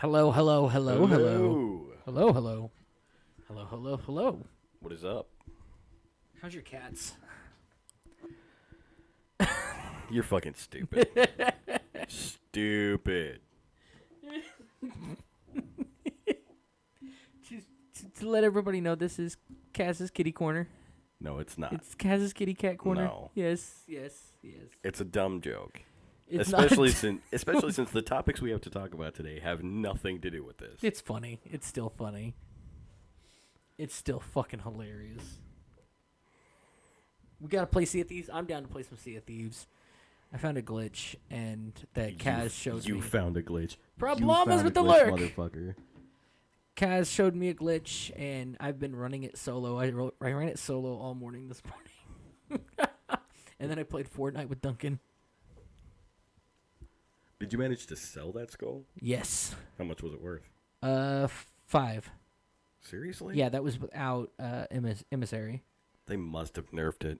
Hello, hello, hello, hello. Hello. Hello, hello. Hello, hello, hello. What is up? How's your cats? You're fucking stupid. Stupid. To let everybody know, this is Kaz's Kitty Corner. No, it's not. It's Kaz's Kitty Cat Corner. No. Yes, yes, yes. It's a dumb joke. It's especially not. especially since the topics we have to talk about today have nothing to do with this. It's funny. It's still funny. It's still fucking hilarious. We gotta play Sea of Thieves. I'm down to play some Sea of Thieves. I found a glitch, and that Kaz showed me. You found a glitch. Problems with the glitch, lurk. motherfucker. Kaz showed me a glitch, and I've been running it solo. I ran it solo all morning this morning. And then I played Fortnite with Duncan. Did you manage to sell that skull? Yes. How much was it worth? 5. Seriously? Yeah, that was without emissary. They must have nerfed it.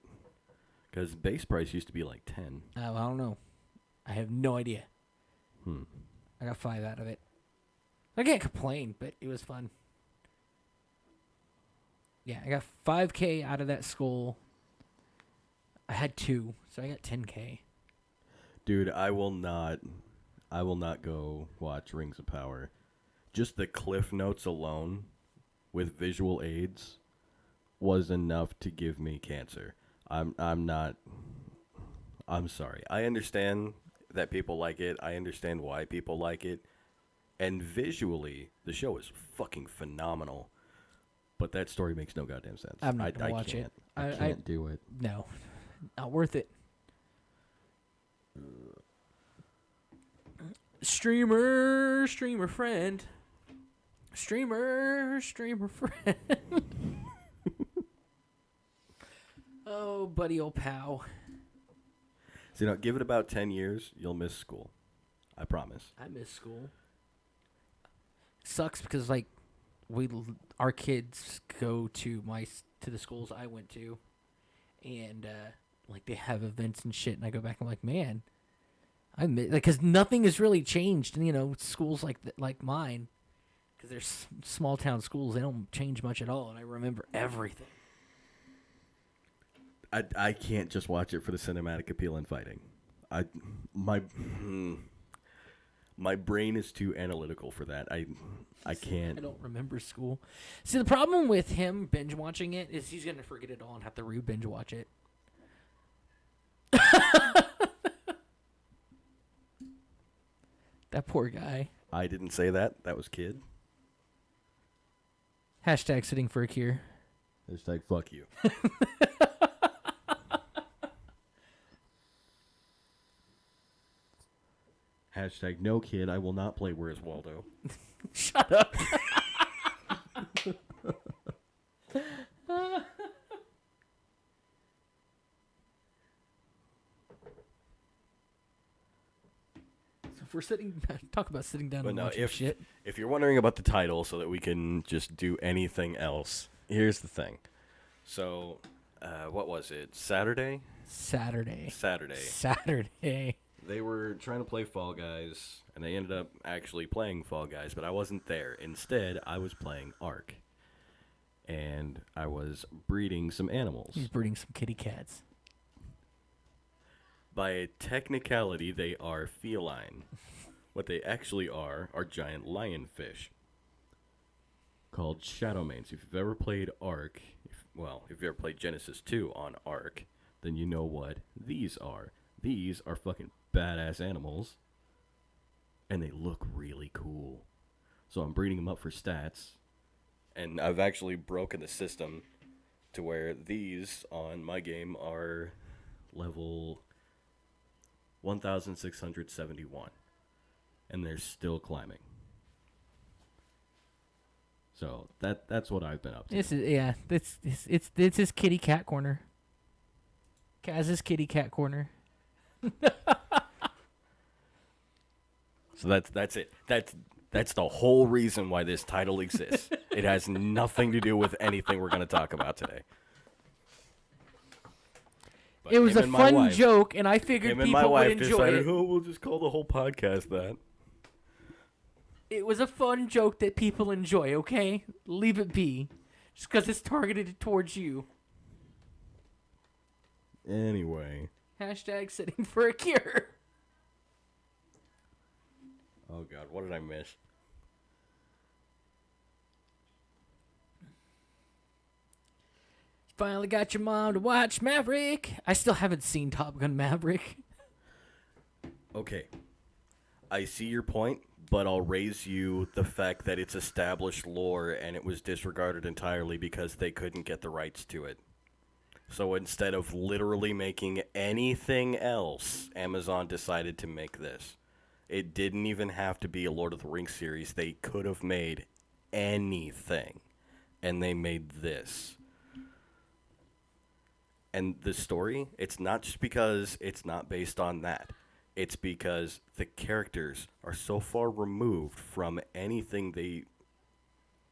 Because base price used to be like 10. I don't know. I have no idea. I I got 5 out of it. I can't complain, but it was fun. Yeah, I got 5K out of that skull. I had 2, so I got 10K. Dude, I will not go watch Rings of Power. Just the cliff notes alone with visual aids was enough to give me cancer. I'm sorry. I understand that people like it. I understand why people like it. And visually, the show is fucking phenomenal. But that story makes no goddamn sense. I'm not going to watch it. I can't do it. No. Not worth it. Streamer friend. Streamer friend. Oh, buddy old pal. So, give it about 10 years, you'll miss school. I promise. I miss school. Sucks because our kids go to the schools I went to, and they have events and shit, and I go back and I'm like, man, I miss, because nothing has really changed, and schools like mine, because they're small town schools, they don't change much at all, and I remember everything. I can't just watch it for the cinematic appeal and fighting. My brain is too analytical for that. I can't. I don't remember school. See, the problem with him binge watching it is he's gonna forget it all and have to re-binge watch it. That poor guy. I didn't say that. That was kid. Hashtag sitting for a cure. Hashtag fuck you. Hashtag no kid. I will not play Where's Waldo. Shut up. So if we're talk about sitting down and watching shit. If you're wondering about the title so that we can just do anything else, here's the thing. So, what was it? Saturday. They were trying to play Fall Guys, and they ended up actually playing Fall Guys, but I wasn't there. Instead, I was playing Ark, and I was breeding some animals. He's breeding some kitty cats. By a technicality, they are feline. What they actually are giant lionfish called Shadowmanes. If you've ever played Ark, if you've ever played Genesis 2 on Ark, then you know what these are. These are fucking badass animals, and they look really cool. So I'm breeding them up for stats, and I've actually broken the system to where these on my game are level 1,671, and they're still climbing. So that's what I've been up to. It's his kitty cat corner. Kaz's kitty cat corner. So that's it. That's the whole reason why this title exists. It has nothing to do with anything we're going to talk about today. But it was a fun joke, and I figured people would enjoy it. Oh, we'll just call the whole podcast that. It was a fun joke that people enjoy, okay? Leave it be. Just because it's targeted towards you. Anyway. Hashtag sitting for a cure. Oh, God. What did I miss? Finally got your mom to watch Maverick. I still haven't seen Top Gun Maverick. Okay. I see your point, but I'll raise you the fact that it's established lore and it was disregarded entirely because they couldn't get the rights to it. So instead of literally making anything else, Amazon decided to make this. It didn't even have to be a Lord of the Rings series. They could have made anything, and they made this. And the story, it's not just because it's not based on that. It's because the characters are so far removed from anything they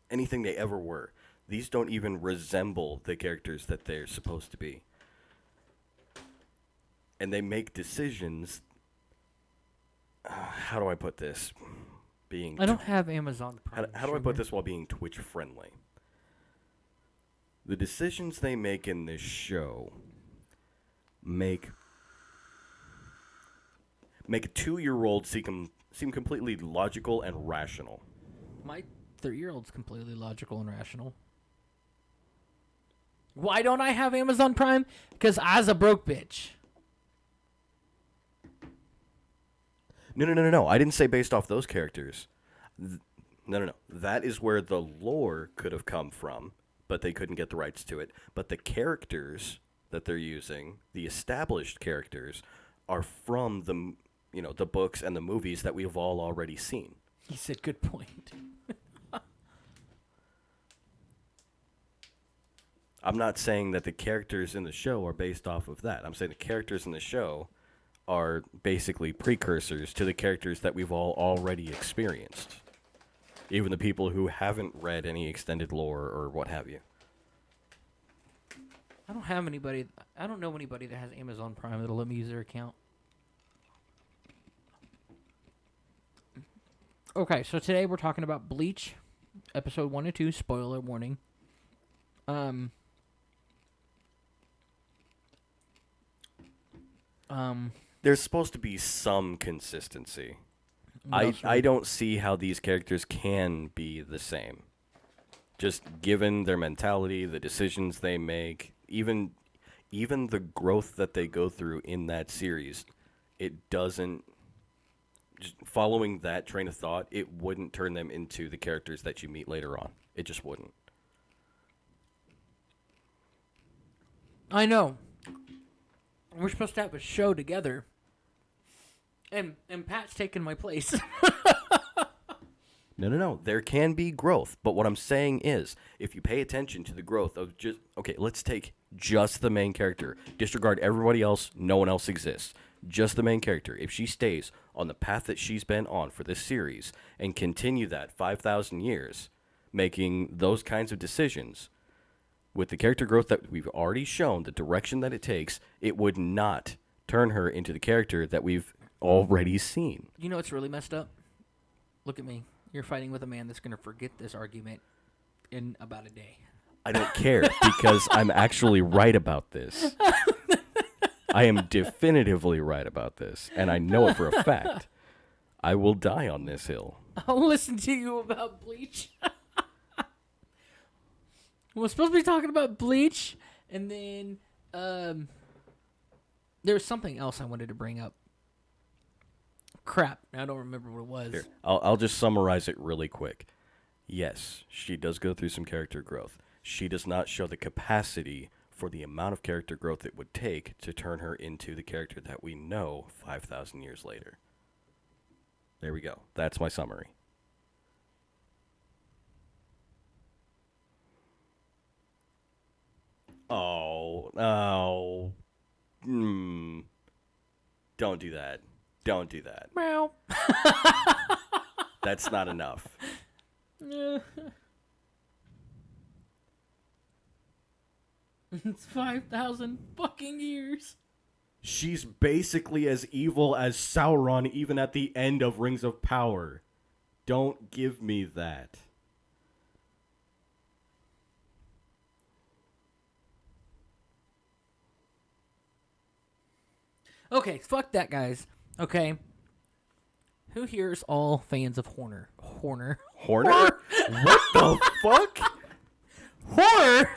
ever were. These don't even resemble the characters that they're supposed to be. And they make decisions. How do I put this? I don't have Amazon Prime. How do I put this while being Twitch friendly? The decisions they make in this show make a 2-year-old seem completely logical and rational. My 3-year-old's completely logical and rational. Why don't I have Amazon Prime? Because I's a broke bitch. No. I didn't say based off those characters. No. That is where the lore could have come from, but they couldn't get the rights to it. But the characters that they're using, the established characters, are from the books and the movies that we've all already seen. He said, good point. I'm not saying that the characters in the show are based off of that. I'm saying the characters in the show are basically precursors to the characters that we've all already experienced. Even the people who haven't read any extended lore or what have you. I don't know anybody that has Amazon Prime that'll let me use their account. Okay, so today we're talking about Bleach, episode 1 and 2, spoiler warning. There's supposed to be some consistency. I don't see how these characters can be the same. Just given their mentality, the decisions they make, even the growth that they go through in that series, it doesn't. Just following that train of thought, it wouldn't turn them into the characters that you meet later on. It just wouldn't. I know. We're supposed to have a show together. And Pat's taking my place. No. There can be growth. But what I'm saying is, if you pay attention to the growth of let's take just the main character. Disregard everybody else. No one else exists. Just the main character. If she stays on the path that she's been on for this series and continue that 5,000 years, making those kinds of decisions, with the character growth that we've already shown, the direction that it takes, it would not turn her into the character that we've already seen. You know what's really messed up? Look at me. You're fighting with a man that's going to forget this argument in about a day. I don't care because I'm actually right about this. I am definitively right about this, and I know it for a fact. I will die on this hill. I'll listen to you about Bleach. We're supposed to be talking about Bleach, and then there was something else I wanted to bring up. Crap, I don't remember what it was. Here, I'll just summarize it really quick. Yes, she does go through some character growth. She does not show the capacity for the amount of character growth it would take to turn her into the character that we know 5,000 years later. There we go. That's my summary. Oh. Don't do that. Don't do that. Meow. That's not enough. It's 5,000 fucking years. She's basically as evil as Sauron even at the end of Rings of Power. Don't give me that. Okay, fuck that, guys. Okay. Who here is all fans of Horner? Horner. Horner? What the fuck? Horror!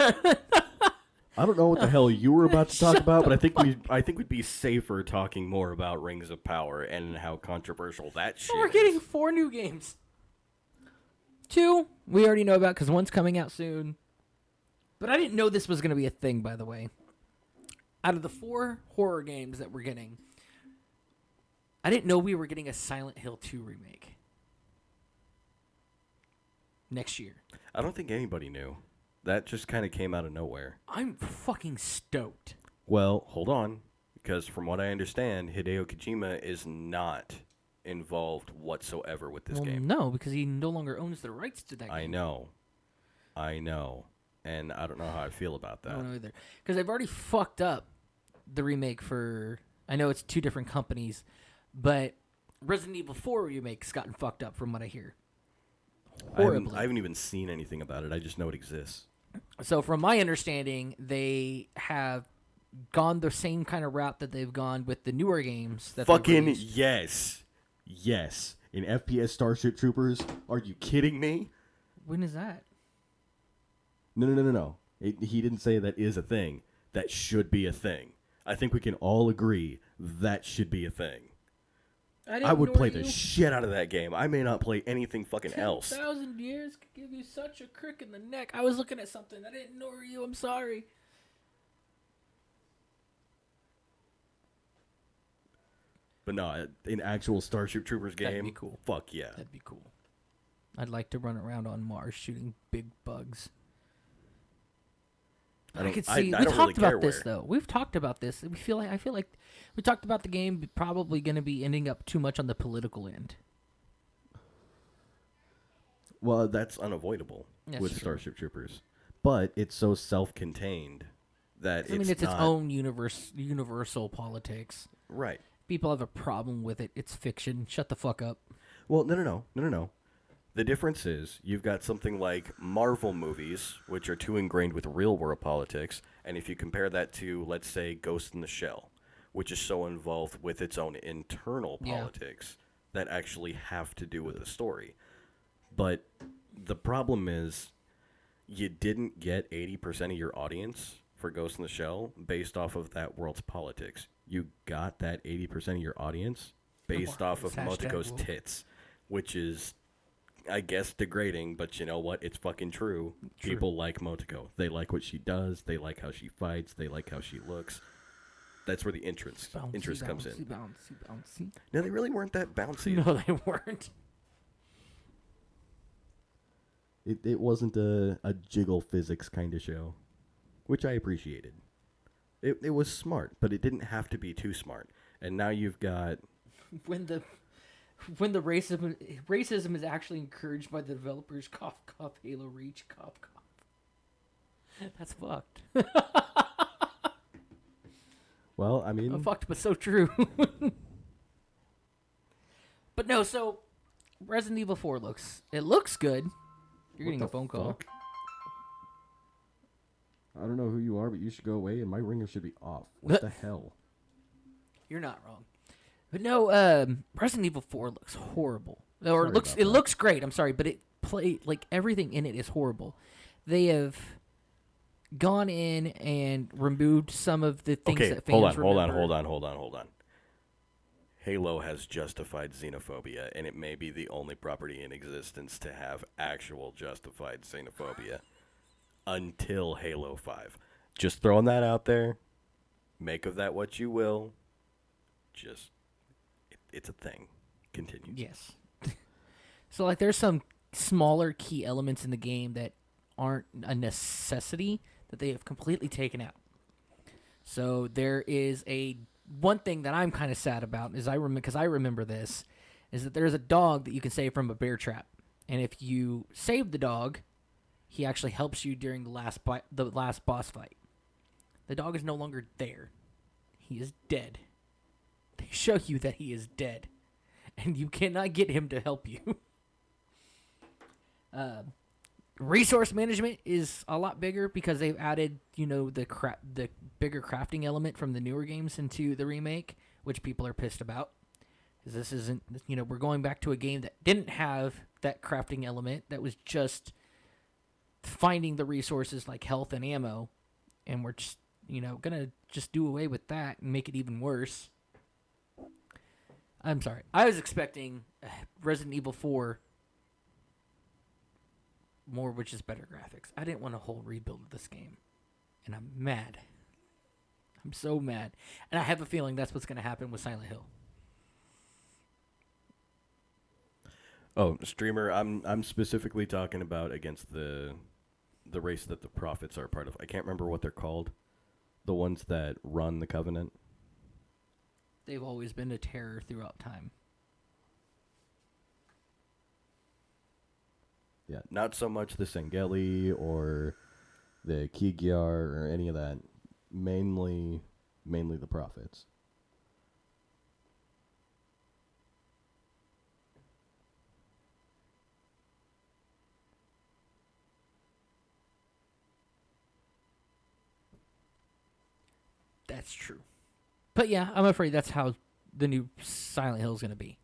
I don't know what the hell you were about to talk Shut about, but the I think we'd be safer talking more about Rings of Power and how controversial that shit We're is. getting 4 new games. 2 we already know about because one's coming out soon. But I didn't know this was going to be a thing, by the way. Out of the 4 horror games that we're getting, I didn't know we were getting a Silent Hill 2 remake next year. I don't think anybody knew. That just kind of came out of nowhere. I'm fucking stoked. Well, hold on, because from what I understand, Hideo Kojima is not involved whatsoever with this game. No, because he no longer owns the rights to that game. I know. And I don't know how I feel about that. I don't know either. Because they've already fucked up the remake for... I know it's 2 different companies, but Resident Evil 4 remake's gotten fucked up from what I hear. Horribly. I haven't even seen anything about it. I just know it exists. So from my understanding, they have gone the same kind of route that they've gone with the newer games. That Fucking yes. Yes. In FPS Starship Troopers? Are you kidding me? When is that? No. He didn't say that is a thing. That should be a thing. I think we can all agree that should be a thing. I would play the shit out of that game. I may not play anything fucking else. 10,000 years could give you such a crick in the neck. I was looking at something. I didn't ignore you. I'm sorry. But no, an actual Starship Troopers game. That'd be cool. Fuck yeah. That'd be cool. I'd like to run around on Mars shooting big bugs. I could see. We talked about this though. We've talked about this. I feel like we talked about the game probably going to be ending up too much on the political end. Well, that's unavoidable with true. Starship Troopers, but it's so self-contained that it's its own universal politics. Right. People have a problem with it. It's fiction. Shut the fuck up. Well, no. The difference is you've got something like Marvel movies, which are too ingrained with real-world politics, and if you compare that to, let's say, Ghost in the Shell, which is so involved with its own internal politics that actually have to do with the story. But the problem is you didn't get 80% of your audience for Ghost in the Shell based off of that world's politics. You got that 80% of your audience based off of Motoko's tits, which is... I guess degrading, but you know what? It's fucking true. People like Motoko. They like what she does. They like how she fights. They like how she looks. That's where the interest comes in. Bouncy. No, they really weren't that bouncy. No, they weren't. It wasn't a jiggle physics kind of show, which I appreciated. It was smart, but it didn't have to be too smart. And now you've got... When the racism is actually encouraged by the developers, cough, cough, Halo Reach, cough, cough. That's fucked. Well, I mean... fucked, but so true. But no, so Resident Evil 4 looks good. You're getting a phone call. Fuck? I don't know who you are, but you should go away, and my ringer should be off. What the hell? You're not wrong. But no, Resident Evil 4 looks horrible. Or it looks great, I'm sorry, but everything in it is horrible. They have gone in and removed some of the things that fans remember. Hold on. Halo has justified xenophobia, and it may be the only property in existence to have actual justified xenophobia until Halo 5. Just throwing that out there. Make of that what you will. It's a thing. Continue. Yes. So, there's some smaller key elements in the game that aren't a necessity that they have completely taken out. So, there is one thing that I'm kind of sad about is because I remember this, is that there's a dog that you can save from a bear trap. And if you save the dog, he actually helps you during the last boss fight. The dog is no longer there. He is dead. They show you that he is dead, and you cannot get him to help you. Resource management is a lot bigger because they've added, the bigger crafting element from the newer games into the remake, which people are pissed about. Because this isn't, we're going back to a game that didn't have that crafting element, that was just finding the resources like health and ammo, and we're just, gonna just do away with that and make it even worse. I'm sorry. I was expecting Resident Evil 4 more, which is better graphics. I didn't want a whole rebuild of this game, and I'm mad. I'm so mad, and I have a feeling that's what's going to happen with Silent Hill. Oh, streamer, I'm specifically talking about against the race that the prophets are a part of. I can't remember what they're called. The ones that run the Covenant. They've always been a terror throughout time. Yeah, not so much the Sengeli or the Kigyar or any of that. Mainly the prophets. That's true. But yeah, I'm afraid that's how the new Silent Hill is going to be.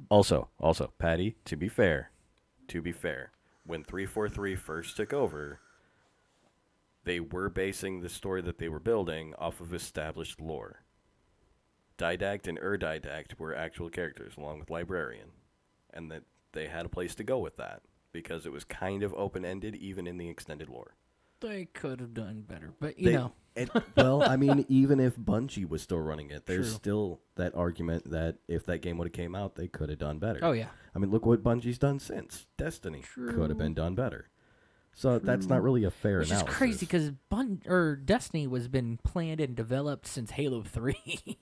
Also, Patty, to be fair, when 343 first took over, they were basing the story that they were building off of established lore. Didact and Erdidact were actual characters, along with Librarian, and that they had a place to go with that, because it was kind of open-ended, even in the extended lore. They could have done better, but you know. Well, I mean, even if Bungie was still running it, there's True. still that argument that if that game would have came out, they could have done better. Oh, yeah. I mean, look what Bungie's done since. Destiny could have been done better. So that's not really a fair Which analysis. is crazy because Destiny was been planned and developed since Halo 3.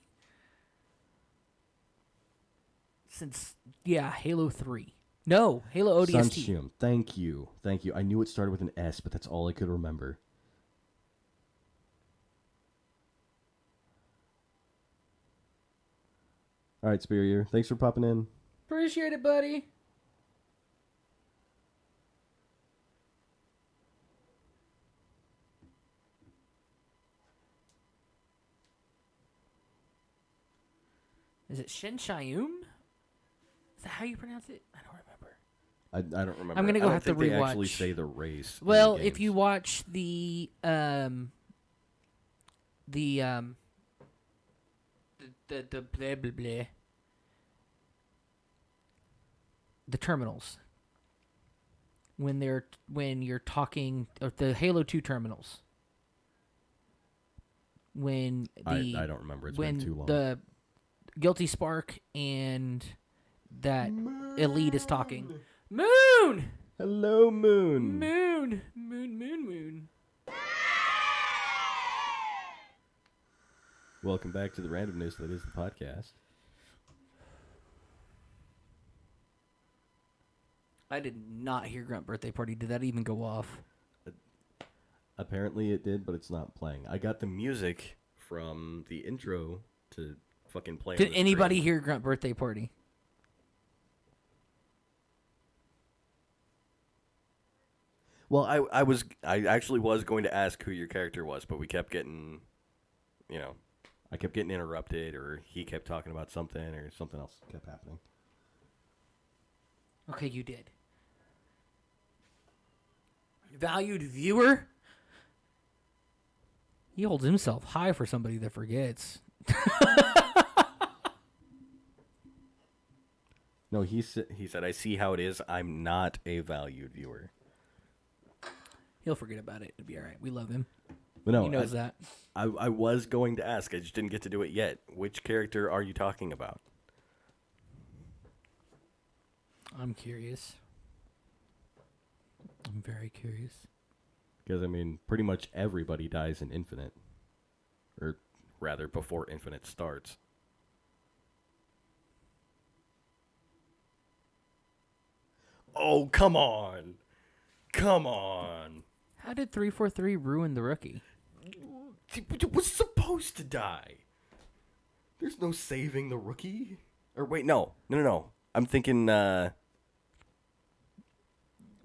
Halo 3. No, Halo ODST. Sunshine. Thank you. I knew it started with an S, but that's all I could remember. All right, Superior. Thanks for popping in. Appreciate it, buddy. Is it Shin Shayun? Is that how you pronounce it? I don't remember. I don't remember. I'm gonna go have to They rewatch. actually say the race. Well, in the if you games. watch the blah blah blah, the terminals, when you're talking of the Halo 2 terminals, when I don't remember. It's been too long. the Guilty Spark and that Elite is talking. Moon! Hello, Moon. Moon. Welcome back to the randomness that is the podcast. I did not hear Grunt Birthday Party. Did that even go off? Apparently it did, but it's not playing. I got the music from the intro to fucking play. Did on the anybody screen. hear Grunt Birthday Party? Well, I actually was going to ask who your character was, but we kept getting, I kept getting interrupted, or he kept talking about something, or something else kept happening. Okay, you did. Valued viewer? He holds himself high for somebody that forgets. No, he said, I see how it is. I'm not a valued viewer. He'll forget about it. It'll be all right. We love him. But no, He knows that. I was going to ask. I just didn't get to do it yet. Which character are you talking about? I'm curious. I'm very curious. Because, I mean, pretty much everybody dies in Infinite. Or, rather, before Infinite starts. Oh, come on. Come on. How did 343 ruin the rookie? It was supposed to die. There's no saving the rookie. Or wait, no. I'm thinking,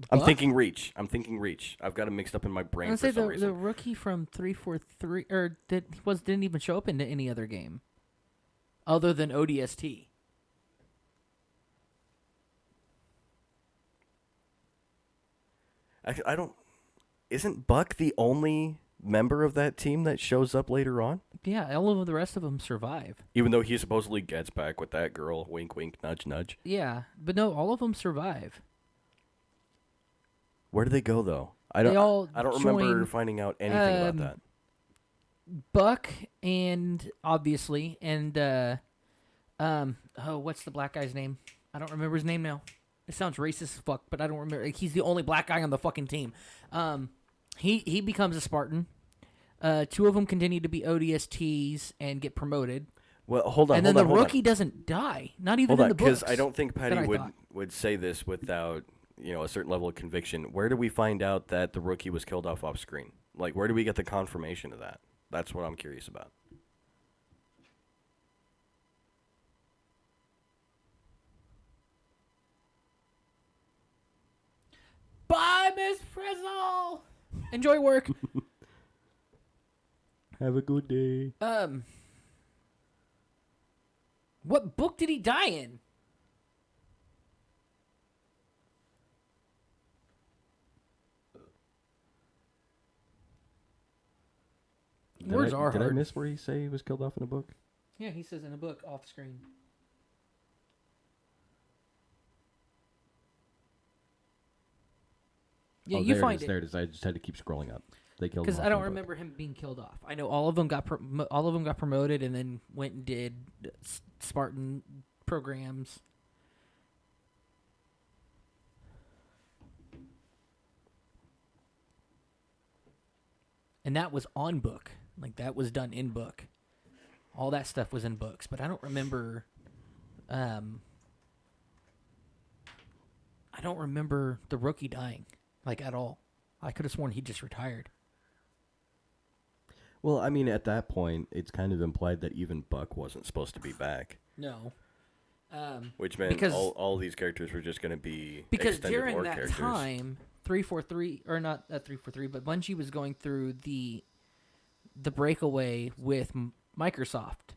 I'm Buck? thinking Reach. I've got it mixed up in my I brain would for say some the reason. rookie from 343 or didn't even show up in any other game other than ODST. I don't. Isn't Buck the only member of that team that shows up later on? Yeah, all of the rest of them survive. Even though he supposedly gets back with that girl. Wink, wink, nudge, nudge. Yeah, but no, all of them survive. Where do they go though? They all I don't remember join, finding out anything about that. Buck and obviously what's the black guy's name? I don't remember his name now. It sounds racist as fuck, but I don't remember. Like, he's the only black guy on the fucking team. He becomes a Spartan. Two of them continue to be ODSTs and get promoted. Well, hold on. And then the rookie doesn't die. Not even in the books. Because I don't think Patty I would thought. would say this without a certain level of conviction. Where do we find out that the rookie was killed off screen? Like, where do we get the confirmation of that? That's what I'm curious about. Bye, Miss Frizzle. Enjoy work. Have a good day. What book did he die in? Where's our Did I heart? miss where he say he was killed off in a book? Yeah, he says in a book off screen. Yeah, you find it. There it is. I just had to keep scrolling up. They killed him because off I don't in a book. remember him being killed off. I know all of them got promoted and then went and did Spartan programs. And that was on book. Like, that was done in book. All that stuff was in books, but I don't remember I don't remember the rookie dying, like, at all. I could have sworn he just retired. Well, I mean, at that point, it's kind of implied that even Buck wasn't supposed to be back. No. Which meant because all these characters were just going to be Because extended during lore that characters. time, 343, or not 343, but Bungie was going through the breakaway with Microsoft.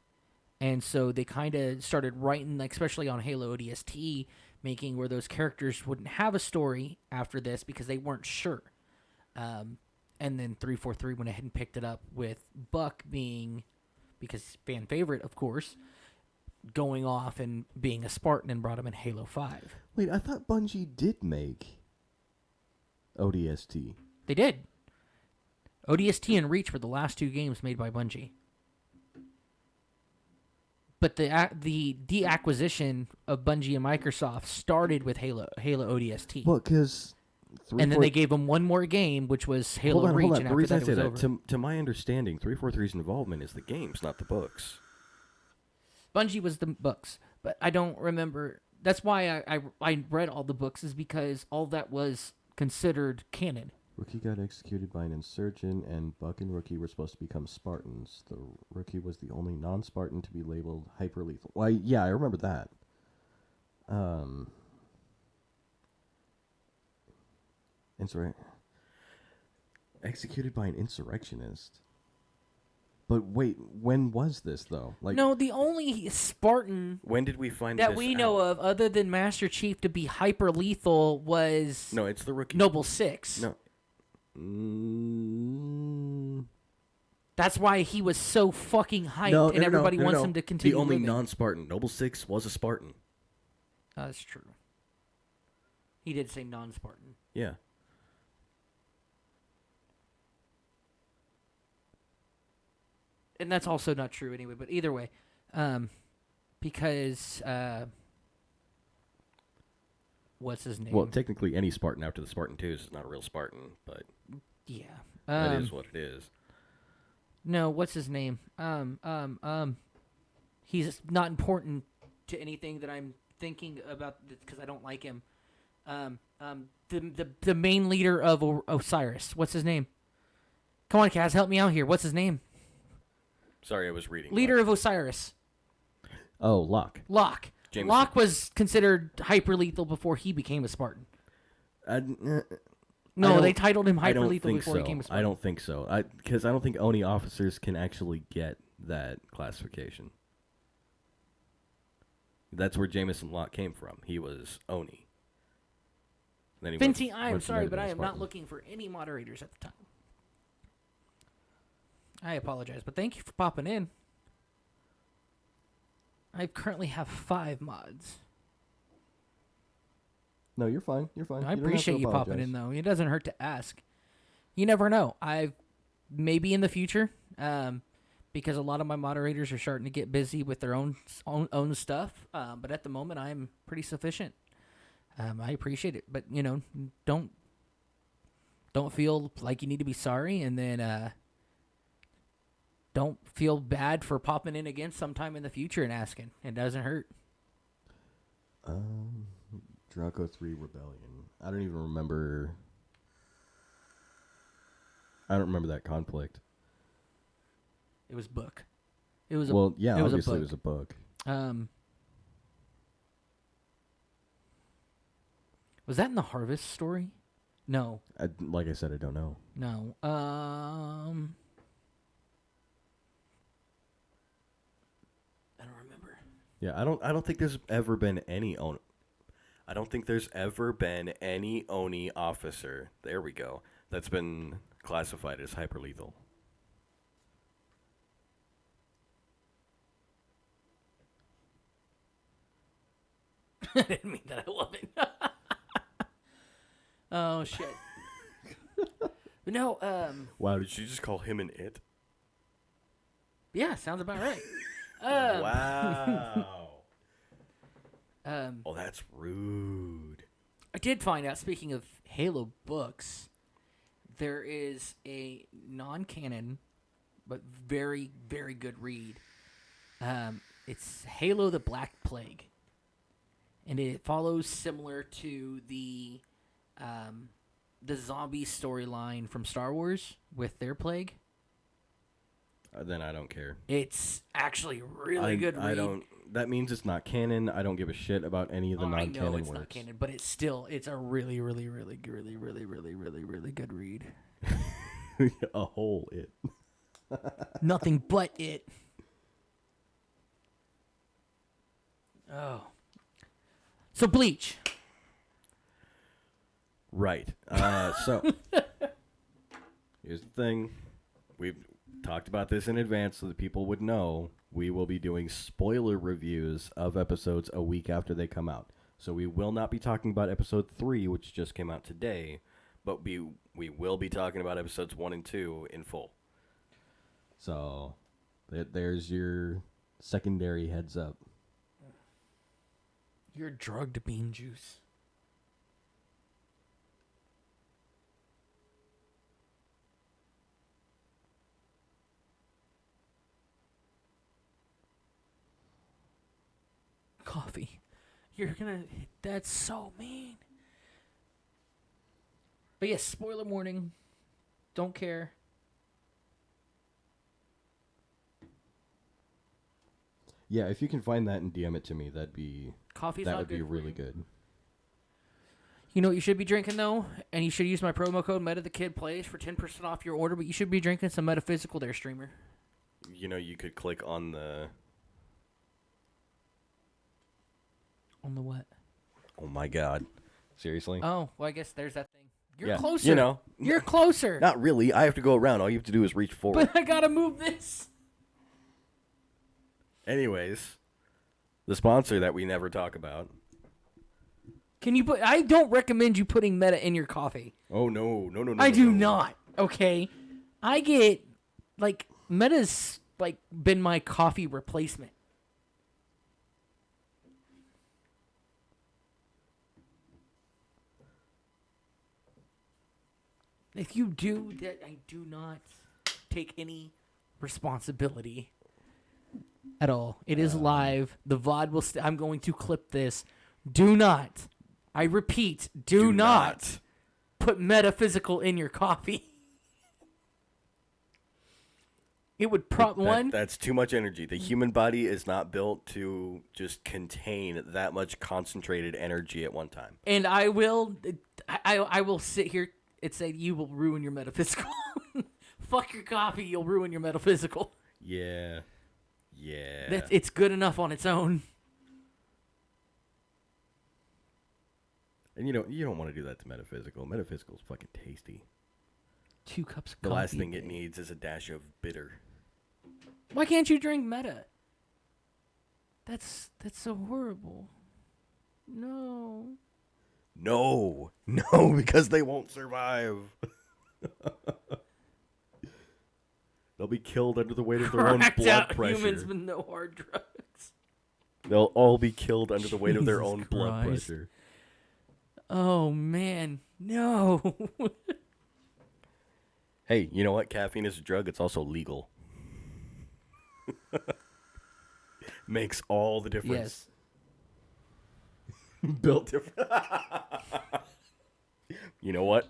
And so they kind of started writing, like, especially on Halo ODST, making where those characters wouldn't have a story after this because they weren't sure. And then 343 went ahead and picked it up with Buck being, because fan favorite, of course, going off and being a Spartan and brought him in Halo 5. Wait, I thought Bungie did make ODST. They did. ODST and Reach were the last two games made by Bungie. But the deacquisition of Bungie and Microsoft started with Halo ODST. Well, because... And then they gave them one more game, which was Halo Reach. Hold on. And The after reason that, I say it was that, over. to my understanding, 343's involvement is the games, not the books. Bungie was the books, but I don't remember. That's why I read all the books, is because all that was considered canon. Rookie got executed by an insurgent, and Buck and Rookie were supposed to become Spartans. The Rookie was the only non-Spartan to be labeled hyper-lethal. Well, yeah, I remember that. Executed by an insurrectionist. But wait, when was this, though? Like, No, the only Spartan when did we find that this we know out? of, other than Master Chief to be hyper lethal, was No, it's the Rookie. Noble 6. No. That's why he was so fucking hyped, and everybody wants him to continue The only living. non-Spartan. Noble 6 was a Spartan. That's true. He did say non-Spartan. Yeah. And that's also not true anyway, but either way. Because, what's his name? Well, technically, any Spartan after the Spartan 2 is not a real Spartan, but yeah. that is what it is. No, what's his name? He's not important to anything that I'm thinking about because I don't like him. The main leader of Osiris. What's his name? Come on, Kaz, help me out here. What's his name? Sorry, I was reading. Leader of Osiris. Oh, Locke. Locke. Jameson. Locke was considered hyper lethal before he became a Spartan. No, they titled him I hyper don't lethal think before so. he became a spoiler. I don't think so. Because I don't think Oni officers can actually get that classification. That's where Jameson Locke came from. He was Oni. Then he Finty, I am went from sorry, there to but being I a am not Spartan. looking for any moderators at the time. I apologize, but thank you for popping in. I currently have 5 mods. No, you're fine. You're fine. I appreciate you popping in, though. It doesn't hurt to ask. You never know. Maybe in the future, because a lot of my moderators are starting to get busy with their own stuff. But at the moment, I'm pretty sufficient. I appreciate it, but don't feel like you need to be sorry, and then don't feel bad for popping in again sometime in the future and asking. It doesn't hurt. Draco 3 Rebellion. I don't even remember. I don't remember that conflict. It was book. It was yeah, it was obviously a it was a book. Was that in the Harvest story? No. Like I said, I don't know. No. I don't remember. Yeah, I don't think there's ever been any Oni. I don't think there's ever been any Oni officer. There we go. That's been classified as hyperlethal. I didn't mean that. I love it. Oh shit. No. Wow, did you just call him an it? Yeah, sounds about right. Wow. Oh, that's rude. I did find out. Speaking of Halo books, there is a non-canon but very, very good read. It's Halo: The Black Plague, and it follows similar to the zombie storyline from Star Wars with their plague. Then I don't care. It's actually really good read. That means it's not canon. I don't give a shit about any of the non-canon I know it's works. not canon, but it's a really, really, really, really, really, really, really, really good read. A whole it. Nothing but it. Oh. So Bleach. Right. So here's the thing. We've talked about this in advance so that people would know. We will be doing spoiler reviews of episodes a week after they come out. So we will not be talking about episode 3, which just came out today, but we will be talking about episodes 1 and 2 in full. So there's your secondary heads up. You're drugged bean juice. Coffee. That's so mean. But yes, spoiler warning. Don't care. Yeah, if you can find that and DM it to me, that Coffee's would not be good for really you. good. You know what you should be drinking, though? And you should use my promo code METATHEKIDPLAYS for 10% off your order, but you should be drinking some Metaphysical there, streamer. You know, you could click on the... On the what? Oh, my God. Seriously? Oh, well, I guess there's that thing. You're Yeah, closer. you know. You're closer. Not really. I have to go around. All you have to do is reach forward. But I gotta move this. Anyways, the sponsor that we never talk about. Can you put... I don't recommend you putting Meta in your coffee. Oh, no. I do not, okay? I get... Like, Meta's, like, been my coffee replacement. If you do that, I do not take any responsibility at all. It is live. The VOD will... I'm going to clip this. Do not... I repeat, do not put Metaphysical in your coffee. It would That's too much energy. The human body is not built to just contain that much concentrated energy at one time. And I will I will sit here and say you will ruin your metaphysical. Fuck your coffee, you'll ruin your metaphysical. Yeah. It's good enough on its own. And you don't want to do that to metaphysical. Metaphysical's fucking tasty. 2 cups of The coffee. last thing it needs is a dash of bitter. Why can't you drink meta? That's so horrible. No, because they won't survive. They'll be killed under the weight of their own blood pressure. Humans with no hard drugs. They'll all be killed under the weight of their own Jesus blood Christ. pressure. Oh man, no. Hey, you know what? Caffeine is a drug. It's also legal. Makes all the difference. Yes. Built different. You know what?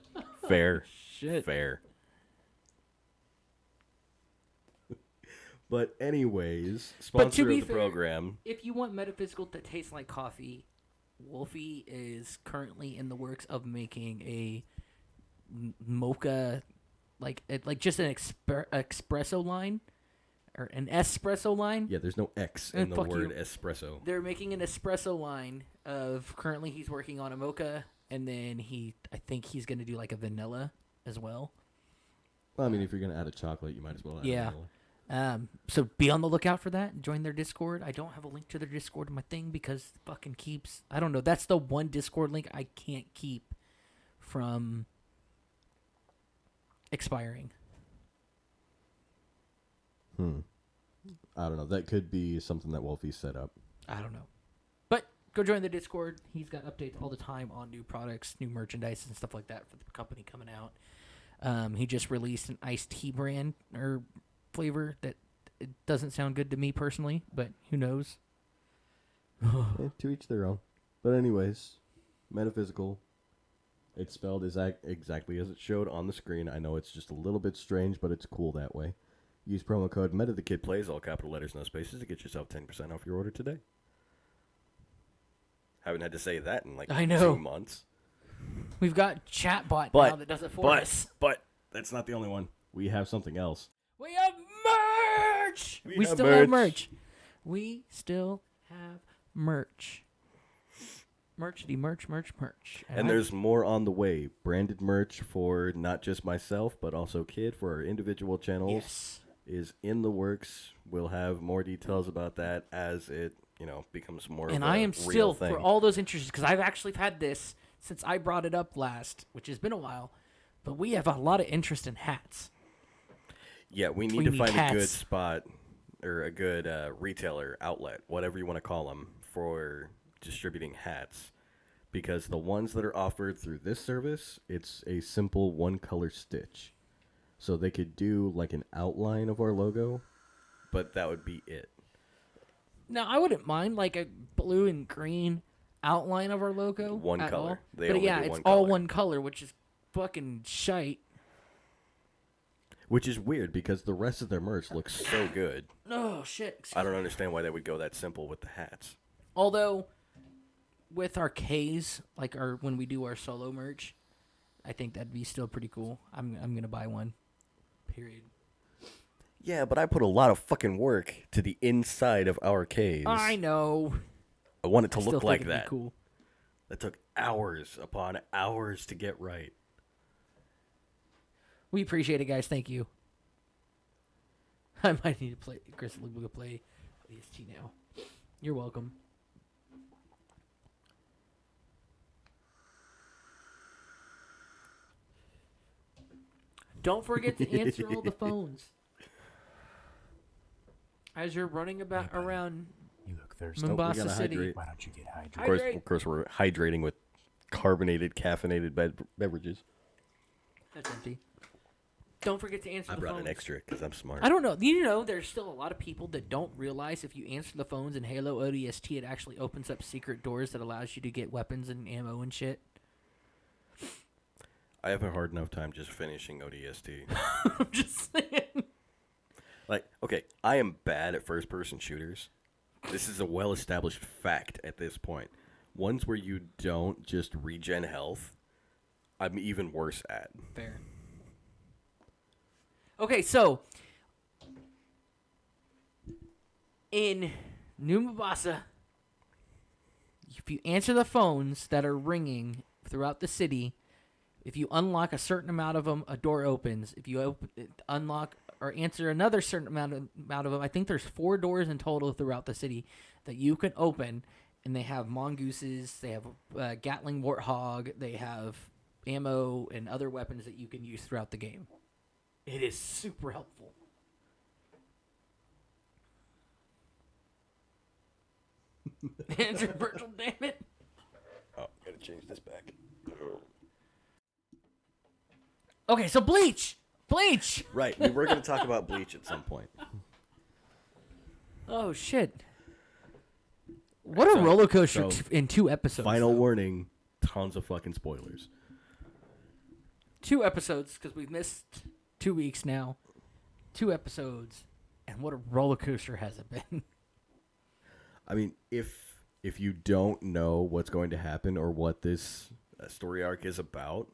Fair. Shit. Fair. But anyways, sponsor of the program. If you want metaphysical to taste like coffee, Wolfie is currently in the works of making a mocha, like just an espresso line, or an espresso line. Yeah, there's no X in the word espresso. They're making an espresso line of, currently he's working on a mocha, and then I think he's going to do like a vanilla as well. Well, I mean, if you're going to add a chocolate, you might as well add vanilla. So be on the lookout for that. Join their Discord. I don't have a link to their Discord in my thing because it fucking keeps, I don't know. That's the one Discord link I can't keep from expiring. I don't know. That could be something that Wolfie set up. I don't know. But go join the Discord. He's got updates all the time on new products, new merchandise, and stuff like that for the company coming out. He just released an iced tea brand or flavor that it doesn't sound good to me personally, but who knows? To each their own. But anyways, metaphysical. It's spelled exactly as it showed on the screen. I know it's just a little bit strange, but it's cool that way. Use promo code METATHEKIDPLAYS, all capital letters, no spaces, to get yourself 10% off your order today. Haven't had to say that in like 2 months. We've got chatbot now that does it for us. But that's not the only one. We have something else. We have merch! We have still have merch. We still have merch. Merchity, merch. And there's more on the way. Branded merch for not just myself, but also Kid for our individual channels is in the works. We'll have more details about that as it, becomes more of a real thing. And I am still, for all those interested, because I've actually had this since I brought it up last, which has been a while, but we have a lot of interest in hats. Yeah, we need to find a good spot or a good retailer outlet, whatever you want to call them, for distributing hats. Because the ones that are offered through this service, it's a simple one-color stitch. So they could do like an outline of our logo, but that would be it. Now, I wouldn't mind like a blue and green outline of our logo. One color. But yeah, it's all one color, which is fucking shite. Which is weird because the rest of their merch looks so good. Oh, shit. I don't understand why they would go that simple with the hats. Although, with our Ks, like when we do our solo merch, I think that'd be still pretty cool. I'm going to buy one. Period. Yeah, but I put a lot of fucking work to the inside of our Ks. I know. I want it to look like that. Cool. That took hours upon hours to get right. We appreciate it, guys. Thank you. I might need to play. Chris, we'll go play ODST now. You're welcome. Don't forget to answer all the phones. As you're running around you look thirsty. Mombasa City. Hydrate. Why don't you get hydrated? Of course, we're hydrating with carbonated, caffeinated beverages. That's empty. Don't forget to answer the phones. I brought an extra because I'm smart. I don't know. You know, there's still a lot of people that don't realize if you answer the phones in Halo ODST, it actually opens up secret doors that allows you to get weapons and ammo and shit. I have a hard enough time just finishing ODST. I'm just saying. Like, okay, I am bad at first-person shooters. This is a well-established fact at this point. Ones where you don't just regen health I'm even worse at. Fair. Okay, so in New Mombasa, if you answer the phones that are ringing throughout the city, if you unlock a certain amount of them, a door opens. If you unlock or answer another certain amount of them, I think there's 4 doors in total throughout the city that you can open, and they have mongooses, they have Gatling Warthog, they have ammo and other weapons that you can use throughout the game. It is super helpful. Answer Virgil, damn it. Oh, gotta change this back. Okay, so Bleach! Bleach! Right, we were gonna talk about Bleach at some point. Oh, shit. What a roller coaster in 2 episodes. Final warning, tons of fucking spoilers. 2 episodes, because we've missed 2 weeks now. 2 episodes, and what a roller coaster has it been. I mean, if you don't know what's going to happen or what this story arc is about,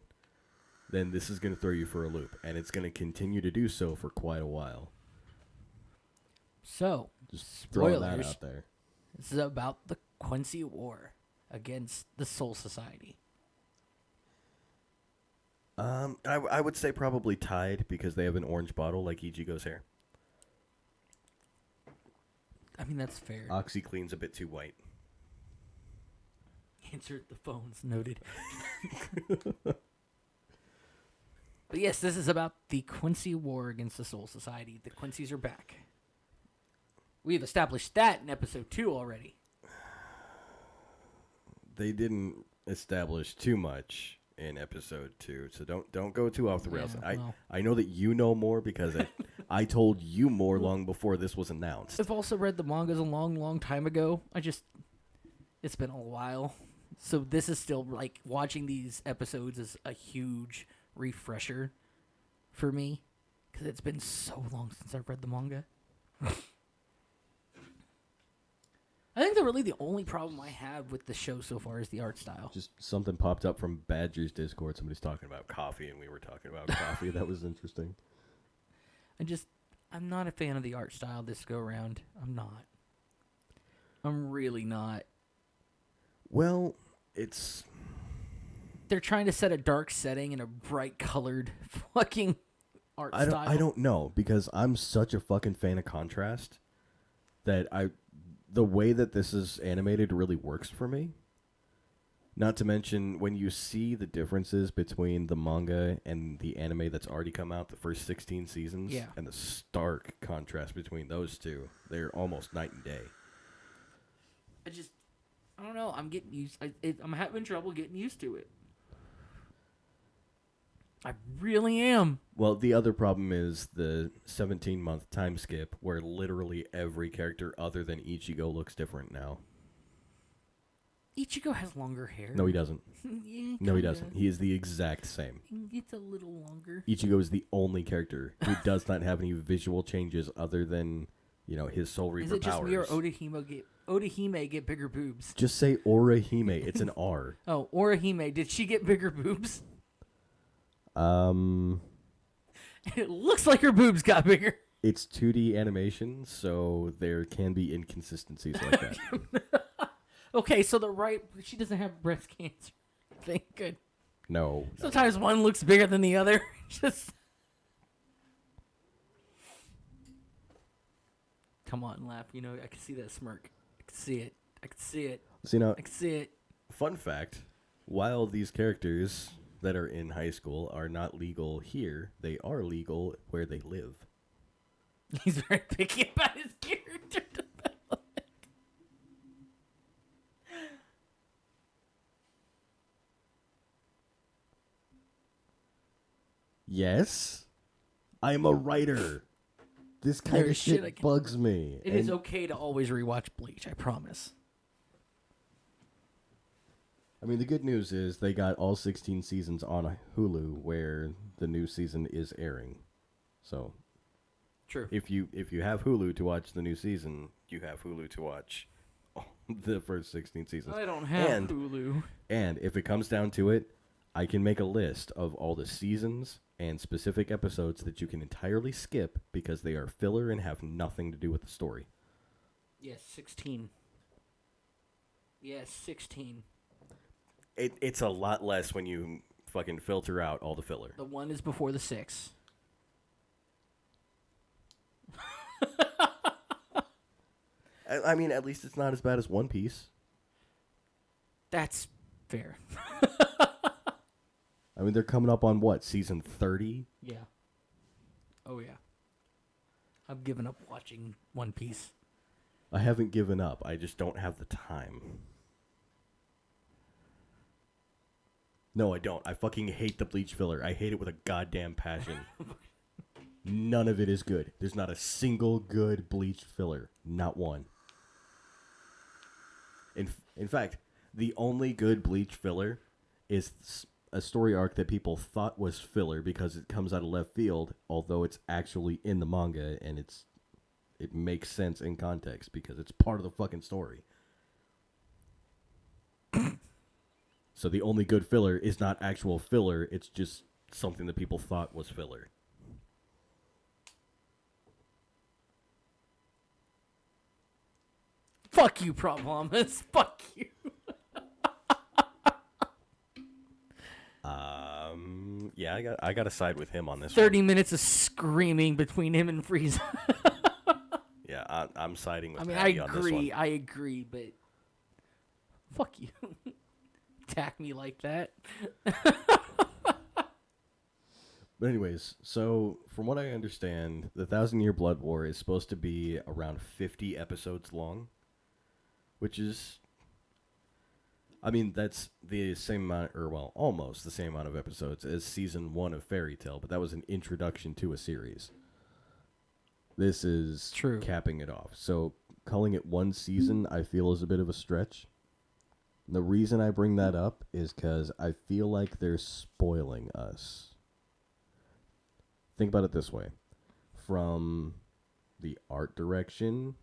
then this is going to throw you for a loop, and it's going to continue to do so for quite a while. So, just throwing spoilers. that out there. This is about the Quincy War against the Soul Society. I would say probably tied because they have an orange bottle like Ichigo's hair. I mean, that's fair. OxyClean's a bit too white. Answered the phones, noted. But yes, this is about the Quincy War against the Soul Society. The Quincy's are back. We've established that in episode 2 already. They didn't establish too much in episode 2, so don't go too off the rails. Yeah, well. I know that you know more because I told you more long before this was announced. I've also read the mangas a long, long time ago. It's been a while. So this is still, like, watching these episodes is a huge refresher for me. Because it's been so long since I've read the manga. I think the only problem I have with the show so far is the art style. Just something popped up from Badger's Discord. Somebody's talking about coffee, and we were talking about coffee. That was interesting. I'm not a fan of the art style this go around. I'm not. I'm really not. Well, they're trying to set a dark setting and a bright colored fucking art style. I don't know because I'm such a fucking fan of contrast that the way that this is animated really works for me. Not to mention when you see the differences between the manga and the anime that's already come out, the first 16 seasons, and the stark contrast between those two, they're almost night and day. I don't know. I'm getting used. I'm having trouble getting used to it. I really am. Well, the other problem is the 17-month time skip where literally every character other than Ichigo looks different now. Ichigo has longer hair. No, he doesn't. Yeah, no, he doesn't. He is the exact same. It's a little longer. Ichigo is the only character who does not have any visual changes other than, his Soul Reaper powers. Is it just me or Orihime get bigger boobs? Just say Orihime. It's an R. Oh, Orihime. Did she get bigger boobs? It looks like her boobs got bigger. It's 2D animation, so there can be inconsistencies like that. Okay, so she doesn't have breast cancer. Thank good. No. Sometimes one looks bigger than the other. Come on, laugh. I can see that smirk. I can see it. I can see it. So, I can see it. Fun fact, while these characters that are in high school are not legal here, they are legal where they live. He's very picky about his character development. Yes, I'm a writer. This kind of shit bugs me. It is okay to always rewatch Bleach, I promise. I mean, the good news is they got all 16 seasons on Hulu where the new season is airing. So, true. If you have Hulu to watch the new season, you have Hulu to watch the first 16 seasons. I don't have Hulu. And if it comes down to it, I can make a list of all the seasons and specific episodes that you can entirely skip because they are filler and have nothing to do with the story. Yes, 16. Yes, 16. It's a lot less when you fucking filter out all the filler. The one is before the 6. I mean, at least it's not as bad as One Piece. That's fair. I mean, they're coming up on what, season 30? Yeah. Oh, yeah. I've given up watching One Piece. I haven't given up. I just don't have the time. No, I don't. I fucking hate the Bleach filler. I hate it with a goddamn passion. None of it is good. There's not a single good Bleach filler. Not one. In fact, the only good Bleach filler is a story arc that people thought was filler because it comes out of left field, although it's actually in the manga and it makes sense in context because it's part of the fucking story. So the only good filler is not actual filler, it's just something that people thought was filler. Fuck you, Problemas. Fuck you. Yeah, I got to side with him on this 30 one. minutes of screaming between him and Frieza. Yeah, I'm siding with I mean, Patty on this one. I agree, but fuck you. Attack me like that. But anyways, so from what I understand, the 1,000-Year Blood War is supposed to be around 50 episodes long, which is, I mean, that's the same amount, or well, almost the same amount of episodes as season 1 of Fairy Tail, but that was an introduction to a series. This is True. Capping it off. So calling it one season, I feel, is a bit of a stretch. The reason I bring that up is because I feel like they're spoiling us. Think about it this way. From the art direction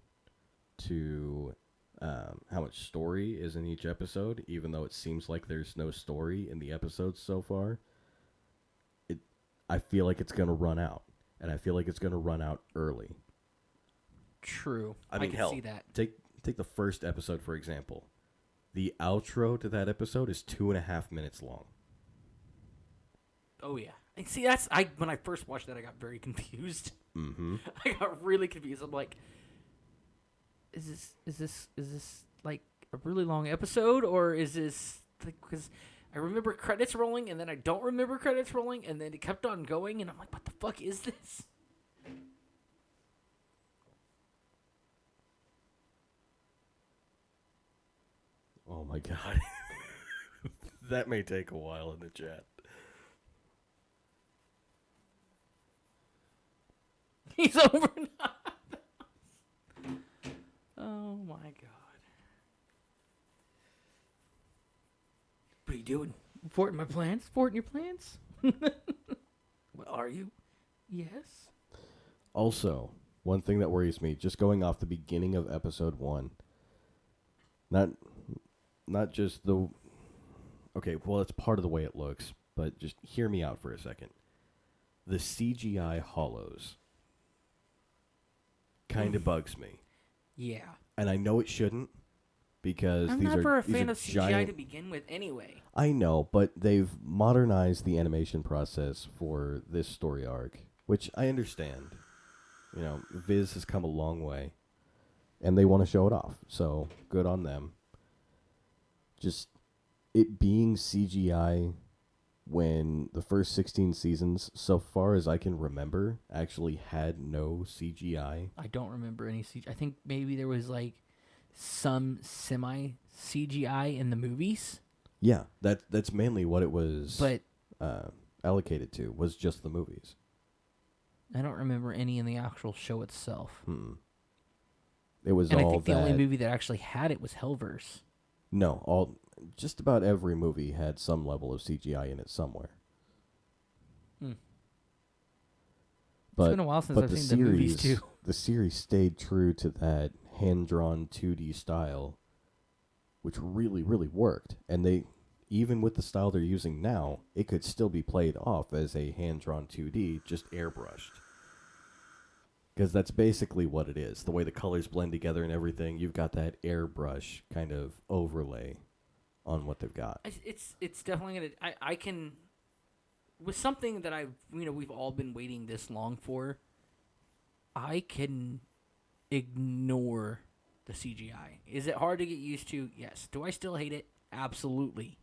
to how much story is in each episode, even though it seems like there's no story in the episodes so far, I feel like it's going to run out. And I feel like it's going to run out early. True. I mean, can hell, see that. take the first episode, for example. The outro to that episode is 2.5 minutes long. Oh, yeah. And see, when I first watched that, I got very confused. Mm-hmm. I got really confused. I'm like, is this like a really long episode, or is this like, because I remember credits rolling and then I don't remember credits rolling and then it kept on going and I'm like, what the fuck is this? Oh my god. That may take a while in the chat. He's over now. Oh my god. What are you doing? Forting my plans? Forting your plans? What are you? Yes. Also, one thing that worries me, just going off the beginning of episode 1, not just the... Okay, well, it's part of the way it looks, but just hear me out for a second. The CGI hollows kind of bugs me. Yeah. And I know it shouldn't, because I'm these never are a fan are of CGI giant... to begin with anyway. I know, but they've modernized the animation process for this story arc, which I understand. You know, Viz has come a long way, and they want to show it off, so good on them. Just it being CGI when the first 16 seasons, so far as I can remember, actually had no CGI. I don't remember any CGI. I think maybe there was like some semi CGI in the movies. Yeah, that's mainly what it was. But allocated to was just the movies. I don't remember any in the actual show itself. It was and all I think that. the only movie that actually had it was Hellverse. No, just about every movie had some level of CGI in it somewhere. But, it's been a while since I've seen the movies too. The series stayed true to that hand-drawn 2D style, which really, really worked. And even with the style they're using now, it could still be played off as a hand-drawn 2D, just airbrushed. Because that's basically what it is. The way the colors blend together and everything, you've got that airbrush kind of overlay on what they've got. It's definitely gonna. I can, with something that we've all been waiting this long for. I can ignore the CGI. Is it hard to get used to? Yes. Do I still hate it? Absolutely.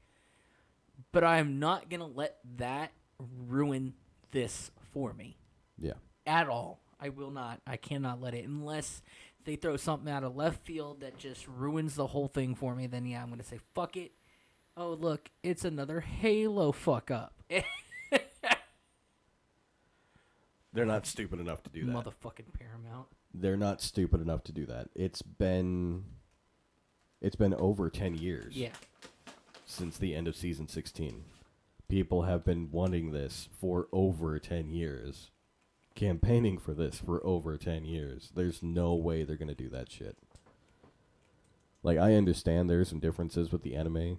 But I am not gonna let that ruin this for me. Yeah. At all. I will not. I cannot let it. Unless they throw something out of left field that just ruins the whole thing for me, then yeah, I'm going to say, fuck it. Oh, look, it's another Halo fuck up. They're not stupid enough to do that. Motherfucking Paramount. They're not stupid enough to do that. It's been over 10 years. Yeah. Since the end of season 16. People have been wanting this for over 10 years. Campaigning for this for over 10 years. There's no way they're going to do that shit. Like, I understand there's some differences with the anime,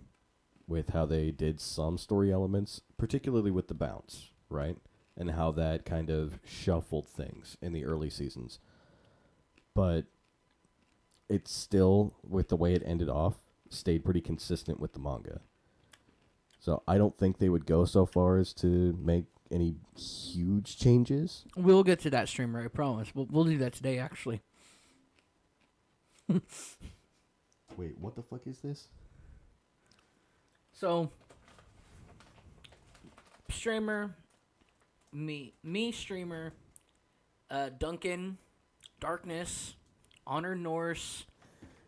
with how they did some story elements, particularly with the bounce, right? And how that kind of shuffled things in the early seasons. But it's still, with the way it ended off, stayed pretty consistent with the manga. So I don't think they would go so far as to make any huge changes. We'll get to that, streamer, I promise. We'll do that today, actually. Wait, what the fuck is this? So, streamer, me streamer, Duncan, Darkness, Honor Norse.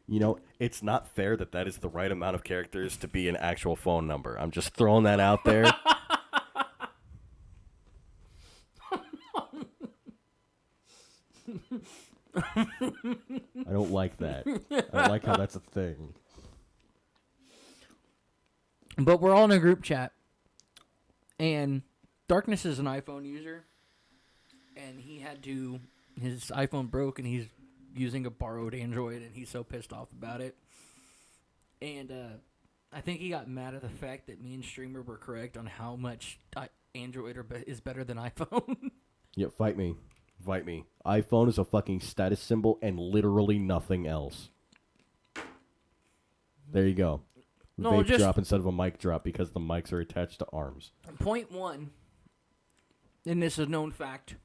You know, it's not fair that is the right amount of characters to be an actual phone number. I'm just throwing that out there. I don't like that. I don't like how that's a thing. But we're all in a group chat, and Darkness is an iPhone user, and his iPhone broke, and he's using a borrowed Android, and he's so pissed off about it. And I think he got mad at the fact that me and Streamer were correct on how much Android is better than iPhone. Yeah, fight me. Fight me. iPhone is a fucking status symbol and literally nothing else. There you go. No, Vape drop instead of a mic drop because the mics are attached to arms. Point one, and this is a known fact,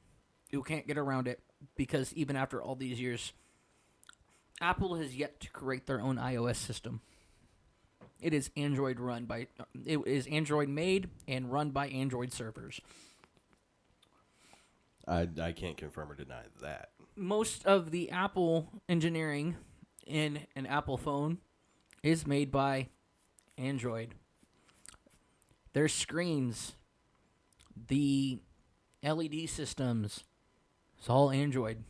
you can't get around it, because even after all these years, Apple has yet to create their own iOS system. It is Android made and run by Android servers. I can't confirm or deny that. Most of the Apple engineering in an Apple phone is made by Android. Their screens, the LED systems, it's all Android.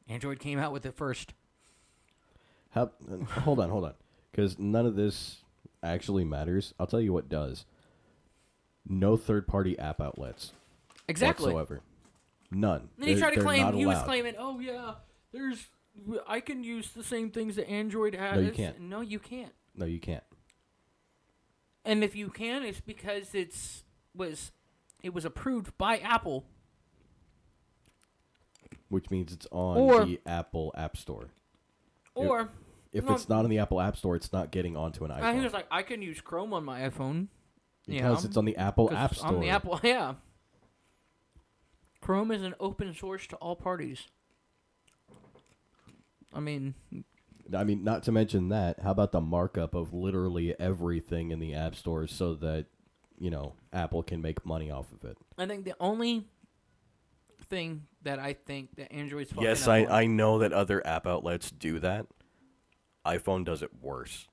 Android came out with it first. Hold on. Because none of this actually matters. I'll tell you what does. No third-party app outlets. Exactly. Whatsoever. None. Then he tried to claim, he was claiming, oh yeah, I can use the same things that Android has. No, you can't. No, you can't. No, you can't. And if you can, it's because it was approved by Apple. Which means it's on the Apple App Store. Or if it's not on the Apple App Store, it's not getting onto an iPhone. He was like, I can use Chrome on my iPhone. Because it's on the Apple App Store. On the Apple, yeah. Chrome is an open source to all parties. I mean, not to mention that. How about the markup of literally everything in the App Store so that, Apple can make money off of it? I think the only thing that I think that Android's fucking Yes, up on- I know that other app outlets do that. iPhone does it worse.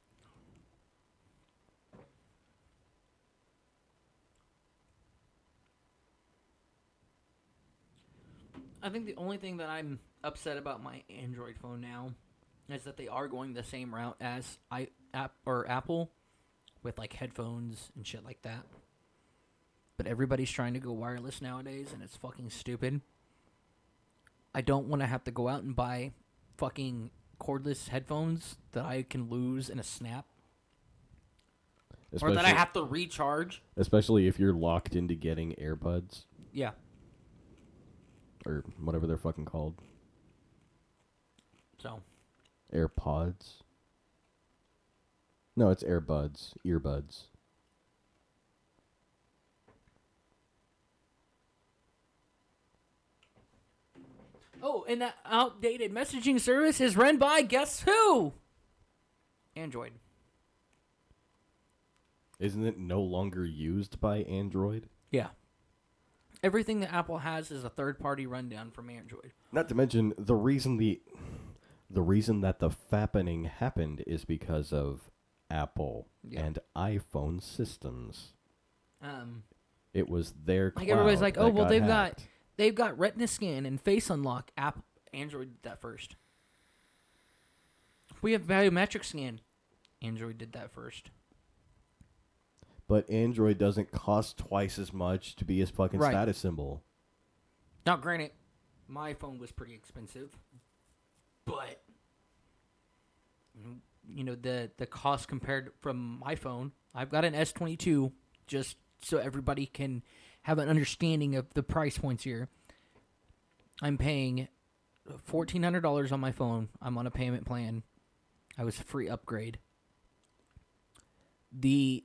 I think the only thing that I'm upset about my Android phone now is that they are going the same route as Apple with like headphones and shit like that. But everybody's trying to go wireless nowadays, and it's fucking stupid. I don't want to have to go out and buy fucking cordless headphones that I can lose in a snap. Or that I have to recharge. Especially if you're locked into getting AirBuds. Yeah. Or whatever they're fucking called. So. AirPods. No, it's AirBuds. Earbuds. Oh, and that outdated messaging service is run by guess who? Android. Isn't it no longer used by Android? Yeah. Everything that Apple has is a third-party rundown from Android. Not to mention the reason that the fappening happened is because of Apple and iPhone systems. It was their cloud. Like everybody's like, oh well, hacked. they've got Retina scan and Face Unlock. Android did that first. We have biometric scan. Android did that first. But Android doesn't cost twice as much to be his fucking status symbol. Now, granted, my phone was pretty expensive, but you know the cost compared from my phone. I've got an S22, just so everybody can have an understanding of the price points here. I'm paying $1,400 on my phone. I'm on a payment plan. I was a free upgrade. The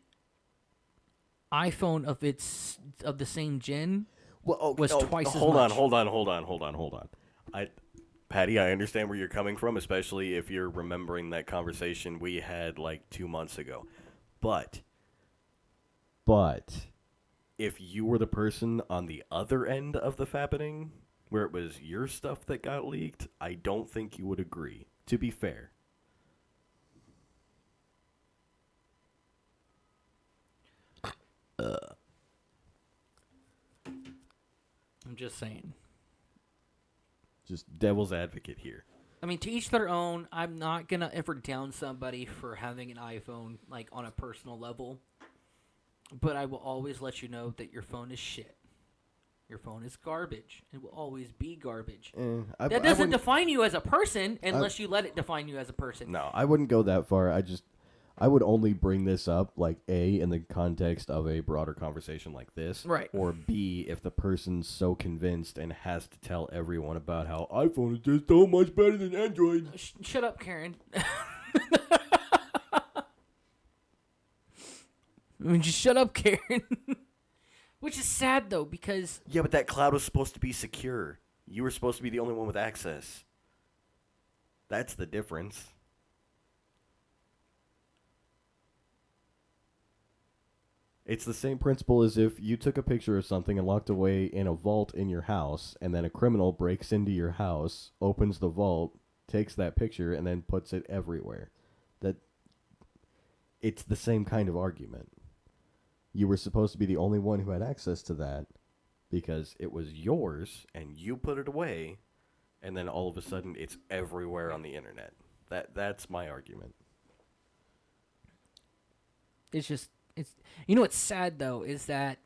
iPhone of the same gen was twice as much. Hold on. Patty, I understand where you're coming from, especially if you're remembering that conversation we had like 2 months ago. But if you were the person on the other end of the fappening, where it was your stuff that got leaked, I don't think you would agree, to be fair. I'm just saying. Just devil's advocate here. I mean, to each their own. I'm not going to ever down somebody for having an iPhone, like, on a personal level. But I will always let you know that your phone is shit. Your phone is garbage. It will always be garbage. That doesn't define you as a person unless you let it define you as a person. No, I wouldn't go that far. I would only bring this up, like, A, in the context of a broader conversation like this. Right. Or B, if the person's so convinced and has to tell everyone about how iPhone is just so much better than Android. Shut up, Karen. I mean, just shut up, Karen. Which is sad, though, because... Yeah, but that cloud was supposed to be secure. You were supposed to be the only one with access. That's the difference. It's the same principle as if you took a picture of something and locked away in a vault in your house, and then a criminal breaks into your house, opens the vault, takes that picture, and then puts it everywhere. It's the same kind of argument. You were supposed to be the only one who had access to that because it was yours, and you put it away, and then all of a sudden it's everywhere on the internet. That's my argument. It's just... You know what's sad, though, is that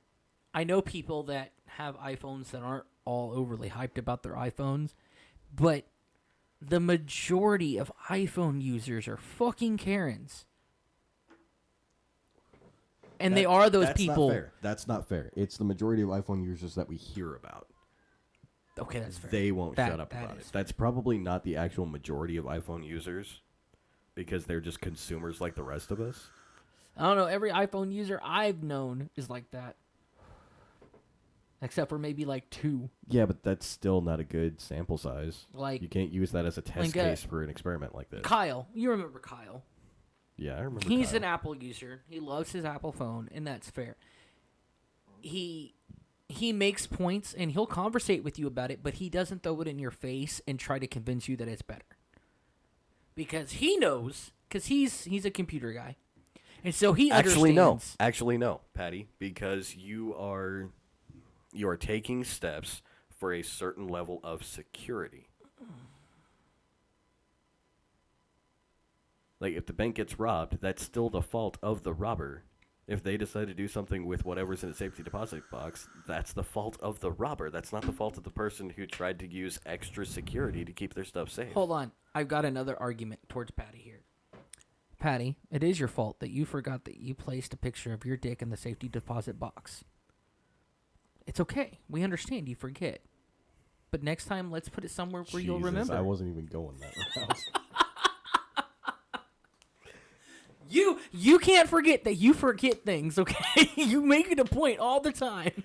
I know people that have iPhones that aren't all overly hyped about their iPhones, but the majority of iPhone users are fucking Karens. And they are those people. That's not fair. It's the majority of iPhone users that we hear about. Okay, that's fair. They won't shut up about it. That's probably not the actual majority of iPhone users because they're just consumers like the rest of us. I don't know. Every iPhone user I've known is like that. Except for maybe like 2. Yeah, but that's still not a good sample size. Like, you can't use that as a test case for an experiment like this. Kyle. You remember Kyle. Yeah, I remember He's Kyle. an Apple user. He loves his Apple phone, and that's fair. He makes points, and he'll conversate with you about it, but he doesn't throw it in your face and try to convince you that it's better. Because he knows, because he's a computer guy. And so he understands. Actually, no, Patty, because you are taking steps for a certain level of security. Like, if the bank gets robbed, that's still the fault of the robber. If they decide to do something with whatever's in a safety deposit box, that's the fault of the robber. That's not the fault of the person who tried to use extra security to keep their stuff safe. Hold on. I've got another argument towards Patty here. Patty, it is your fault that you forgot that you placed a picture of your dick in the safety deposit box. It's okay. We understand you forget. But next time, let's put it somewhere where you'll remember. I wasn't even going that route. You can't forget that you forget things, okay? You make it a point all the time.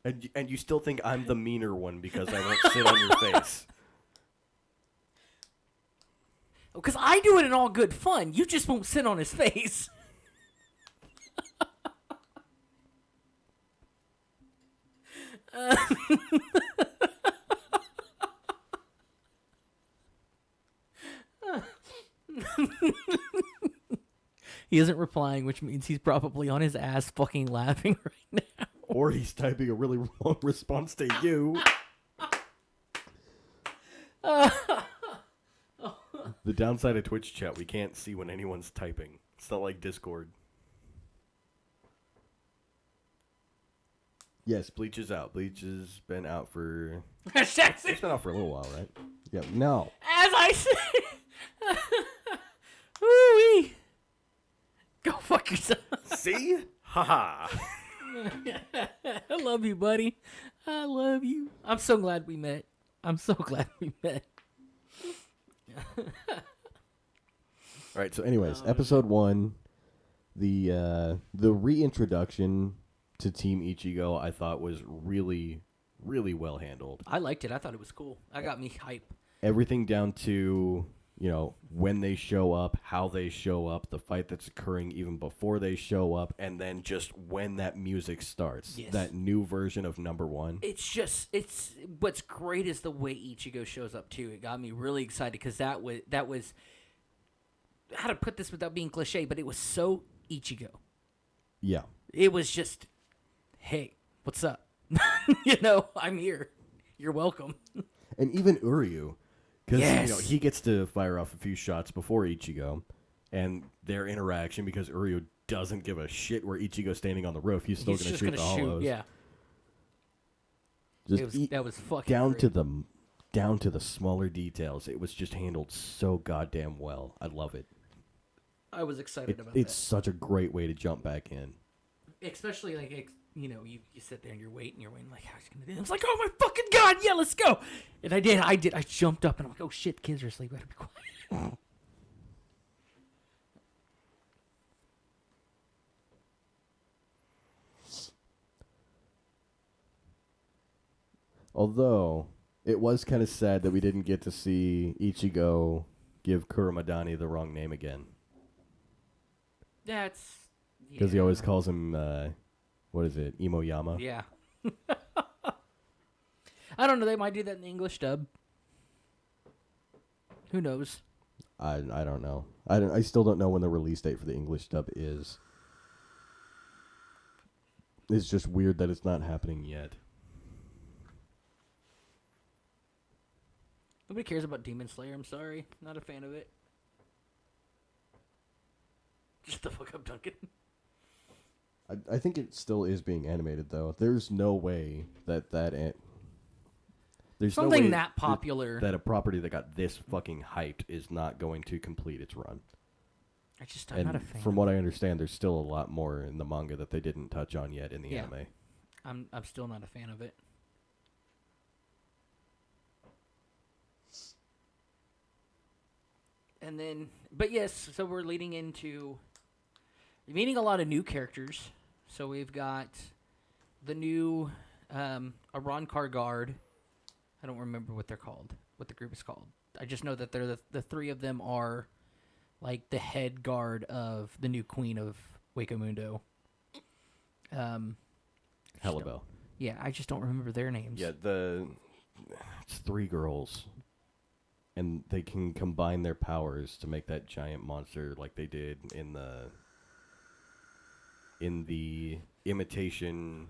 And you still think I'm the meaner one because I won't sit on your face. Because I do it in all good fun. You just won't sit on his face. He isn't replying, which means he's probably on his ass fucking laughing right now. Or he's typing a really wrong response to you. The downside of Twitch chat, we can't see when anyone's typing. It's not like Discord. Yes, Bleach is out. Bleach has been out for... It's been out for a little while, right? Yeah, no. As I say... Woo-wee. Go fuck yourself. See? Haha. I love you, buddy. I love you. I'm so glad we met. I'm so glad we met. All right, so anyways, episode 1, the reintroduction to Team Ichigo I thought was really, really well handled. I liked it. I thought it was cool. That got me hype. Everything down to, you know, when they show up, how they show up, the fight that's occurring even before they show up, and then just when that music starts. Yes. That new version of number 1. It's what's great is the way Ichigo shows up too. It got me really excited because that was how to put this without being cliche, but it was so Ichigo. Yeah. It was just, hey, what's up? You know, I'm here. You're welcome. And even Uryu. Because, yes. you know, he gets to fire off a few shots before Ichigo, and their interaction, because Uryu doesn't give a shit where Ichigo's standing on the roof, he's still going to shoot the hollows. Yeah. That was fucking down to the smaller details. It was just handled so goddamn well. I love it. I was excited about that. It's such a great way to jump back in. Especially, like, you know, you sit there and you're waiting, like, how's he going to do it? It's like, oh my fucking God, yeah, let's go. And I did. I jumped up and I'm like, oh shit, kids are asleep. I better be quiet. Although, it was kind of sad that we didn't get to see Ichigo give Kurumadani the wrong name again. That's... Because he always calls him, what is it, Imoyama? Yeah. I don't know, they might do that in the English dub. Who knows? I don't know. I still don't know when the release date for the English dub is. It's just weird that it's not happening yet. Nobody cares about Demon Slayer, I'm sorry. Not a fan of it. Shut the fuck up, Duncan. I think it still is being animated, though. There's no way that there's something no way that popular that a property that got this fucking hyped is not going to complete its run. I'm not a fan. From what I understand, there's still a lot more in the manga that they didn't touch on yet in the anime. I'm still not a fan of it. And then, but yes, so we're leading into meeting a lot of new characters. So we've got the new Arrancar guard. I don't remember what they're called, what the group is called. I just know that they're the three of them are like the head guard of the new queen of Hueco Mundo. Hellabelle. Yeah, I just don't remember their names. Yeah, it's 3 girls. And they can combine their powers to make that giant monster like they did in the imitation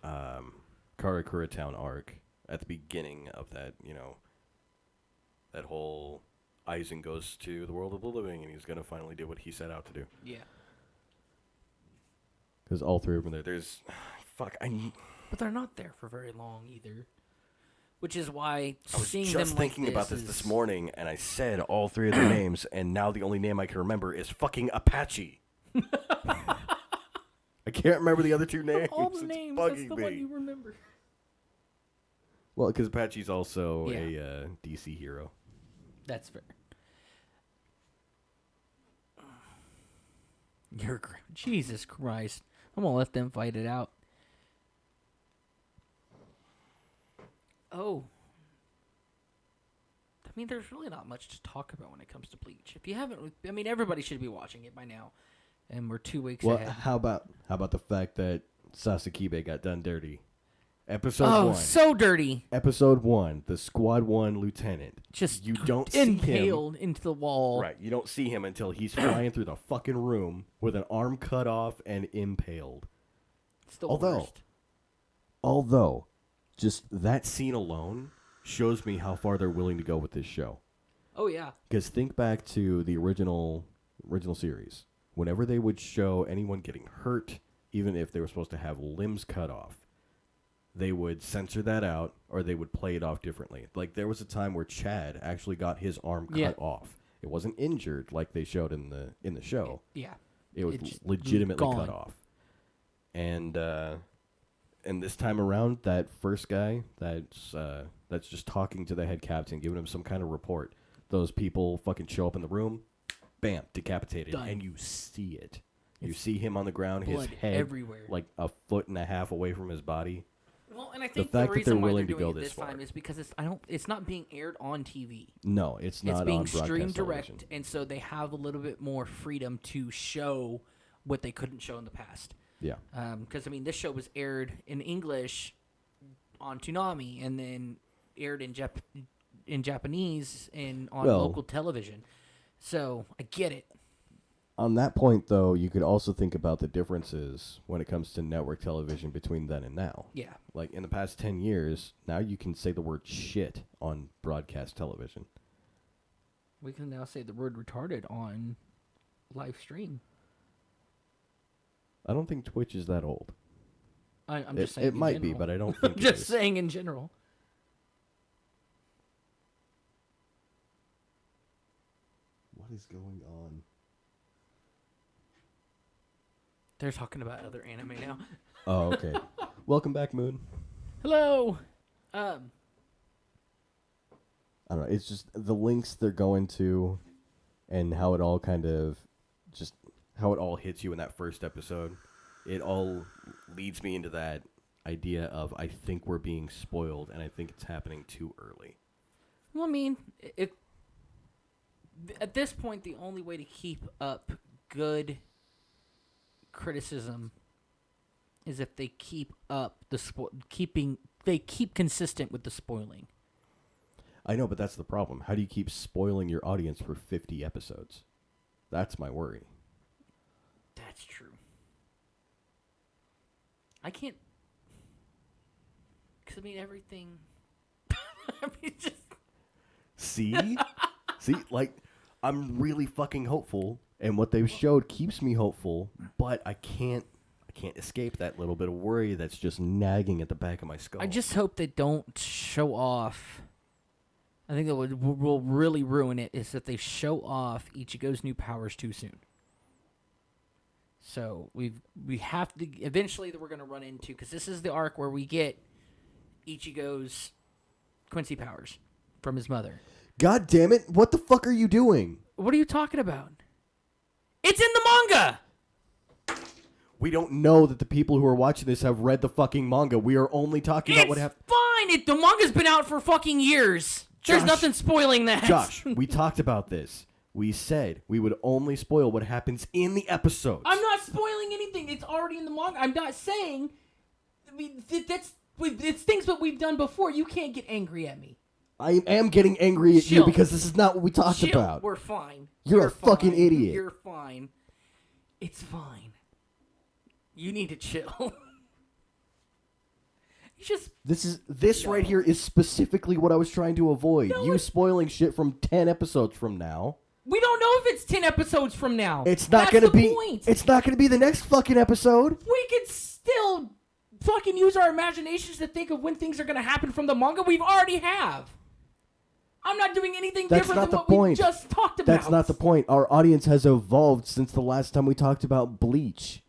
Karakura Town arc at the beginning of that, you know, that whole Aizen goes to the world of the living and he's going to finally do what he set out to do. Yeah. Because all 3 of them are there. But they're not there for very long either. Which is why I was seeing just them thinking like about this this morning, and I said all three of their names, and now the only name I can remember is fucking Apache. I can't remember the other two names. All the It's names, bugging that's the me. one you remember. Well, because Apache's also Yeah. a DC hero. That's fair. Jesus Christ. I'm going to let them fight it out. Oh. I mean, there's really not much to talk about when it comes to Bleach. If you haven't, I mean, everybody should be watching it by now. And we're 2 weeks Well, ahead. how about the fact that Sasakibe got done dirty? Episode 1. So dirty. Episode 1, the Squad 1 lieutenant. Just you don't see him. impaled into the wall. Right, you don't see him until he's flying through the fucking room with an arm cut off and impaled. It's the worst. Although, just that scene alone shows me how far they're willing to go with this show. Oh, yeah. Because think back to the original series. Whenever they would show anyone getting hurt, even if they were supposed to have limbs cut off, they would censor that out, or they would play it off differently. Like, there was a time where Chad actually got his arm cut off. It wasn't injured like they showed in the show. Yeah. It was It's legitimately gone. cut off. And this time around, that first guy that's just talking to the head captain, giving him some kind of report, those people fucking show up in the room, bam, decapitated, Done. and you see it. You see him on the ground, his blood head everywhere. like a foot and a half away from his body. Well, and I think fact that reason they're why willing they're to doing go it this this far. time is because it's not being aired on TV. No, it's not. It's being on broadcast streamed direct, television. and so they have a little bit more freedom to show what they couldn't show in the past. Yeah. Because I mean, this show was aired in English on Toonami, and then aired in Japanese and on local television. So I get it. On that point, though, you could also think about the differences when it comes to network television between then and now. Yeah. Like, in the past 10 years, now you can say the word shit on broadcast television. We can now say the word retarded on live stream. I don't think Twitch is that old. I'm just saying. It in might be, general. but I don't I'm think just it is. saying in general. What is going on? They're talking about other anime now. Oh, okay. Welcome back, Moon. Hello. I don't know. It's just the links they're going to and how it all kind of just how it all hits you in that first episode. It all leads me into that idea of I think we're being spoiled and I think it's happening too early. Well, I mean, at this point, the only way to keep up good criticism is if they keep up they keep consistent with the spoiling. I know, but that's the problem. How do you keep spoiling your audience for 50 episodes? That's my worry. That's true. I can't. Because, I mean, everything. I mean, just. See? See? Like, I'm really fucking hopeful, and what they've showed keeps me hopeful, but I can't escape that little bit of worry that's just nagging at the back of my skull. I just hope they don't show off. I think that will really ruin it is that they show off Ichigo's new powers too soon. So we have to eventually that we're going to run into, because this is the arc where we get Ichigo's Quincy powers from his mother. God damn it! What the fuck are you doing? What are you talking about? It's in the manga. We don't know that the people who are watching this have read the fucking manga. We are only talking about what happened. Fine. The manga's been out for fucking years. There's Josh, nothing spoiling that. Josh, we talked about this. We said we would only spoil what happens in the episodes. I'm not spoiling anything. It's already in the manga. I'm not saying. I mean, it's things that we've done before. You can't get angry at me. I am getting angry at you Chill. because this is not what we talked Chill. about. We're fine. You're a fucking fine. idiot. You're fine. It's fine. You need to chill. You just This right here is specifically what I was trying to avoid. No, You spoiling shit from 10 episodes from now. we don't know if it's 10 episodes from now. It's not That's gonna the be. point. It's not gonna be the next fucking episode. We could still fucking use our imaginations to think of when things are going to happen from the manga. We've already have. I'm not doing anything different than what we just talked about. That's not the point. Our audience has evolved since the last time we talked about Bleach.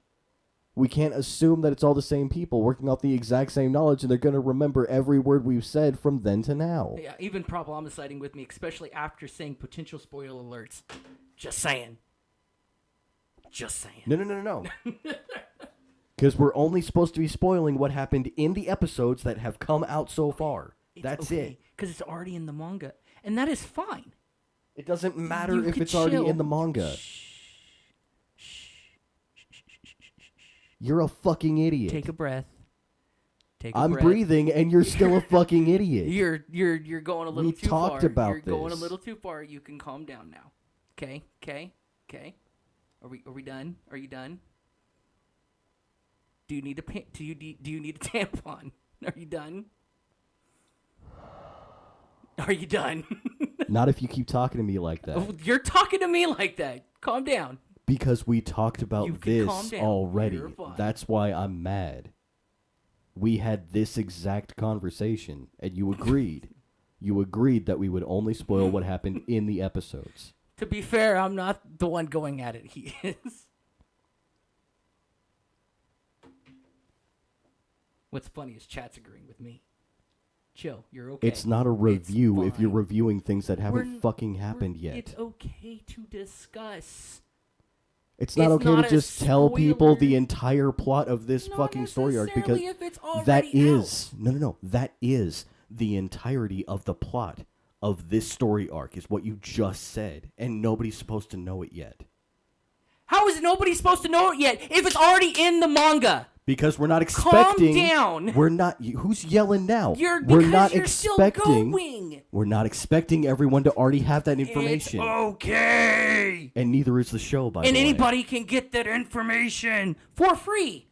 We can't assume that it's all the same people working off the exact same knowledge, and they're going to remember every word we've said from then to now. Yeah, even problemaciding with me, especially after saying potential spoiler alerts. Just saying. Just saying. No. Because we're only supposed to be spoiling what happened in the episodes that have come out so far. That's it. Because it's already in the manga. And that is fine. It doesn't matter if it's already in the manga. You're a fucking idiot. Take a breath. I'm breathing, and you're still a fucking idiot. You're going a little too far. We talked about this. You're going a little too far. You can calm down now. Okay. Are we done? Are you done? Do you need a tampon? Are you done? Are you done? Not if you keep talking to me like that. You're talking to me like that. Calm down. Because we talked about this already. You're That's why I'm mad. We had this exact conversation, and you agreed. You agreed that we would only spoil what happened in the episodes. To be fair, I'm not the one going at it. He is. What's funny is chat's agreeing with me. Chill, you're okay. It's not a review if you're reviewing things that haven't fucking happened yet. It's okay to discuss. It's not okay to just tell people the entire plot of this fucking story arc because that is that is the entirety of the plot of this story arc is what you just said, and nobody's supposed to know it yet. How is nobody supposed to know it yet if it's already in the manga? Because we're not expecting. Calm down. We're not. Who's yelling now? We're not expecting. We're not expecting everyone to already have that information. It's okay. And neither is the show, by the way. And anybody can get that information for free.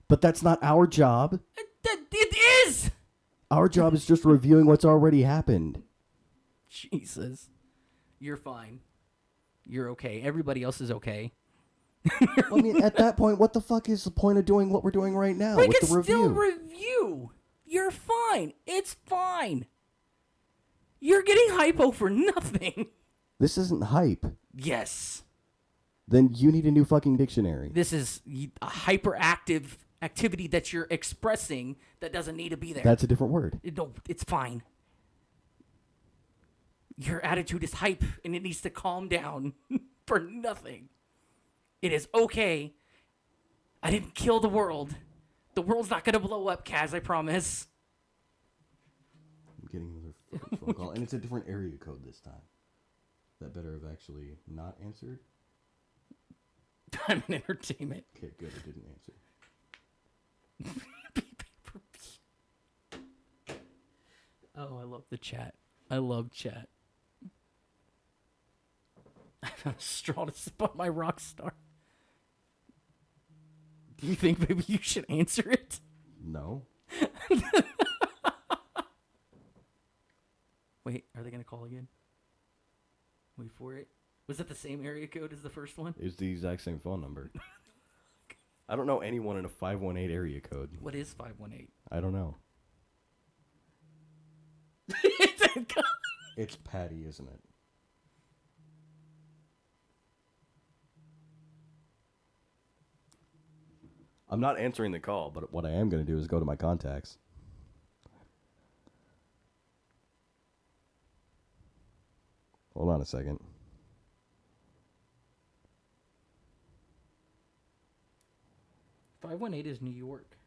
But that's not our job. It is. Our job is just reviewing what's already happened. Jesus, you're fine. You're okay. Everybody else is okay. I mean, at that point, what the fuck is the point of doing what we're doing right now with the review? Still review. You're fine. It's fine. You're getting hypo for nothing. This isn't hype. Yes. Then you need a new fucking dictionary. This is a hyperactive activity that you're expressing that doesn't need to be there. That's a different word. No, it's fine. Your attitude is hype, and it needs to calm down for nothing. It is okay. I didn't kill the world. The world's not going to blow up, Kaz, I promise. I'm getting another phone call, and it's a different area code this time. That better have actually not answered. Time and entertainment. Okay, good. It didn't answer. Oh, I love the chat. I love chat. I found a straw to sip on my rock star. Do you think maybe you should answer it? No. Wait, are they going to call again? Wait for it. Was that the same area code as the first one? It's the exact same phone number. I don't know anyone in a 518 area code. What is 518? I don't know. It's Patty, isn't it? I'm not answering the call, but what I am going to do is go to my contacts. Hold on a second. $518 is New York.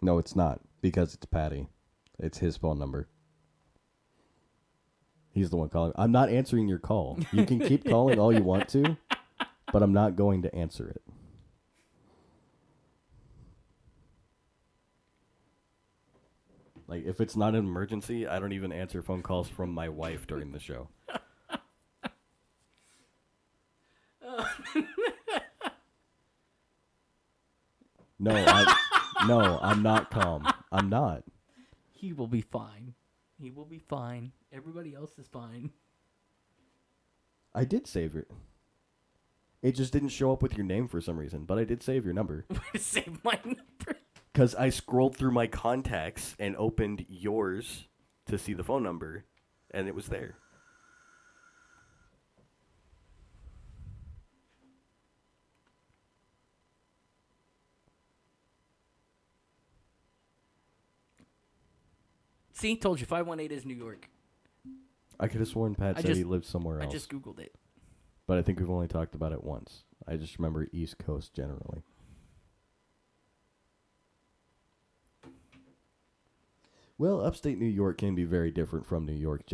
No, it's not, because it's Patty. It's his phone number. He's the one calling. I'm not answering your call. You can keep calling all you want to, but I'm not going to answer it. Like, if it's not an emergency, I don't even answer phone calls from my wife during the show. No, I'm not calm. I'm not. He will be fine. He will be fine. Everybody else is fine. I did save it. It just didn't show up with your name for some reason, but I did save your number. Save my number. Because I scrolled through my contacts and opened yours to see the phone number, and it was there. See, told you 518 is New York. I could have sworn Pat said he lived somewhere else. I just Googled it. But I think we've only talked about it once. I just remember East Coast generally. Well, upstate New York can be very different from New York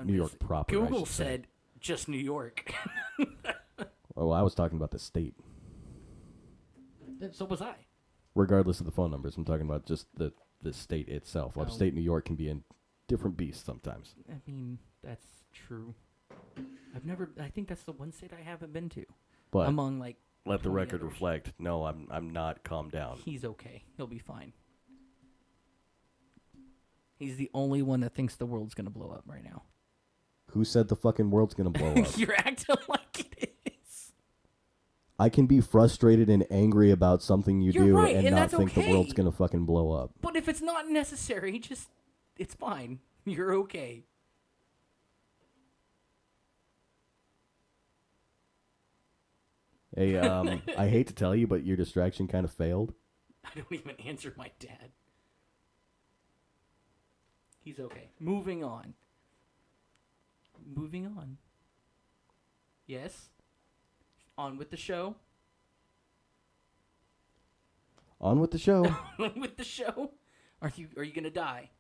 New York proper. Google said just New York. Oh, I was talking about the state. So was I. Regardless of the phone numbers, I'm talking about just the state itself. Upstate New York can be a different beast sometimes. I mean, that's true. I think that's the one state I haven't been to. But among like let the record reflect. No, I'm not calmed down. He's okay. He'll be fine. He's the only one that thinks the world's gonna blow up right now. Who said the fucking world's gonna blow up? You're acting like it is. I can be frustrated and angry about something you do right, and not think the world's gonna fucking blow up. But if it's not necessary, it's fine. You're okay. Hey, I hate to tell you, but your distraction kind of failed. I don't even answer my dad. He's okay. Moving on. Yes? On with the show. On with the show. On with the show. Are you gonna die?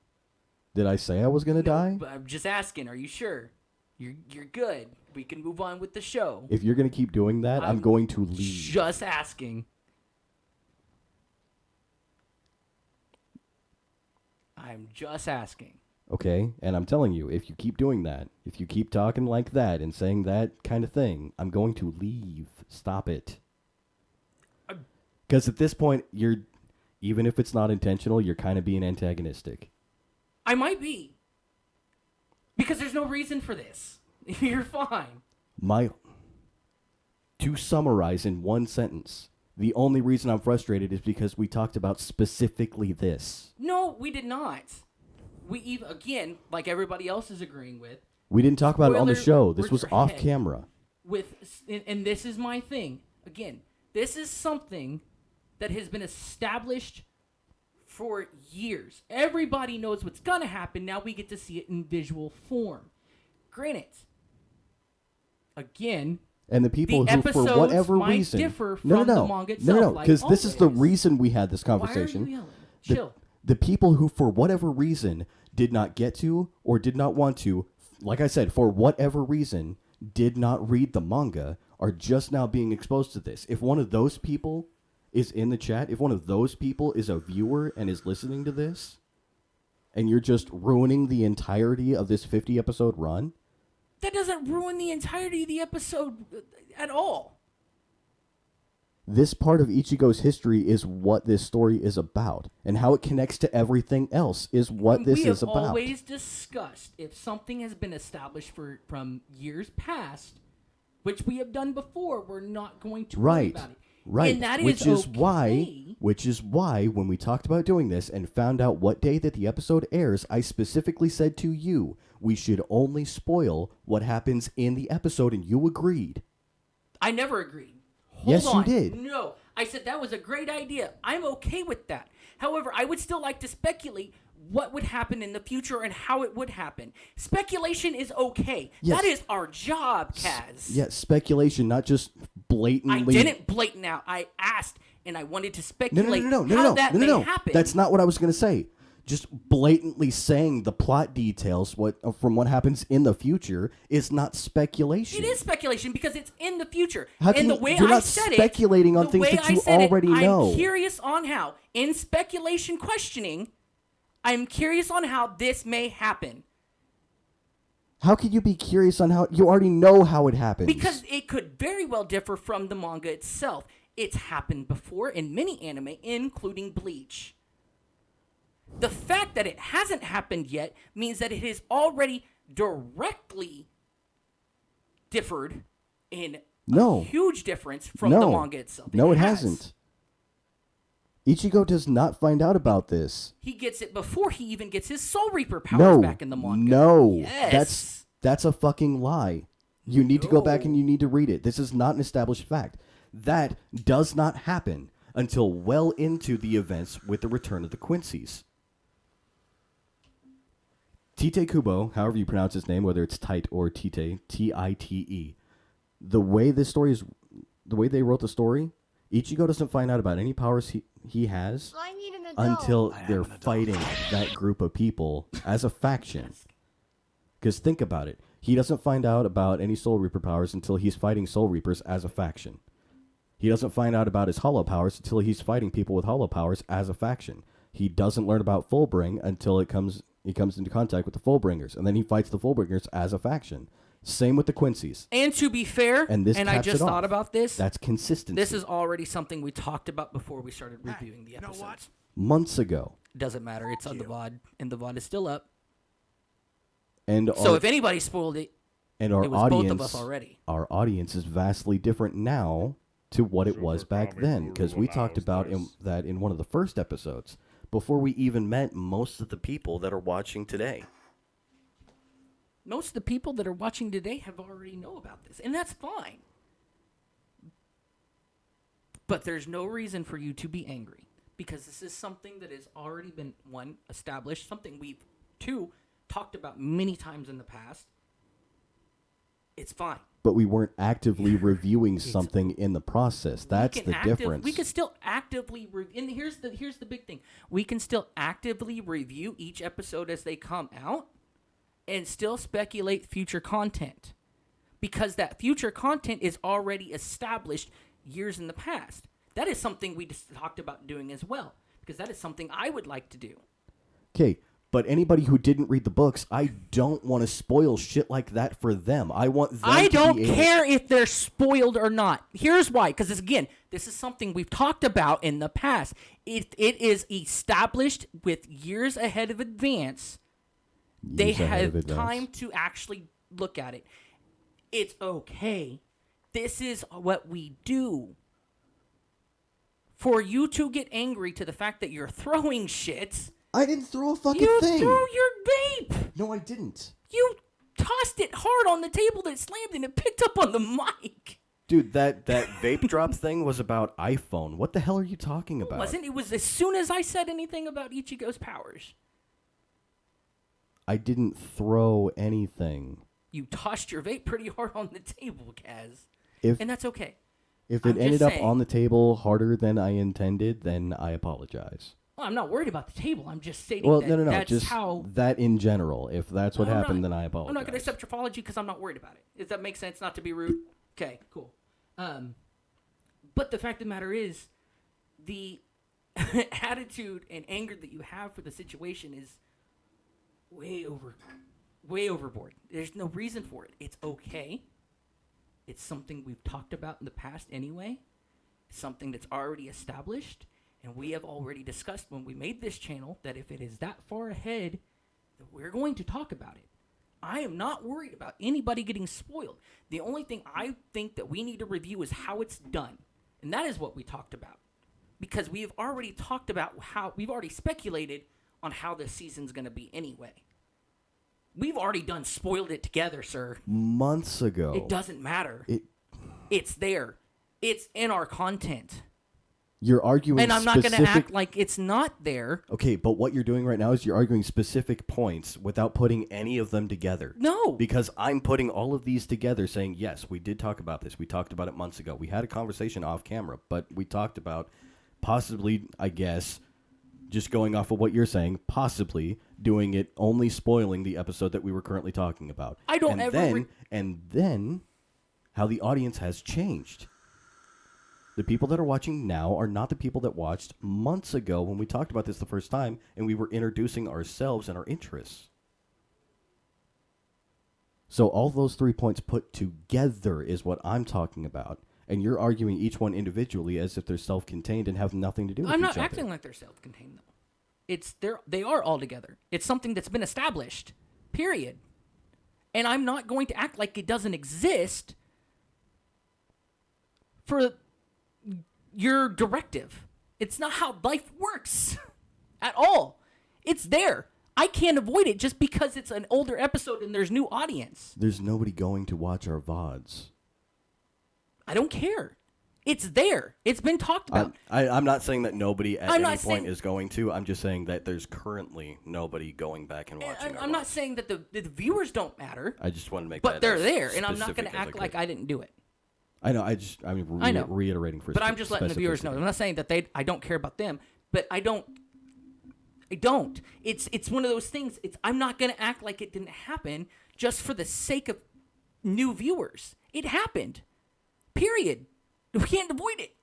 Did I say I was gonna die? But I'm just asking. Are you sure? You're good. We can move on with the show. If you're gonna keep doing that, I'm going to leave. Just asking. I'm just asking. Okay, and I'm telling you, if you keep doing that, if you keep talking like that and saying that kind of thing, I'm going to leave. Stop it. Because at this point, even if it's not intentional, you're kind of being antagonistic. I might be. Because there's no reason for this. You're fine. To summarize in one sentence, the only reason I'm frustrated is because we talked about specifically this. No, we did not. Again, like everybody else is agreeing with. We didn't talk about it on the show. This was off camera. And this is my thing. Again, this is something that has been established for years. Everybody knows what's going to happen. Now we get to see it in visual form. Granted, again, and the people who, for whatever reason, differ from the manga itself. Because this is the reason we had this conversation. Why are you yelling? Chill. The people who, for whatever reason, did not get to or did not want to, like I said, for whatever reason, did not read the manga, are just now being exposed to this. If one of those people is in the chat, if one of those people is a viewer and is listening to this, and you're just ruining the entirety of this 50-episode run, that doesn't ruin the entirety of the episode at all. This part of Ichigo's history is what this story is about, and how it connects to everything else is what this is about. We have always discussed if something has been established from years past, which we have done before, we're not going to worry about it. Right, and that which is why when we talked about doing this and found out what day that the episode airs, I specifically said to you, we should only spoil what happens in the episode, and you agreed. I never agreed. Yes, Hold on. you did. No, I said that was a great idea. I'm okay with that. However, I would still like to speculate what would happen in the future and how it would happen. Speculation is okay. Yes. That is our job, Kaz. Yes, speculation, not just blatantly. I didn't blatant out. I asked, and I wanted to speculate No. how that may happen. That's not what I was going to say. Just blatantly saying the plot details from what happens in the future is not speculation. It is speculation because it's in the future. How can and the you, way you're I not said speculating on the things way that I you said already know. I'm curious on how, in speculation questioning, I'm curious on how this may happen. How could you be curious on how you already know how it happens? Because it could very well differ from the manga itself. It's happened before in many anime, including Bleach. The fact that it hasn't happened yet means that it has already directly differed in No. a huge difference from the manga itself. No, it hasn't. Ichigo does not find out about this. He gets it before he even gets his Soul Reaper powers back in the manga. No, Yes. that's a fucking lie. You need to go back and you need to read it. This is not an established fact. That does not happen until well into the events with the return of the Quincy's. Tite Kubo, however you pronounce his name, whether it's Tite or Tite, T-I-T-E. The way they wrote the story, Ichigo doesn't find out about any powers he has until they're fighting that group of people as a faction. Because think about it. He doesn't find out about any Soul Reaper powers until he's fighting Soul Reapers as a faction. He doesn't find out about his Hollow powers until he's fighting people with Hollow powers as a faction. He doesn't learn about Fullbring until he comes into contact with the Fullbringers, and then he fights the Fullbringers as a faction. Same with the Quincy's. And to be fair, and I just thought about this. That's consistency. This is already something we talked about before we started reviewing the episodes. Months ago. Doesn't matter. It's on the VOD, and the VOD is still up. And so if anybody spoiled it, and our it was audience, both of us already. Our audience is vastly different now to what it was back then, because we talked about that in one of the first episodes, before we even met most of the people that are watching today. Most of the people that are watching today have already know about this, and that's fine. But there's no reason for you to be angry, because this is something that has already been, one, established, something we've, two, talked about many times in the past. It's fine. But we weren't actively reviewing something in the process. That's the difference. We can still actively and here's the big thing. We can still actively review each episode as they come out and still speculate future content, because that future content is already established years in the past. That is something we just talked about doing as well, because that is something I would like to do. Okay. But anybody who didn't read the books, I don't want to spoil shit like that for them. I want them I don't care if they're spoiled or not. Here's why. Because, again, this is something we've talked about in the past. It is established with years ahead of advance. They have time to actually look at it. It's okay. This is what we do. For you to get angry to the fact that you're throwing shit... I didn't throw a fucking thing. You threw your vape. No, I didn't. You tossed it hard on the table that slammed and it picked up on the mic. Dude, that vape drop thing was about iPhone. What the hell are you talking about? It wasn't. It was as soon as I said anything about Ichigo's powers. I didn't throw anything. You tossed your vape pretty hard on the table, Kaz. And that's okay. If it ended up on the table harder than I intended, then I apologize. Well, I'm not worried about the table. I'm just stating that's just how... that in general. If that's what happened, then I apologize. I'm not going to accept your apology because I'm not worried about it. Does that make sense? Not to be rude? Okay, cool. But the fact of the matter is, the attitude and anger that you have for the situation is way overboard. There's no reason for it. It's okay. It's something we've talked about in the past anyway. It's something that's already established. And we have already discussed when we made this channel that if it is that far ahead, that we're going to talk about it. I am not worried about anybody getting spoiled. The only thing I think that we need to review is how it's done. And that is what we talked about. Because we have already talked about we've already speculated on how this season's going to be anyway. We've already spoiled it together, sir. Months ago. It doesn't matter. It's there. It's in our content. You're arguing and I'm not going to act like it's not there. Okay, but what you're doing right now is you're arguing specific points without putting any of them together. No. Because I'm putting all of these together saying, yes, we did talk about this. We talked about it months ago. We had a conversation off camera, but we talked about possibly, I guess, just going off of what you're saying, possibly doing it only spoiling the episode that we were currently talking about. I don't And then how the audience has changed. The people that are watching now are not the people that watched months ago when we talked about this the first time and we were introducing ourselves and our interests. So all those 3 points put together is what I'm talking about. And you're arguing each one individually as if they're self-contained and have nothing to do with each other. I'm not acting like they're self-contained, though. They are all together. It's something that's been established, period. And I'm not going to act like it doesn't exist for your directive. It's not how life works at all. It's there. I can't avoid it just because it's an older episode and there's new audience. There's nobody going to watch our VODs. I don't care. It's there. It's been talked about. I'm not saying that nobody at any point is going to. I'm just saying that there's currently nobody going back and watching. I'm not saying that the viewers don't matter. I just want to make but that they're there, and I'm not going to act like I didn't do it. I know. I know. Reiterating for. But I'm just letting the viewers know. I'm not saying that I don't care about them, but I don't. It's one of those things. I'm not going to act like it didn't happen just for the sake of new viewers. It happened. Period. We can't avoid it.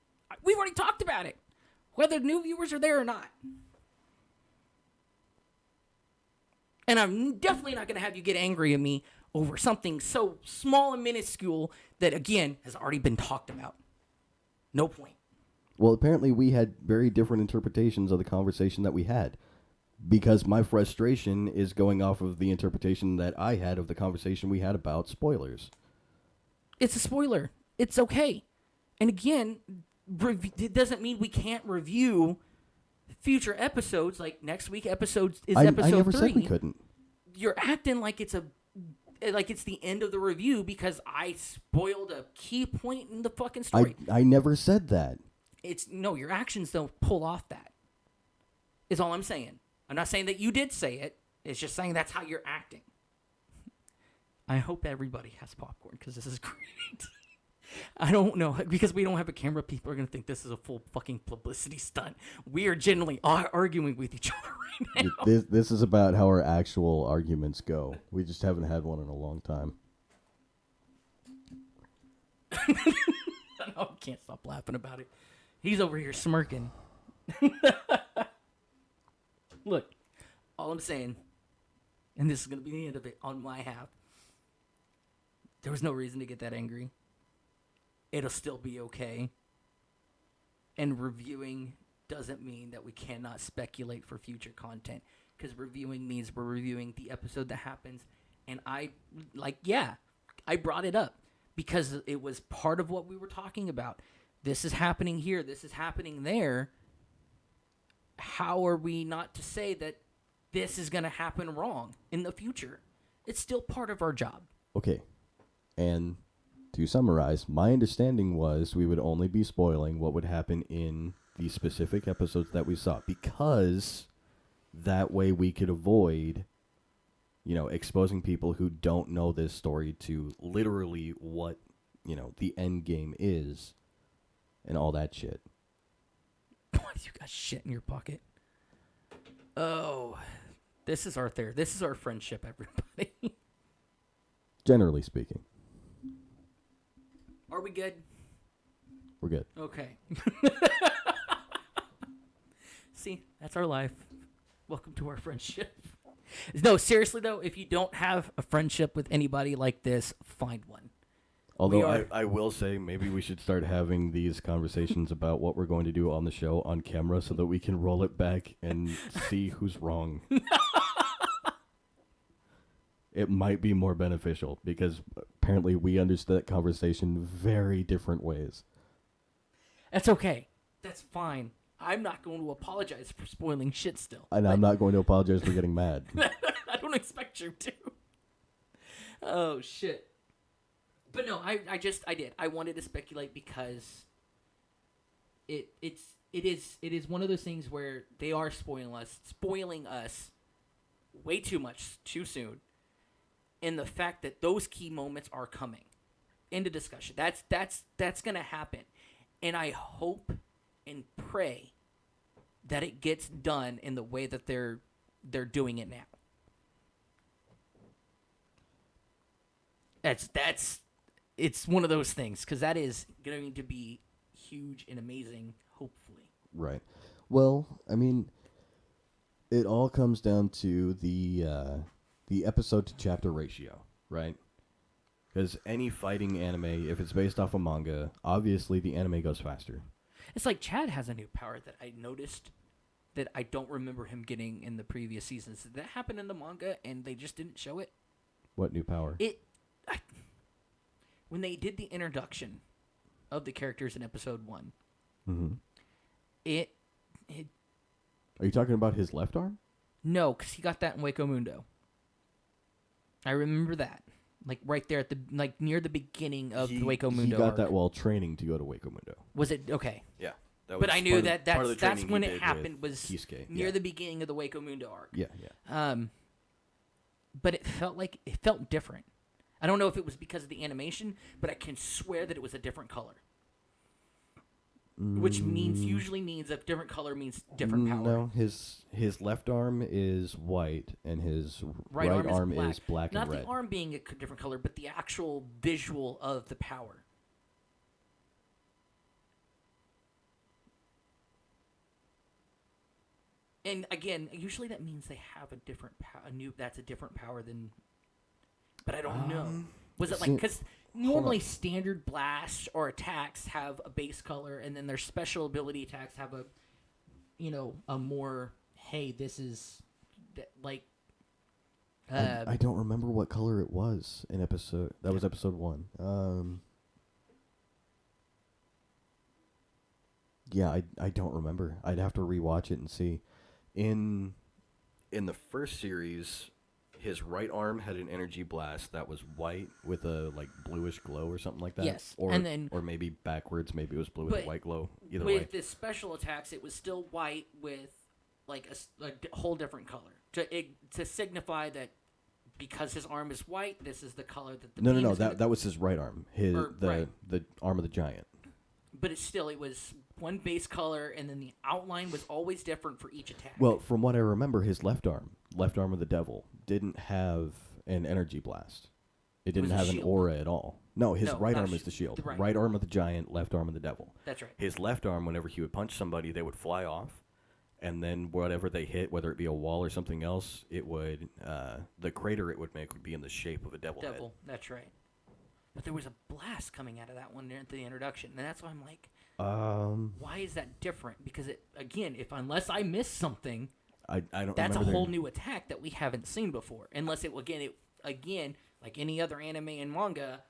We've already talked about it. Whether new viewers are there or not. And I'm definitely not going to have you get angry at me over something so small and minuscule that, again, has already been talked about. No point. Well, apparently we had very different interpretations of the conversation that we had. Because my frustration is going off of the interpretation that I had of the conversation we had about spoilers. It's a spoiler. It's okay. And again, it doesn't mean we can't review future episodes. Like next week episode is episode 3. I never said we couldn't. You're acting like it's the end of the review because I spoiled a key point in the fucking story. I never said that. Your actions don't pull off that. Is all I'm saying. I'm not saying that you did say it. It's just saying that's how you're acting. I hope everybody has popcorn because this is great. I don't know. Because we don't have a camera, people are going to think this is a full fucking publicity stunt. We are generally arguing with each other right now. This is about how our actual arguments go. We just haven't had one in a long time. I can't stop laughing about it. He's over here smirking. Look, all I'm saying, and this is going to be the end of it on my half, there was no reason to get that angry. It'll still be okay. And reviewing doesn't mean that we cannot speculate for future content. Because reviewing means we're reviewing the episode that happens. And I brought it up. Because it was part of what we were talking about. This is happening here. This is happening there. How are we not to say that this is going to happen wrong in the future? It's still part of our job. Okay. And to summarize, my understanding was we would only be spoiling what would happen in the specific episodes that we saw, because that way we could avoid, exposing people who don't know this story to literally what, the end game is and all that shit. Why do you got shit in your pocket? Oh, this is our friendship, everybody. Generally speaking. Are we good? We're good. Okay. See, that's our life. Welcome to our friendship. No, seriously though, if you don't have a friendship with anybody like this, find one. Although I will say maybe we should start having these conversations about what we're going to do on the show on camera so that we can roll it back and see who's wrong. It might be more beneficial because apparently we understood that conversation very different ways. That's okay. That's fine. I'm not going to apologize for spoiling shit still. And I'm not going to apologize for getting mad. I don't expect you to. Oh, shit. But no, I did. I wanted to speculate because it is one of those things where they are spoiling us way too much too soon. And the fact that those key moments are coming into discussion. That's gonna happen. And I hope and pray that it gets done in the way that they're doing it now. It's one of those things, because that is going to be huge and amazing, hopefully. Right. Well, I mean, it all comes down to the episode to chapter ratio, right? Because any fighting anime, if it's based off a manga, obviously the anime goes faster. It's like Chad has a new power that I noticed that I don't remember him getting in the previous seasons. Did that happen in the manga and they just didn't show it? What new power? When they did the introduction of the characters in episode 1. Mm-hmm. It Are you talking about his left arm? No, because he got that in Waco Mundo. I remember that. Like right there at the near the beginning of the Waco Mundo. He got arc. that while training to go to Waco Mundo. Was it okay? Yeah. But I knew that's when it happened. Was Kisuke, near the beginning of the Waco Mundo arc. Yeah, yeah. But it felt different. I don't know if it was because of the animation, but I can swear that it was a different color. Which usually means a different color means different power. No, his left arm is white and his right arm is black Not and red. the arm being a different color, but the actual visual of the power. And again, usually that means they have a different that's a different power than. But I don't know. Was it like because normally standard blasts or attacks have a base color, and then their special ability attacks have a, a more this is like. I don't remember what color it was in episode. That was episode 1. Yeah, I don't remember. I'd have to rewatch it and see. In the first series, his right arm had an energy blast that was white with a bluish glow or something like that. Yes, or and then or maybe backwards. Maybe it was blue with a white glow. Either with way. With the special attacks, it was still white with a whole different color to signify that because his arm is white, this is the color that the No. That was his right arm. Right. The arm of the giant. But it was one base color, and then the outline was always different for each attack. Well, from what I remember, his left arm of the devil, didn't have an energy blast. It didn't have an aura at all. No, his right arm is the shield. Right arm of the giant, left arm of the devil. That's right. His left arm, whenever he would punch somebody, they would fly off, and then whatever they hit, whether it be a wall or something else, it would the crater it would make would be in the shape of a devil head. That's right. But there was a blast coming out of that one at the introduction, and that's why I'm like, why is that different? Because unless I missed something, I don't. That's a remember whole new attack that we haven't seen before. Unless it like any other anime and manga,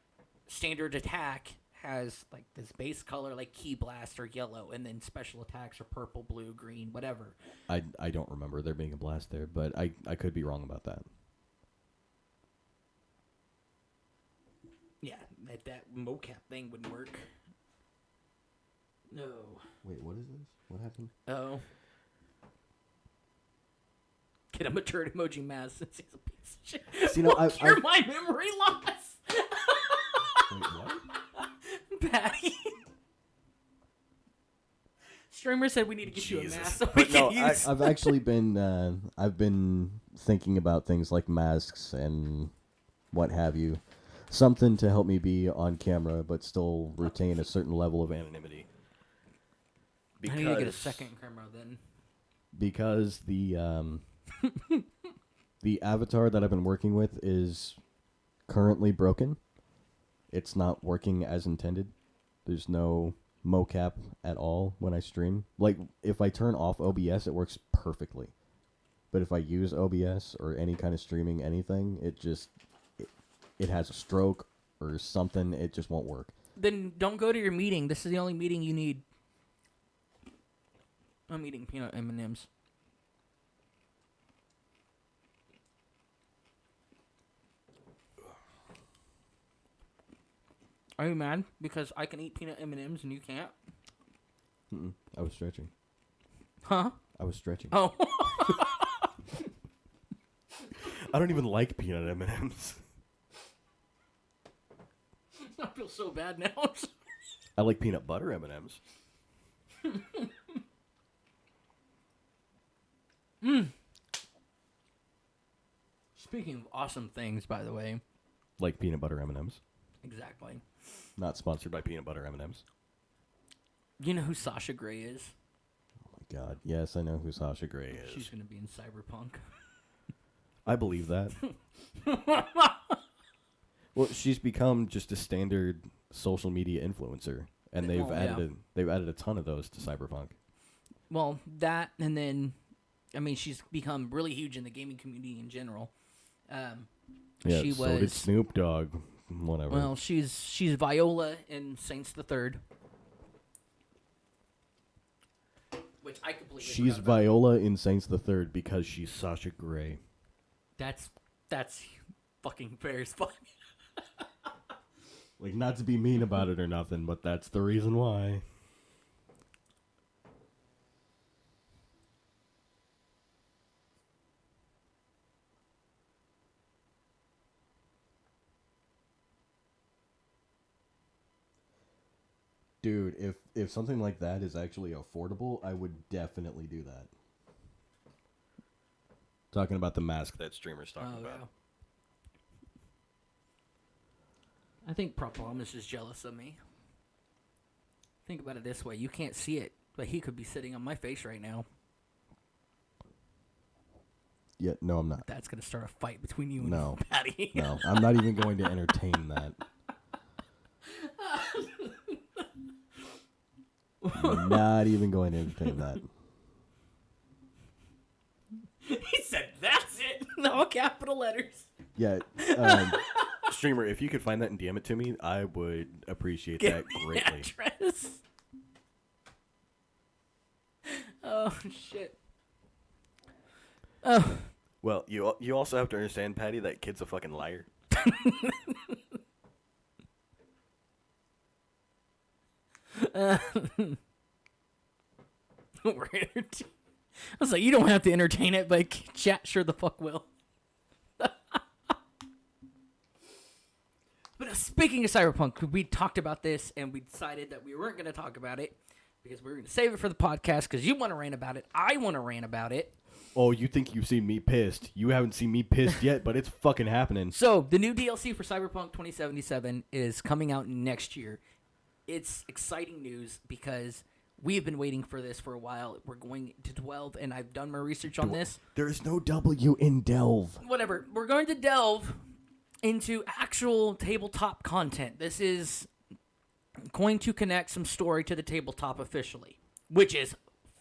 standard attack has this base color like Ki Blast or yellow, and then special attacks are purple, blue, green, whatever. I don't remember there being a blast there, but I could be wrong about that. Yeah, that mocap thing wouldn't work. No. Wait, what is this? What happened? Oh. Get a matured emoji mask since he's a piece of shit. See, no, cure my memory loss. Wait, what? Patty. Streamer said we need to get you a Jesus. mask so we can use. I've actually been I've been thinking about things like masks and what have you. Something to help me be on camera, but still retain a certain level of anonymity. I need to get a second camera then. Because the the avatar that I've been working with is currently broken. It's not working as intended. There's no mocap at all when I stream. Like, if I turn off OBS, it works perfectly. But if I use OBS or any kind of streaming anything, it has a stroke or something. It just won't work. Then don't go to your meeting. This is the only meeting you need. I'm eating peanut M&Ms. Are you mad because I can eat peanut M&Ms and you can't? I was stretching. Huh? I was stretching. Oh. I don't even like peanut M&Ms. I feel so bad now. I like peanut butter M&Ms. Speaking of awesome things, by the way. Like peanut butter M&Ms. Exactly. Not sponsored by peanut butter M&Ms. You know who Sasha Grey is? Oh my god. Yes, I know who Sasha Grey is. She's going to be in Cyberpunk. I believe that. Well, she's become just a standard social media influencer, and they've added a ton of those to Cyberpunk. Well, that, and then, I mean, she's become really huge in the gaming community in general. Yeah, she so did Snoop Dogg. whatever. Well, she's Viola in Saints the Third. Which I completely She's forgot about. Viola in Saints the Third because she's Sasha Grey. That's fucking very funny. Like, not to be mean about it or nothing, but that's the reason why. Dude, if something like that is actually affordable, I would definitely do that. Talking about the mask that streamer's talking about. Yeah. I think Propolis is jealous of me. Think about it this way. You can't see it, but he could be sitting on my face right now. Yeah, no, I'm not. That's going to start a fight between you and Patty. No, I'm not even going to entertain that. I'm not even going to entertain that. He said, that's it. No capital letters. Yeah, streamer, if you could find that and DM it to me, I would appreciate that greatly. Address. Oh, shit. Oh. Well, you also have to understand, Patty, that kid's a fucking liar. I was like, you don't have to entertain it, but chat sure the fuck will. But speaking of Cyberpunk, we talked about this, and we decided that we weren't going to talk about it because we were going to save it for the podcast because you want to rant about it. I want to rant about it. Oh, you think you've seen me pissed. You haven't seen me pissed yet, but it's fucking happening. So, the new DLC for Cyberpunk 2077 is coming out next year. It's exciting news because we have been waiting for this for a while. We're going to delve, and I've done my research on this. There is no W in delve. Whatever. We're going to delve into actual tabletop content. This is going to connect some story to the tabletop officially, which is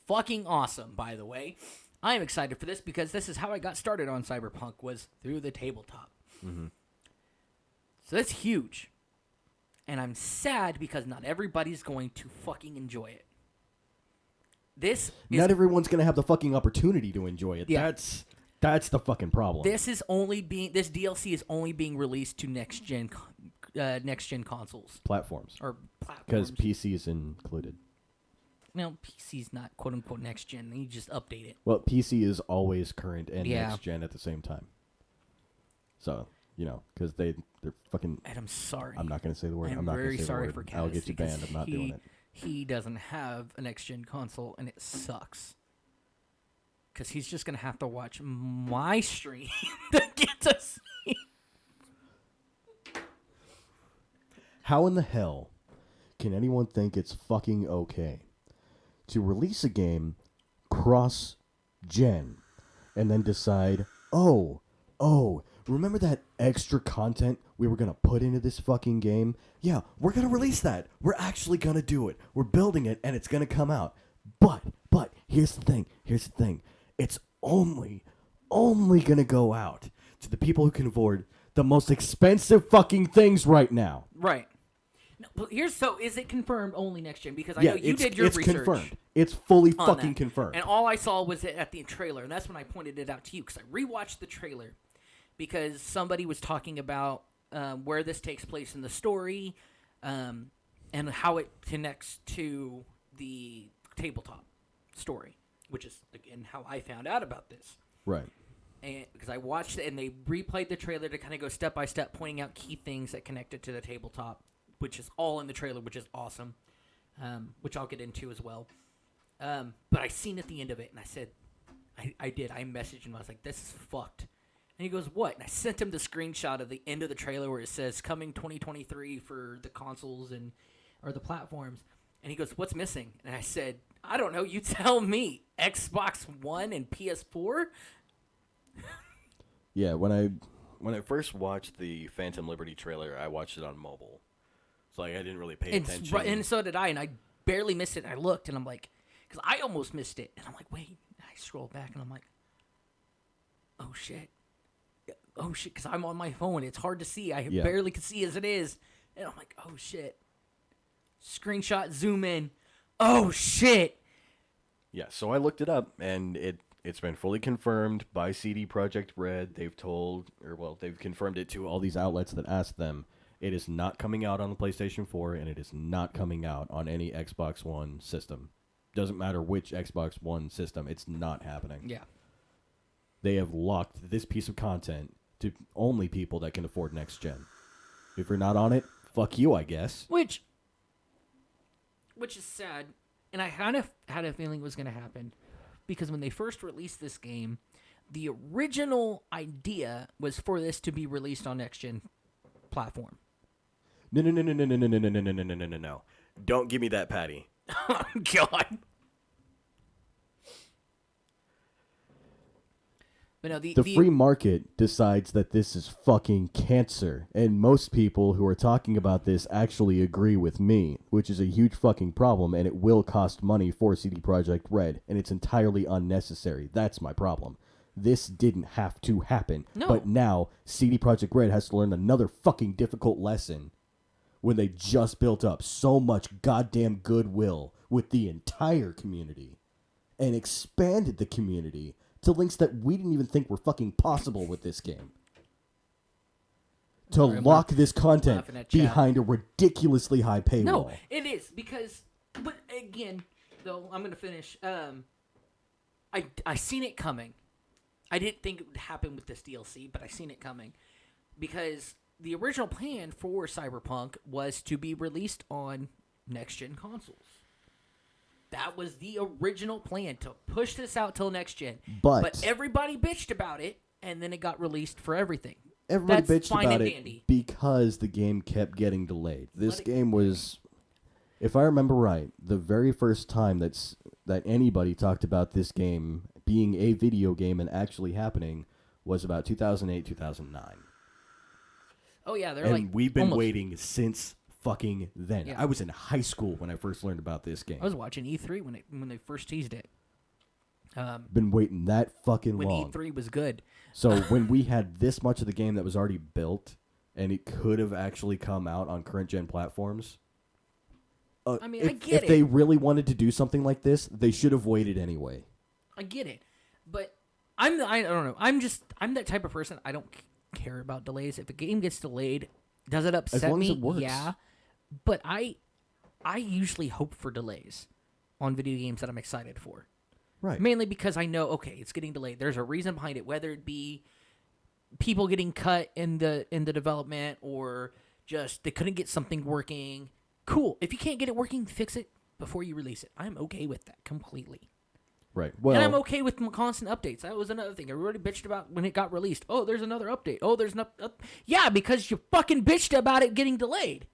fucking awesome, by the way. I am excited for this because this is how I got started on Cyberpunk, was through the tabletop. Mm-hmm. So that's huge. And I'm sad because not everybody's going to fucking enjoy it. Not everyone's going to have the fucking opportunity to enjoy it. Yeah. That's the fucking problem. This DLC is only being released to next gen consoles. Platforms. Or platforms. Because PC is included. Well, PC's not quote-unquote next-gen. You just update it. Well, PC is always current and Yeah. next-gen at the same time. So, because they're fucking... And I'm sorry. I'm not going to say the word. I'm I'm not going very to say sorry the for word. Cass I'll get you banned. I'm not doing it. He doesn't have a next-gen console, and it sucks. Because he's just going to have to watch my stream to get to see. How in the hell can anyone think it's fucking okay to release a game cross-gen and then decide, oh, remember that extra content we were going to put into this fucking game? Yeah, we're going to release that. We're actually going to do it. We're building it, and it's going to come out. But, here's the thing. It's only going to go out to the people who can afford the most expensive fucking things right now. Right. No, but is it confirmed only next gen? Because I know you did your research. It's confirmed. It's fully fucking that. confirmed. And all I saw was it at the trailer, and that's when I pointed it out to you, because I rewatched the trailer because somebody was talking about where this takes place in the story and how it connects to the tabletop story, which is, again, how I found out about this. Right. And because I watched it, and they replayed the trailer to kind of go step by step, pointing out key things that connected to the tabletop, which is all in the trailer, which is awesome, which I'll get into as well. But I seen at the end of it, and I said, I messaged him. I was like, this is fucked. And he goes, what? And I sent him the screenshot of the end of the trailer where it says, coming 2023 for the consoles or the platforms. And he goes, what's missing? And I said, I don't know. You tell me. Xbox One and PS4? Yeah, when I first watched the Phantom Liberty trailer, I watched it on mobile. So I didn't really pay attention. And so did I, and I barely missed it. And I looked, and I'm like, because I almost missed it. And I'm like, wait. And I scroll back, and I'm like, oh, shit. oh shit, because I'm on my phone. It's hard to see. I Yeah. barely can see as it is. And I'm like, oh shit. Screenshot, zoom in. Oh shit. Yeah, so I looked it up, and it's been fully confirmed by CD Projekt Red. They've confirmed it to all these outlets that asked them. It is not coming out on the PlayStation 4, and it is not coming out on any Xbox One system. Doesn't matter which Xbox One system, it's not happening. Yeah. They have locked this piece of content to only people that can afford next gen. If you're not on it, fuck you, I guess. Which is sad, and I kind of had a feeling it was going to happen, because when they first released this game, the original idea was for this to be released on next gen platform. No. Don't give me that, Patty. Oh God. But no, the free market decides that this is fucking cancer, and most people who are talking about this actually agree with me, which is a huge fucking problem, and it will cost money for CD Projekt Red, and it's entirely unnecessary. That's my problem. This didn't have to happen, No. but now CD Projekt Red has to learn another fucking difficult lesson when they just built up so much goddamn goodwill with the entire community and expanded the community to links that we didn't even think were fucking possible with this game. To Sorry, I'm lock this content laughing at chat. behind a ridiculously high paywall. No, it is, because, but again, though, I'm going to finish. I seen it coming. I didn't think it would happen with this DLC, but I seen it coming. Because the original plan for Cyberpunk was to be released on next-gen consoles. That was the original plan, to push this out till next gen. But everybody bitched about it, and then it got released for everything. Everybody That's bitched fine about and it dandy. because the game kept getting delayed. This game was, if I remember right, the very first time that anybody talked about this game being a video game and actually happening was about 2008, 2009. Oh yeah, they're and like we've been almost, waiting since fucking then. Yeah. I was in high school when I first learned about this game. I was watching E3 when they first teased it. Been waiting that fucking When long. E3 was good. So when we had this much of the game that was already built and it could have actually come out on current gen platforms. I mean, I get if it. they really wanted to do something like this, they should have waited anyway. I get it, but I don't know. I'm that type of person. I don't care about delays. If a game gets delayed, does it upset long as me? it works. Yeah, but I usually hope for delays on video games that I'm excited for. Right. Mainly because I know, okay, it's getting delayed. There's a reason behind it, whether it be people getting cut in the development or just they couldn't get something working. Cool. If you can't get it working, fix it before you release it. I'm okay with that completely. Right. Well, And I'm okay with constant updates. That was another thing. Everybody bitched about when it got released. Oh, there's another update. Oh, there's no... yeah, because you fucking bitched about it getting delayed.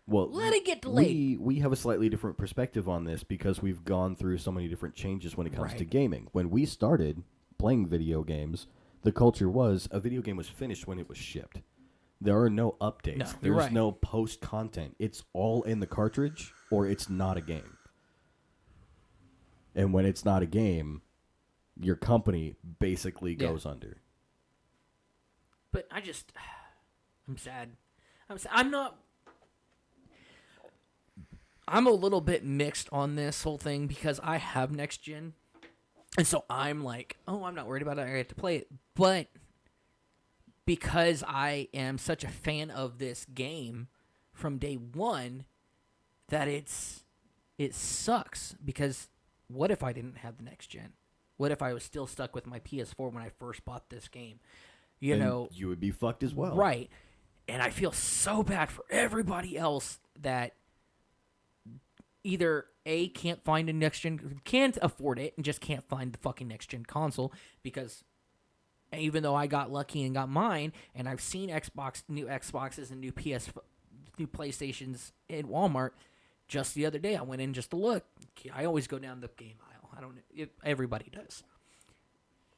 well, Let it get delayed. We have a slightly different perspective on this because we've gone through so many different changes when it comes to Right. gaming. When we started playing video games, the culture was a video game was finished when it was shipped. There are no updates. No, you're There's right. no post content. It's all in the cartridge or it's not a game. And when it's not a game, your company basically Yeah. goes under. But I'm sad. I'm a little bit mixed on this whole thing because I have next gen. And so I'm like, oh, I'm not worried about it. I get to play it. But because I am such a fan of this game from day one, that it sucks. Because what if I didn't have the next gen? What if I was still stuck with my PS4 when I first bought this game? You And know, you would be fucked as well. right. And I feel so bad for everybody else that either A, can't find a next gen, can't afford it, and just can't find the fucking next gen console, because even though I got lucky and got mine, and I've seen new Xboxes and new PlayStations in Walmart, just the other day I went in just to look. I always go down the game aisle. I don't. Everybody does.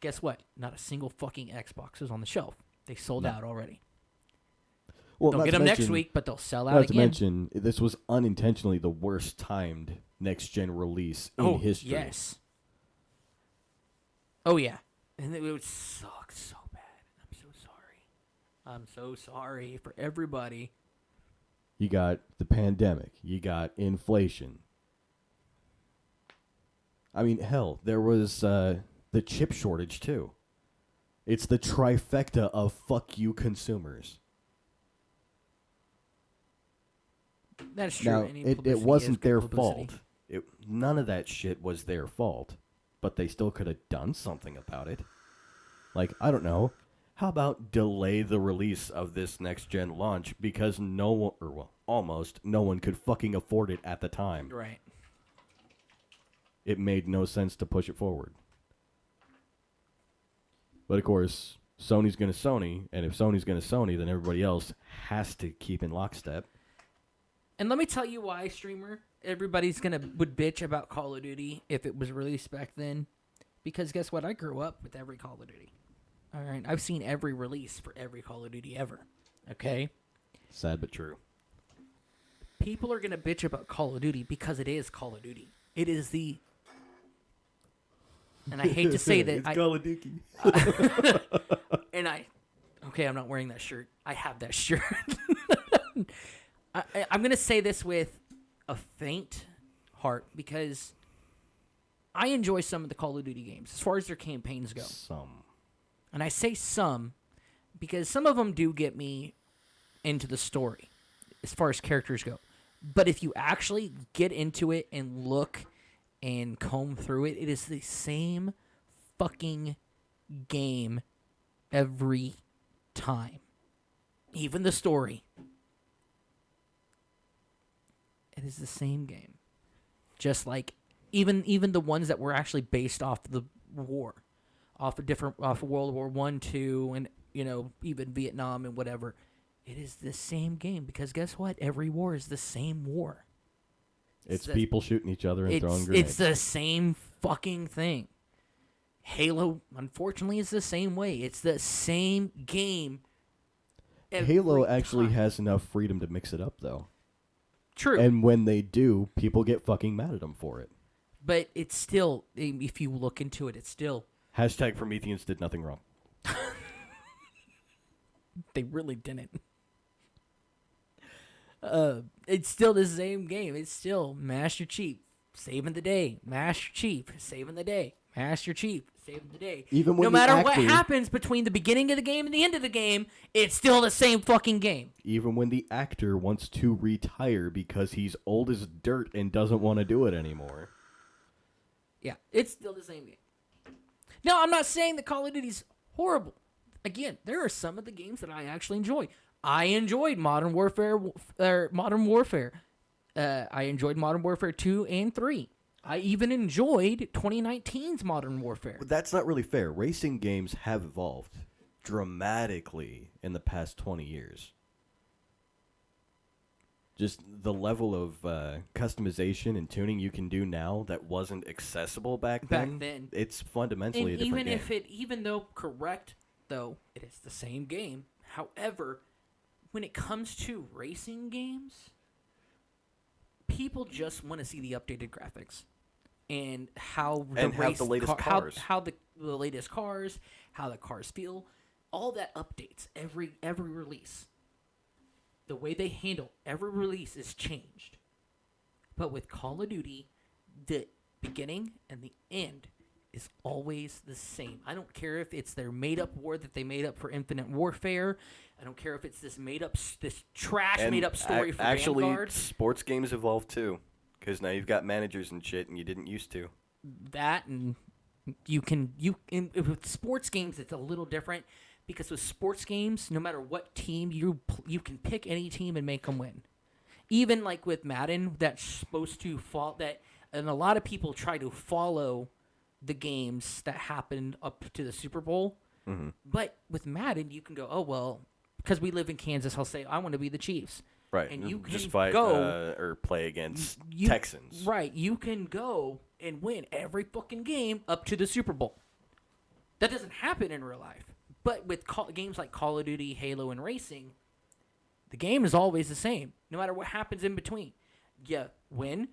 Guess what? Not a single fucking Xbox is on the shelf. They sold out already. Well, They'll not get to them next mention- week, but they'll sell out Not to again. mention, this was unintentionally the worst timed next gen release in history. Yes. Oh yeah, and it would suck so bad. I'm so sorry. I'm so sorry for everybody. You got the pandemic. You got inflation. I mean, hell, there was the chip shortage, too. It's the trifecta of fuck you consumers. That's true. Now, Any it publicity is wasn't good their publicity. fault. None of that shit was their fault. But they still could have done something about it. Like, I don't know. How about delay the release of this next-gen launch because almost no one could fucking afford it at the time. Right. It made no sense to push it forward. But of course, Sony's going to Sony, and if Sony's going to Sony, then everybody else has to keep in lockstep. And let me tell you why, streamer, everybody's would bitch about Call of Duty if it was released back then. Because guess what? I grew up with every Call of Duty. All right, I've seen every release for every Call of Duty ever. Okay? Sad but true. People are going to bitch about Call of Duty because it is Call of Duty. It is the... And I hate to say that... It's Call of Duty. Okay, I'm not wearing that shirt. I have that shirt. I'm going to say this with a faint heart because I enjoy some of the Call of Duty games as far as their campaigns go. Some. And I say some because some of them do get me into the story as far as characters go. But if you actually get into it and look and comb through it, it is the same fucking game every time. Even the story. It is the same game. Just like even the ones that were actually based off the war. Off of World War I, II, and even Vietnam and whatever. It is the same game because guess what? Every war is the same war. It's people shooting each other and throwing grenades. It's the same fucking thing. Halo, unfortunately, is the same way. It's the same game. Halo actually has enough freedom to mix it up, though. True. And when they do, people get fucking mad at them for it. But it's still, if you look into it, it's still... Hashtag Prometheans did nothing wrong. They really didn't. It's still the same game. It's still Master Chief, saving the day. Master Chief, saving the day. Master Chief, saving the day. Even when no matter what happens between the beginning of the game and the end of the game, it's still the same fucking game. Even when the actor wants to retire because he's old as dirt and doesn't want to do it anymore. Yeah, it's still the same game. Now, I'm not saying that Call of Duty's horrible. Again, there are some of the games that I actually enjoy. I enjoyed Modern Warfare. I enjoyed Modern Warfare 2 and 3. I even enjoyed 2019's Modern Warfare. But that's not really fair. Racing games have evolved dramatically in the past 20 years. Just the level of customization and tuning you can do now that wasn't accessible back then. It's fundamentally a different game. Even though correct, though, it is the same game. However, when it comes to racing games, people just want to see the updated graphics and how the latest cars, how the latest cars, how the cars feel, all that updates every release. The way they handle every release is changed. But with Call of Duty, the beginning and the end is always the same. I don't care if it's their made-up war that they made up for Infinite Warfare. I don't care if it's this trash made-up story for actually, Vanguard. Sports games evolve too, because now you've got managers and shit, and you didn't used to. That and with sports games, it's a little different. Because with sports games, no matter what team, you can pick any team and make them win. Even like with Madden, that's supposed to and a lot of people try to follow the games that happened up to the Super Bowl. Mm-hmm. But with Madden, you can go, oh, well, because we live in Kansas, I'll say, I want to be the Chiefs. Right. And you can just fight or play against Texans. Right. You can go and win every fucking game up to the Super Bowl. That doesn't happen in real life. But with games like Call of Duty, Halo, and Racing, the game is always the same, no matter what happens in between. You win,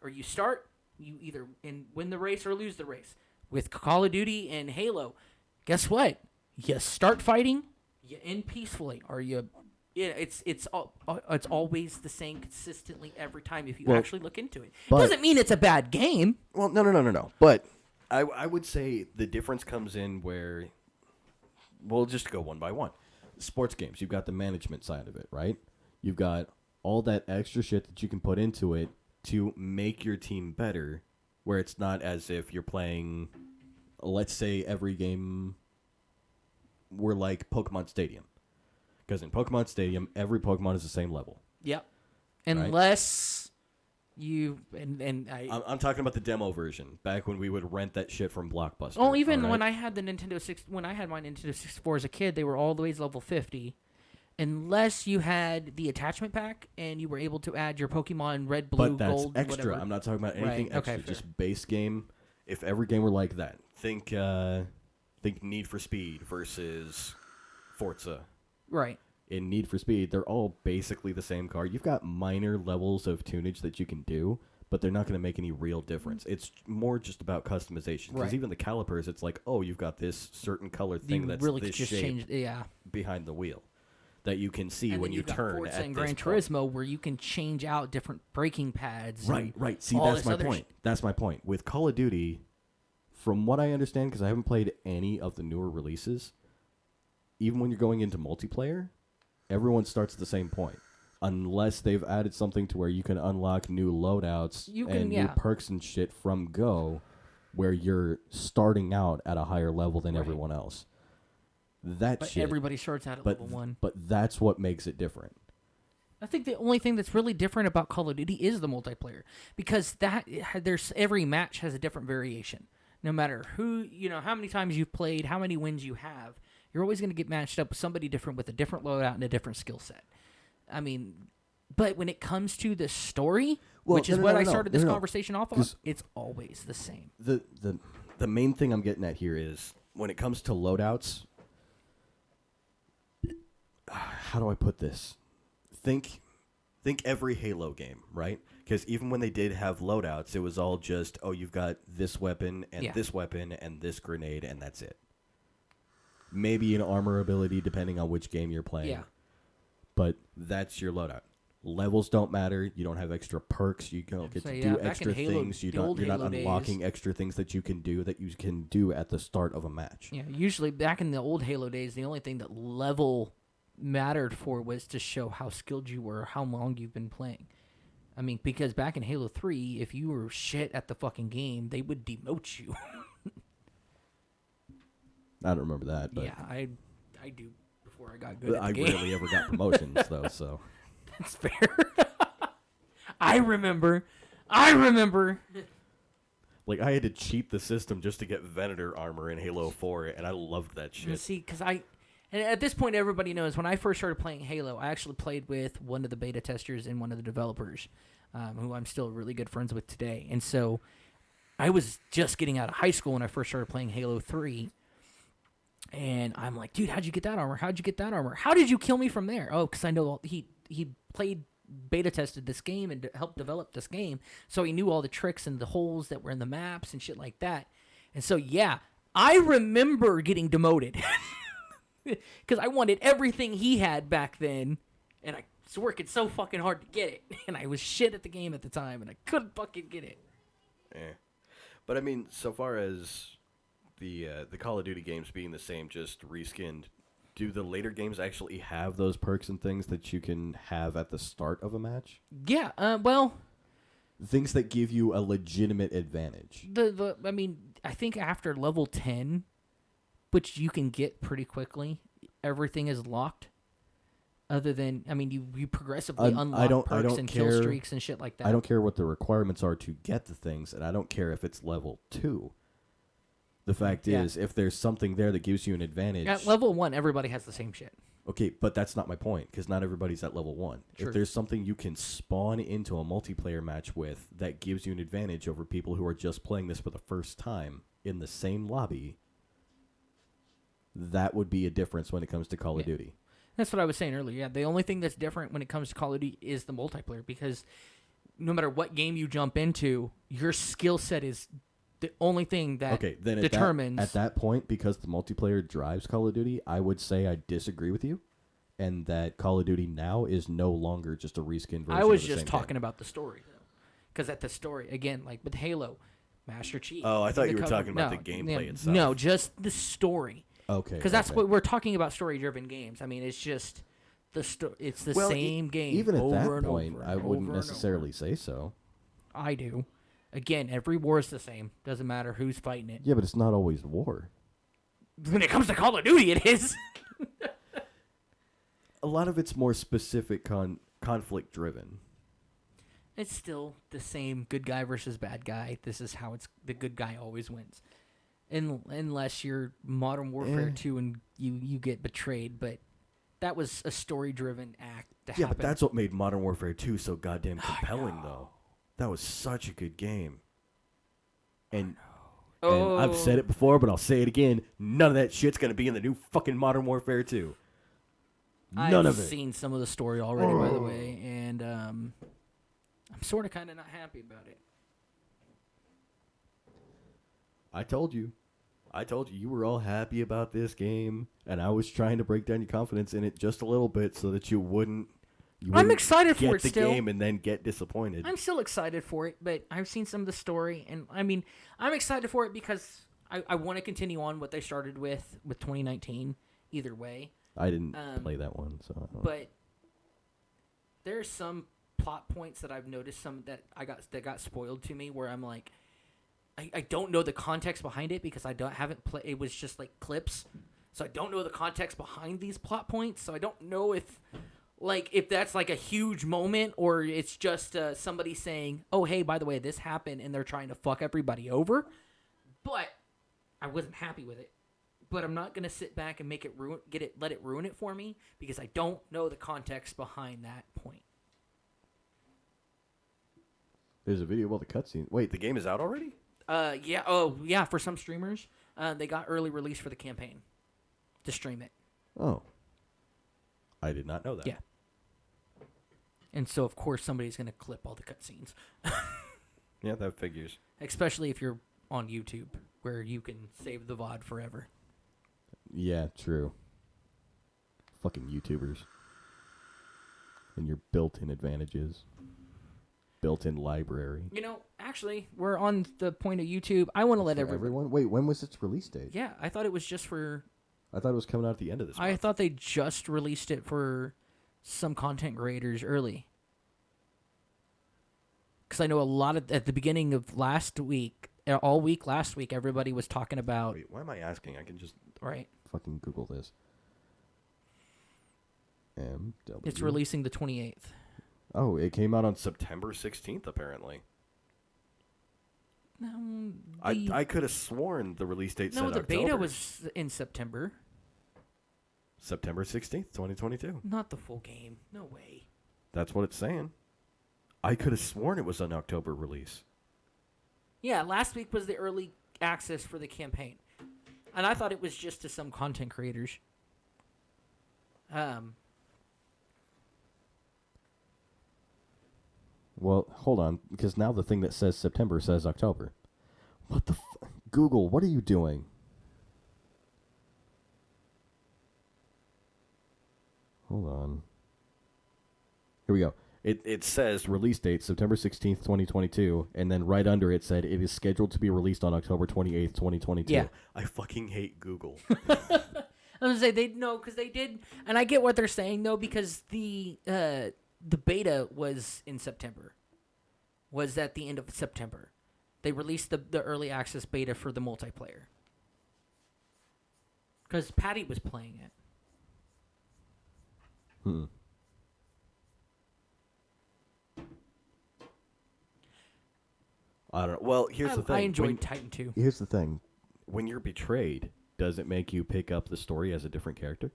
or you start, you either win the race or lose the race. With Call of Duty and Halo, guess what? You start fighting, You end peacefully, or you. Yeah, it's always the same consistently every time if you actually look into it. Doesn't mean it's a bad game. Well, no. But I would say the difference comes in where we'll just go one by one. Sports games, you've got the management side of it, right? You've got all that extra shit that you can put into it to make your team better, where it's not as if you're playing, let's say every game were like Pokemon Stadium. Because in Pokemon Stadium, every Pokemon is the same level. Yep. Unless you I'm talking about the demo version, back when we would rent that shit from Blockbuster. Oh, even when I had my Nintendo 64 as a kid, they were all the way level 50. Unless you had the attachment pack and you were able to add your Pokemon Red, Blue, but that's Gold, extra. whatever. I'm not talking about anything extra. Okay, just base game. If every game were like that, think Need for Speed versus Forza. Right. In Need for Speed, they're all basically the same car. You've got minor levels of tunage that you can do, but they're not going to make any real difference. It's more just about customization. Because even the calipers, it's like, oh, you've got this certain color thing that's really this just shape behind the wheel that you can see and when you turn. Forza at and this Gran Turismo, where you can change out different braking pads. Right. See, that's my point. That's my point. With Call of Duty, from what I understand, because I haven't played any of the newer releases, even when you're going into multiplayer, everyone starts at the same point. Unless they've added something to where you can unlock new loadouts and new perks and shit from Go, where you're starting out at a higher level than everyone else. But everybody starts out at level 1. But that's what makes it different. I think the only thing that's really different about Call of Duty is the multiplayer, because every match has a different variation. No matter how many times you've played, how many wins you have, you're always going to get matched up with somebody different with a different loadout and a different skill set. I mean, but when it comes to the story, which is what I started this conversation off on, it's always the same. The main thing I'm getting at here is when it comes to loadouts, how do I put this? Think every Halo game, right? Because even when they did have loadouts, it was all just, oh, you've got this weapon and this weapon and this grenade, and that's it. Maybe an armor ability, depending on which game you're playing. Yeah. But that's your loadout. Levels don't matter. You don't have extra perks. You don't get to do extra things. You're not unlocking extra things that you can do at the start of a match. Yeah, usually back in the old Halo days, the only thing that level mattered for was to show how skilled you were, how long you've been playing. I mean, because back in Halo 3, if you were shit at the fucking game, they would demote you. I don't remember that, but yeah, I do before I got good at the game. I rarely ever got promotions, though, so. That's fair. I remember. Like, I had to cheat the system just to get Venator armor in Halo 4, and I loved that shit. See, because and at this point, everybody knows, when I first started playing Halo, I actually played with one of the beta testers and one of the developers, who I'm still really good friends with today. And so I was just getting out of high school when I first started playing Halo 3. And I'm like, dude, how'd you get that armor? How'd you get that armor? How did you kill me from there? Oh, because I know he played, beta tested this game and helped develop this game. So he knew all the tricks and the holes that were in the maps and shit like that. And so, yeah, I remember getting demoted. Because I wanted everything he had back then. And I was working so fucking hard to get it. And I was shit at the game at the time. And I couldn't fucking get it. Yeah. But I mean, so far as the Call of Duty games being the same, just reskinned, do the later games actually have those perks and things that you can have at the start of a match? Yeah, well, things that give you a legitimate advantage. I mean, I think after level 10, which you can get pretty quickly, everything is locked. Other than, I mean, you progressively unlock perks and kill streaks and shit like that. I don't care what the requirements are to get the things, and I don't care if it's level 2. The fact is, if there's something there that gives you an advantage... At level 1, everybody has the same shit. Okay, but that's not my point, because not everybody's at level 1. True. If there's something you can spawn into a multiplayer match with that gives you an advantage over people who are just playing this for the first time in the same lobby, that would be a difference when it comes to Call of Duty. That's what I was saying earlier. Yeah, the only thing that's different when it comes to Call of Duty is the multiplayer, because no matter what game you jump into, your skill set is the only thing that then determines at that point, because the multiplayer drives Call of Duty, I would say I disagree with you, and that Call of Duty now is no longer just a reskin version. I was of the just same talking game. about the story, though, because at the story again, like with Halo, Master Chief. Oh, I thought the you were cover- talking about no, the gameplay no, itself. No, just the story. Okay. Because that's what we're talking about, story-driven games. I mean, it's just it's the same game. Even at over that and point, over I and wouldn't over and necessarily over. say so. I do. Again, every war is the same. Doesn't matter who's fighting it. Yeah, but it's not always war. When it comes to Call of Duty, it is. A lot of it's more specific conflict driven. It's still the same good guy versus bad guy. This is how it's the good guy always wins. Unless you're Modern Warfare 2 and you get betrayed, but that was a story-driven act to happen. Yeah, but that's what made Modern Warfare 2 so goddamn compelling, though. That was such a good game. And I've said it before, but I'll say it again. None of that shit's going to be in the new fucking Modern Warfare 2. None of it. I've seen some of the story already, by the way, and I'm sort of kind of not happy about it. I told you you were all happy about this game, and I was trying to break down your confidence in it just a little bit so that you wouldn't I'm excited for get it the still. game and then get disappointed. I'm still excited for it, but I've seen some of the story, and I mean, I'm excited for it because I want to continue on what they started with 2019. Either way, I didn't play that one, so. I don't know. but there's some plot points that I've noticed that got spoiled to me where I'm like, I don't know the context behind it because haven't played. It was just like clips, so I don't know the context behind these plot points. So I don't know if that's like a huge moment or it's just somebody saying, "Oh, hey, by the way, this happened," and they're trying to fuck everybody over. But I wasn't happy with it. But I'm not gonna sit back and let it ruin it for me because I don't know the context behind that point. There's a video about the cutscene. Wait, the game is out already? Yeah. Oh, yeah. For some streamers, they got early release for the campaign to stream it. Oh. I did not know that. Yeah. And so, of course, somebody's going to clip all the cutscenes. Yeah, that figures. Especially if you're on YouTube, where you can save the VOD forever. Yeah, true. Fucking YouTubers. And your built-in advantages. Built-in library. You know, actually, we're on the point of YouTube. I want to let everyone. Wait, when was its release date? Yeah, I thought it was just for. I thought it was coming out at the end of this month. I thought they just released it for some content creators early. Because I know a lot at the beginning of last week, all week last week, everybody was talking about. Wait, why am I asking? I can just Right. Fucking Google this. MW. It's releasing the 28th. Oh, it came out on September 16th, apparently. No, I could have sworn the release date said the October. beta was in September. September 16th, 2022. Not the full game. No way. That's what it's saying. I could have sworn it was an October release. Yeah, last week was the early access for the campaign. And I thought it was just to some content creators. Well, hold on, because now the thing that says September says October. What the Google, what are you doing? Hold on. Here we go. It says release date September 16th, 2022, and then right under it said it is scheduled to be released on October 28th, 2022. Yeah. I fucking hate Google. I was gonna say because they did, and I get what they're saying though, because the beta was in September, was at the end of September. They released the early access beta for the multiplayer because Patty was playing it. I don't know. Well, here's the thing. I enjoyed Titan 2. Here's the thing. When you're betrayed, Does it make you pick up the story as a different character?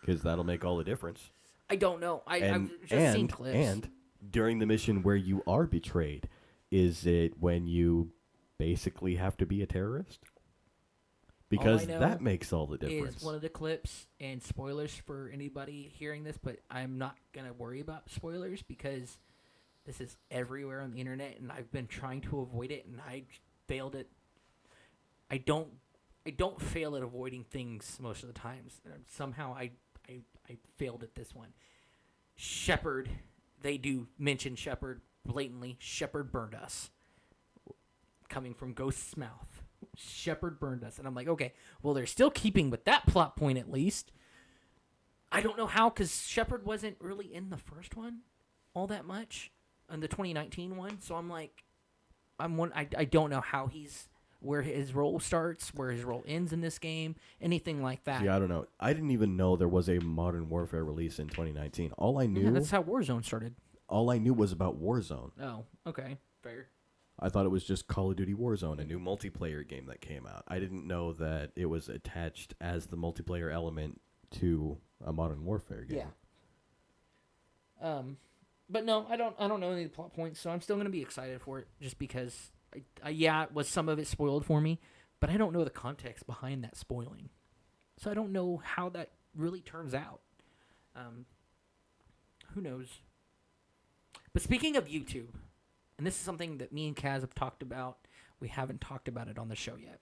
Because that'll make all the difference. I don't know. I've just seen clips. And during the mission where you are betrayed, is it when you basically have to be a terrorist? Because that makes all the difference. Is one of the clips, and spoilers for anybody hearing this, but I'm not going to worry about spoilers because This is everywhere on the internet, and I've been trying to avoid it, and I failed it. I don't fail at avoiding things most of the times. Somehow I failed at this one. Shepard, they do mention Shepard blatantly. Shepard burned us. Coming from Ghost's mouth. Shepard burned us. And I'm like, okay, well, they're still keeping with that plot point at least. I don't know how, because Shepard wasn't really in the first one all that much, in the 2019 one. So I'm like, I don't know how where his role starts, where his role ends in this game, anything like that. Yeah, I don't know. I didn't even know there was a Modern Warfare release in 2019. All I knew... Yeah, that's how Warzone started. All I knew was about Warzone. Oh, okay. Fair. I thought it was just Call of Duty Warzone, a new multiplayer game that came out. I didn't know that it was attached as the multiplayer element to a Modern Warfare game. Yeah. But no, I don't know any of the plot points, so I'm still going to be excited for it, just because... some of it spoiled for me, but I don't know the context behind that spoiling. So I don't know how that really turns out. Who knows? But speaking of YouTube, and this is something that me and Kaz have talked about, we haven't talked about it on the show yet.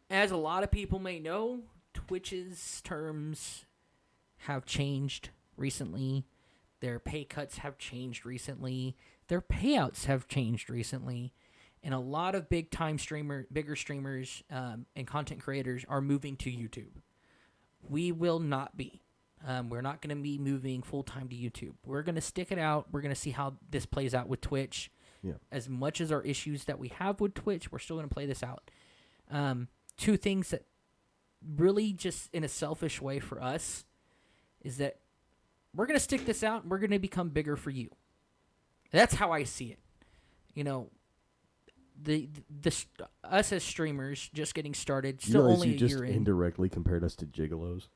As a lot of people may know, Twitch's terms have changed recently. Their pay cuts have changed recently. Their payouts have changed recently. And a lot of bigger streamers and content creators are moving to YouTube. We will not be. We're not going to be moving full-time to YouTube. We're going to stick it out. We're going to see how this plays out with Twitch. Yeah. As much as our issues that we have with Twitch, we're still going to play this out. Two things that really just in a selfish way for us is that we're going to stick this out and we're going to become bigger for you. That's how I see it. You know, us as streamers just getting started, still only a year in. You just indirectly compared us to gigolos.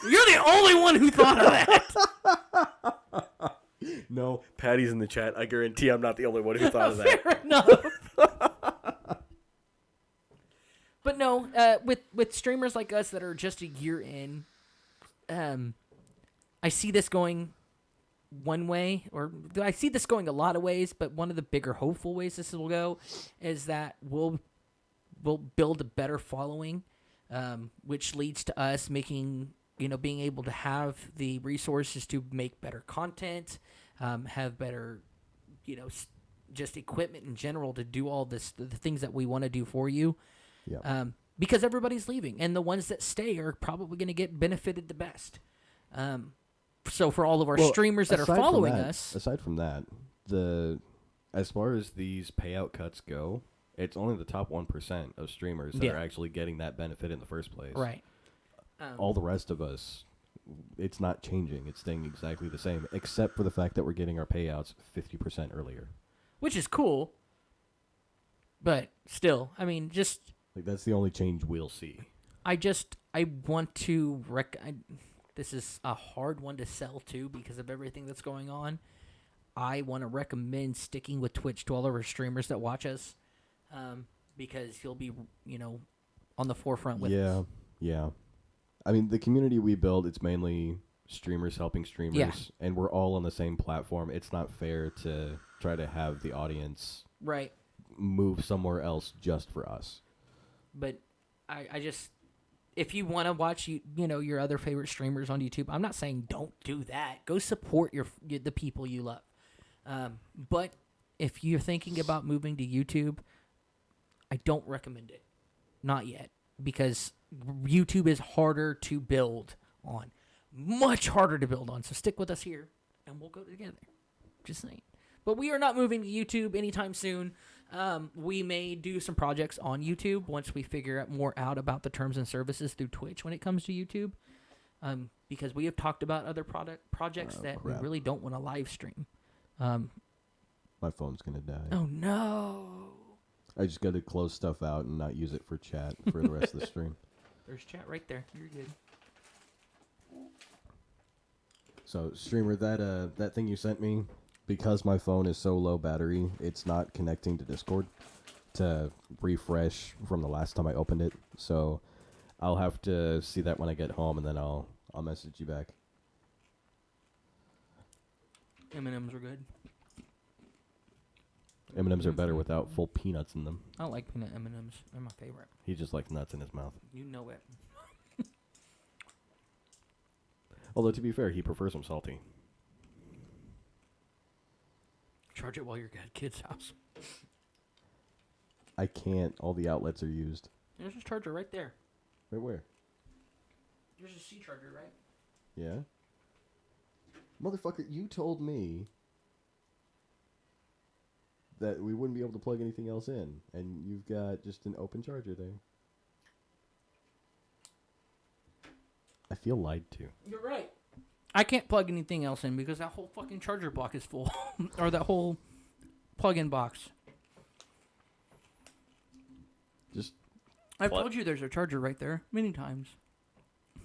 You're the only one who thought of that. No, Patty's in the chat. I guarantee I'm not the only one who thought of that. Fair enough. But no, with streamers like us that are just a year in, I see this going one way, or I see this going a lot of ways, but one of the bigger hopeful ways this will go is that we'll build a better following, which leads to us being able to have the resources to make better content, have better, just equipment in general to do all the things that we want to do for you. Yeah. Because everybody's leaving, and the ones that stay are probably going to get benefited the best. So for all of our streamers that are following us, aside from that, as far as these payout cuts go, it's only the top 1% of streamers that are actually getting that benefit in the first place. Right. All the rest of us, it's not changing. It's staying exactly the same, except for the fact that we're getting our payouts 50% earlier. Which is cool. But still, I mean, just... that's the only change we'll see. I want to... This is a hard one to sell to because of everything that's going on. I want to recommend sticking with Twitch to all of our streamers that watch us, because you'll be, on the forefront with us. Yeah. I mean, the community we build, it's mainly streamers helping streamers, and we're all on the same platform. It's not fair to try to have the audience move somewhere else just for us. But I just... If you want to watch, your other favorite streamers on YouTube, I'm not saying don't do that. Go support the people you love. But if you're thinking about moving to YouTube, I don't recommend it. Not yet. Because YouTube is harder to build on. Much harder to build on. So stick with us here, and we'll go together. Just saying. But we are not moving to YouTube anytime soon. We may do some projects on YouTube once we figure more out about the terms and services through Twitch when it comes to YouTube. Because we have talked about other projects that we really don't want to live stream. My phone's going to die. Oh, no. I just got to close stuff out and not use it for chat for the rest of the stream. There's chat right there. You're good. So, streamer, that thing you sent me... Because my phone is so low battery, it's not connecting to Discord to refresh from the last time I opened it. So I'll have to see that when I get home, and then I'll message you back. M&M's are good. M&M's are better without full peanuts in them. I like peanut M&M's. They're my favorite. He just likes nuts in his mouth. You know it. Although, to be fair, he prefers them salty. Charge it while you're at kid's house. I can't. All the outlets are used. There's a charger right there. Right where? There's a C charger, right? Yeah? Motherfucker, you told me that we wouldn't be able to plug anything else in, and you've got just an open charger there. I feel lied to. You're right. I can't plug anything else in because that whole fucking charger block is full. Or that whole plug-in box. Just I've told you there's a charger right there many times.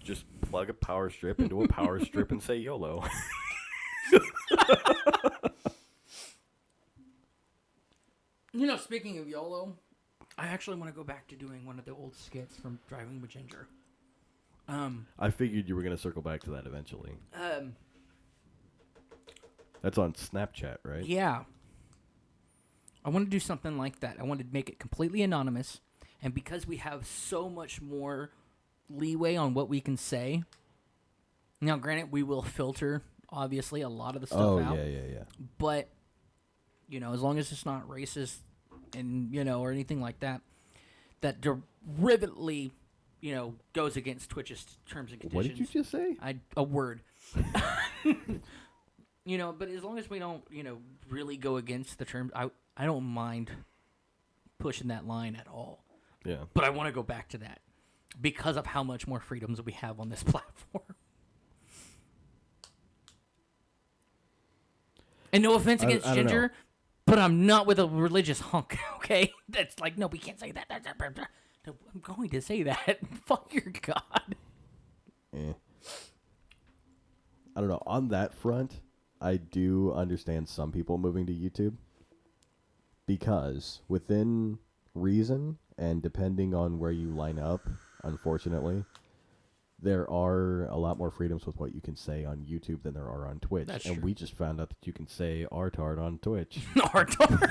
Just plug a power strip into a power strip and say YOLO. You know, speaking of YOLO, I actually want to go back to doing one of the old skits from Driving with Ginger. I figured you were going to circle back to that eventually. Um, That's on Snapchat, right? Yeah. I want to do something like that. I want to make it completely anonymous. And because we have so much more leeway on what we can say. Now, granted, we will filter, obviously, a lot of the stuff out. yeah. But, you know, as long as it's not racist and, you know, or anything like that, that derivatively, you know, goes against Twitch's terms and conditions. What did you just say? A word. You know, but as long as we don't, you know, really go against the terms, I don't mind pushing that line at all. Yeah. But I want to go back to that because of how much more freedoms we have on this platform. And no offense against Ginger, but I'm not with a religious hunk, okay? That's like, no, we can't say that. No, I'm going to say that. Fuck your God. I don't know. On that front, I do understand some people moving to YouTube because within reason and depending on where you line up, unfortunately, there are a lot more freedoms with what you can say on YouTube than there are on Twitch. That's and true. we just found out that you can say artard on Twitch. Artard.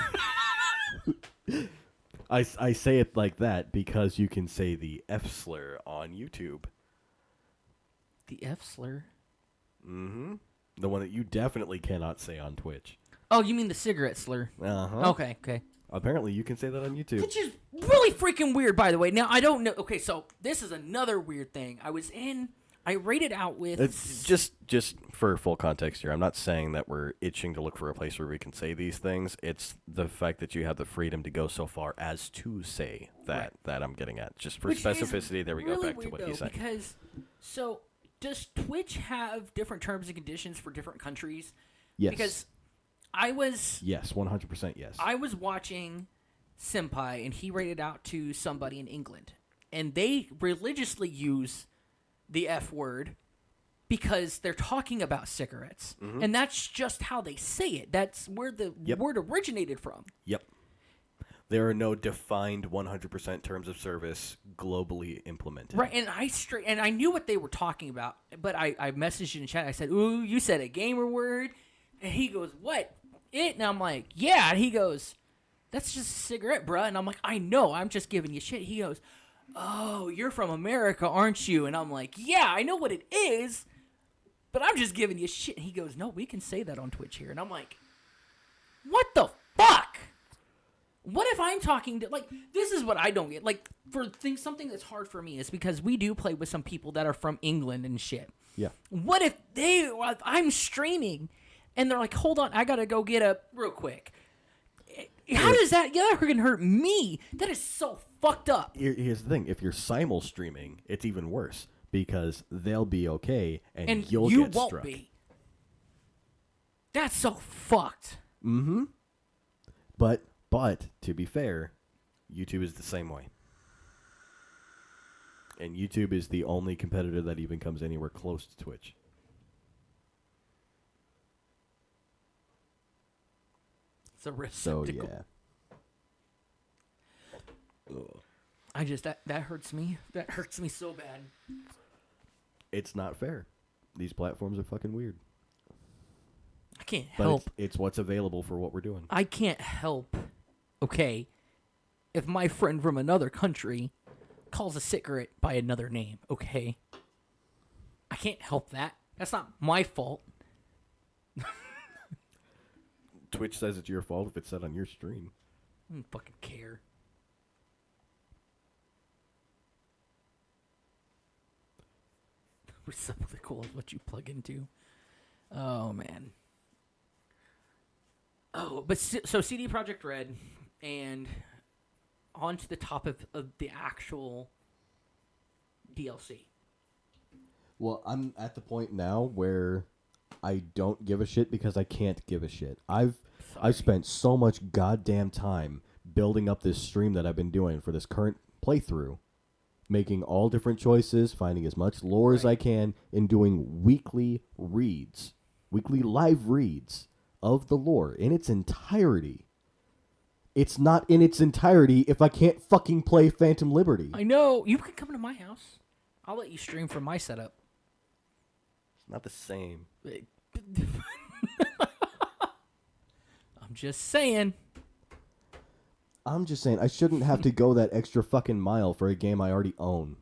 I say it like that because you can say the F slur on YouTube. The F slur? Mm-hmm. The one that you definitely cannot say on Twitch. Oh, you mean the cigarette slur? Uh-huh. Okay. Apparently you can say that on YouTube. Which is really freaking weird, by the way. Now, I don't know. Okay, so this is another weird thing. I rated out with... It's just for full context here, I'm not saying that we're itching to look for a place where we can say these things. It's the fact that you have the freedom to go so far as to say that I'm getting at. Just for Which specificity, there we go really back to weird, what though, he's saying. Because, so, does Twitch have different terms and conditions for different countries? Yes. Because I was... Yes, 100% yes. I was watching Senpai, and he rated out to somebody in England. And they religiously use the F word because they're talking about cigarettes. Mm-hmm. And that's just how they say it. That's where the word originated from. Yep. There are no defined 100% terms of service globally implemented. Right, and I knew what they were talking about, but I messaged in chat. I said, "Ooh, you said a gamer word," and he goes, "What? It?" And I'm like, "Yeah." And he goes, "That's just a cigarette, bruh." And I'm like, "I know. I'm just giving you shit." He goes, "Oh, you're from America, aren't you?" And I'm like, "Yeah, I know what it is, but I'm just giving you shit." And he goes, "No, we can say that on Twitch here." And I'm like, "What the fuck? What if I'm talking to, like, this is what I don't get. Like, something that's hard for me is because we do play with some people that are from England and shit. Yeah. What if I'm streaming and they're like, hold on, I gotta go get a, real quick. How does that freaking hurt me? That is so fucked up. Here's the thing. If you're simul streaming, it's even worse because they'll be okay and you'll you get won't struck. be. That's so fucked. Mm-hmm. But to be fair, YouTube is the same way. And YouTube is the only competitor that even comes anywhere close to Twitch. It's a receptacle. So, yeah. I just, that hurts me. That hurts me so bad. It's not fair. These platforms are fucking weird. I can't But help. it's what's available for what we're doing. I can't help. Okay, if my friend from another country calls a cigarette by another name, okay, I can't help that. That's not my fault. Twitch says it's your fault if it's said on your stream. I don't fucking care. What's so cool is what you plug into. Oh man. Oh, but so CD Projekt Red, and on to the top of the actual DLC. Well, I'm at the point now where I don't give a shit because I can't give a shit. I've spent so much goddamn time building up this stream that I've been doing for this current playthrough, making all different choices, finding as much lore as I can, and doing weekly live reads of the lore in its entirety. It's not in its entirety if I can't fucking play Phantom Liberty. I know. You can come to my house. I'll let you stream from my setup. It's not the same. I'm just saying. I shouldn't have to go that extra fucking mile for a game I already own.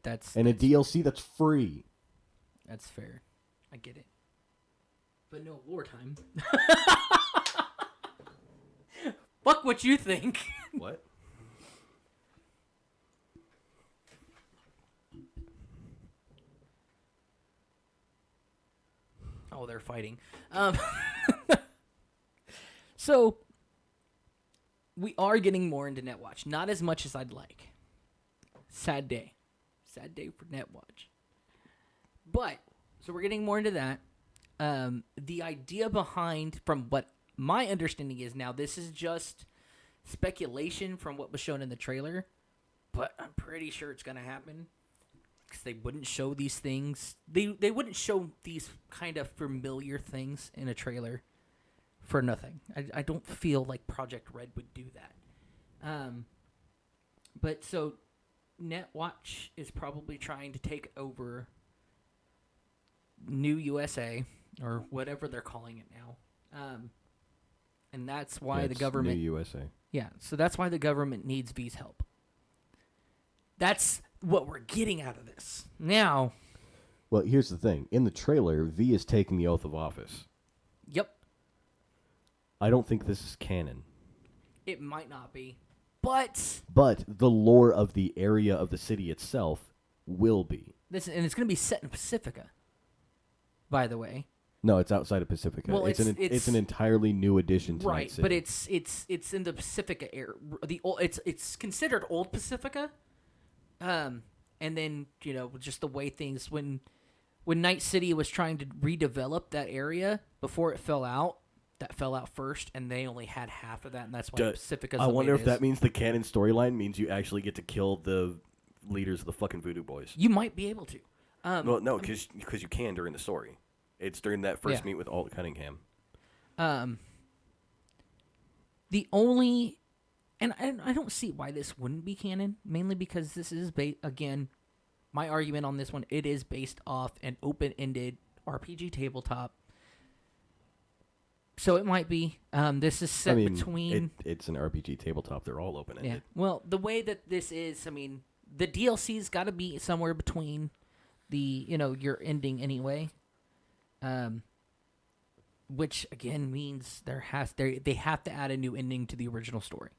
That's a DLC that's free. That's fair. I get it. But no lore time. Fuck what you think. What? Oh, they're fighting. So, we are getting more into Netwatch. Not as much as I'd like. Sad day. Sad day for Netwatch. But, so we're getting more into that. The idea behind, from what my understanding is now, this is just speculation from what was shown in the trailer. But I'm pretty sure it's going to happen. Because they wouldn't show these things. They wouldn't show these kind of familiar things in a trailer for nothing. I don't feel like Project Red would do that. But so Netwatch is probably trying to take over New USA, or whatever they're calling it now. And that's why the government... New USA. Yeah, so that's why the government needs V's help. That's what we're getting out of this. Now... Well, here's the thing. In the trailer, V is taking the oath of office. Yep. I don't think this is canon. It might not be. But the lore of the area of the city itself will be. And it's going to be set in Pacifica, by the way. No, it's outside of Pacifica. Well, it's an entirely new addition to Right, Night City. but it's in the Pacifica area. It's considered old Pacifica. And then, just the way things when Night City was trying to redevelop that area before it fell out, that fell out first, and they only had half of that, and that's why Pacifica's I the way wonder it if is. that means the canon storyline means you actually get to kill the leaders of the fucking Voodoo Boys. You might be able to. Well, no, because you can during the story. It's during that first meet with Alt Cunningham. The only... And I don't see why this wouldn't be canon, mainly because this is, again, my argument on this one, it is based off an open-ended RPG tabletop. So it might be. This is set between... It's an RPG tabletop. They're all open-ended. Yeah. Well, the way that this is, the DLC's got to be somewhere between the, your ending anyway. Which, again, means they have to add a new ending to the original story.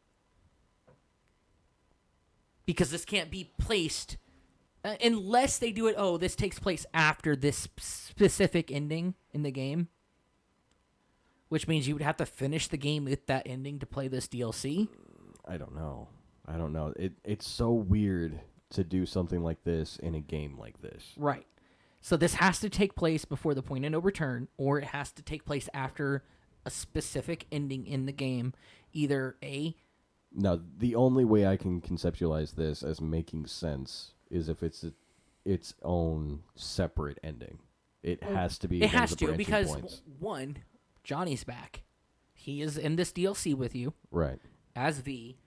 Because this can't be placed... unless they do it, this takes place after this specific ending in the game. Which means you would have to finish the game with that ending to play this DLC. I don't know. It's so weird to do something like this in a game like this. Right. So this has to take place before the point of no return, or it has to take place after a specific ending in the game. Either A... Now, the only way I can conceptualize this as making sense is if it's its own separate ending. It has to be. It has to, because points. One, Johnny's back. He is in this DLC with you. Right. As V.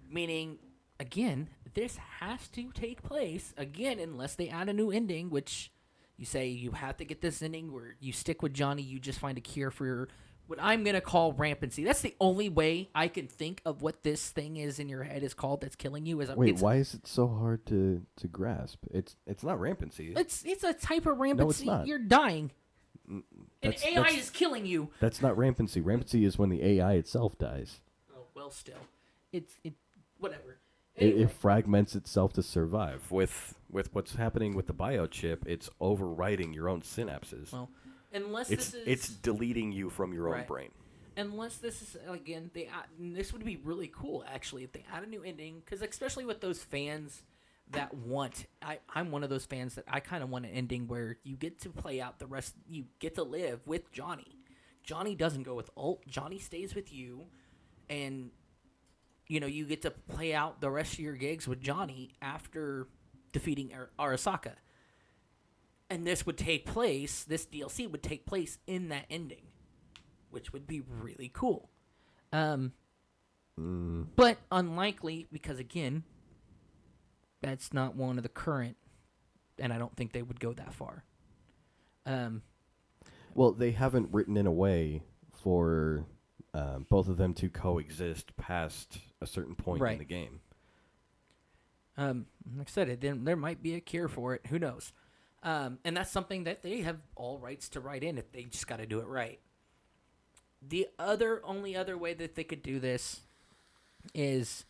Meaning, again, this has to take place, again, unless they add a new ending, which You say you have to get this ending where you stick with Johnny. You just find a cure for what I'm going to call rampancy. That's the only way I can think of what this thing is in your head is called that's killing you. Wait, why is it so hard to grasp? It's not rampancy. It's a type of rampancy. No, it's not. You're dying. And AI is killing you. That's not rampancy. Rampancy is when the AI itself dies. Oh, well, still. It whatever. It fragments itself to survive. With what's happening with the biochip, it's overwriting your own synapses. Well, unless it's deleting you from your own brain. Unless this is, again, this would be really cool, actually, if they add a new ending, because especially with those fans that I'm one of those fans that I kind of want an ending where you get to play out the rest, you get to live with Johnny. Johnny doesn't go with Ult. Johnny stays with you, and you get to play out the rest of your gigs with Johnny after defeating Arasaka. And this DLC would take place in that ending, which would be really cool. But unlikely, because again, that's not one of the current, and I don't think they would go that far. Well, they haven't written in a way for both of them to coexist past a certain point in the game. Like I said, there might be a cure for it. Who knows? And that's something that they have all rights to write in if they just got to do it right. The only other way that they could do this is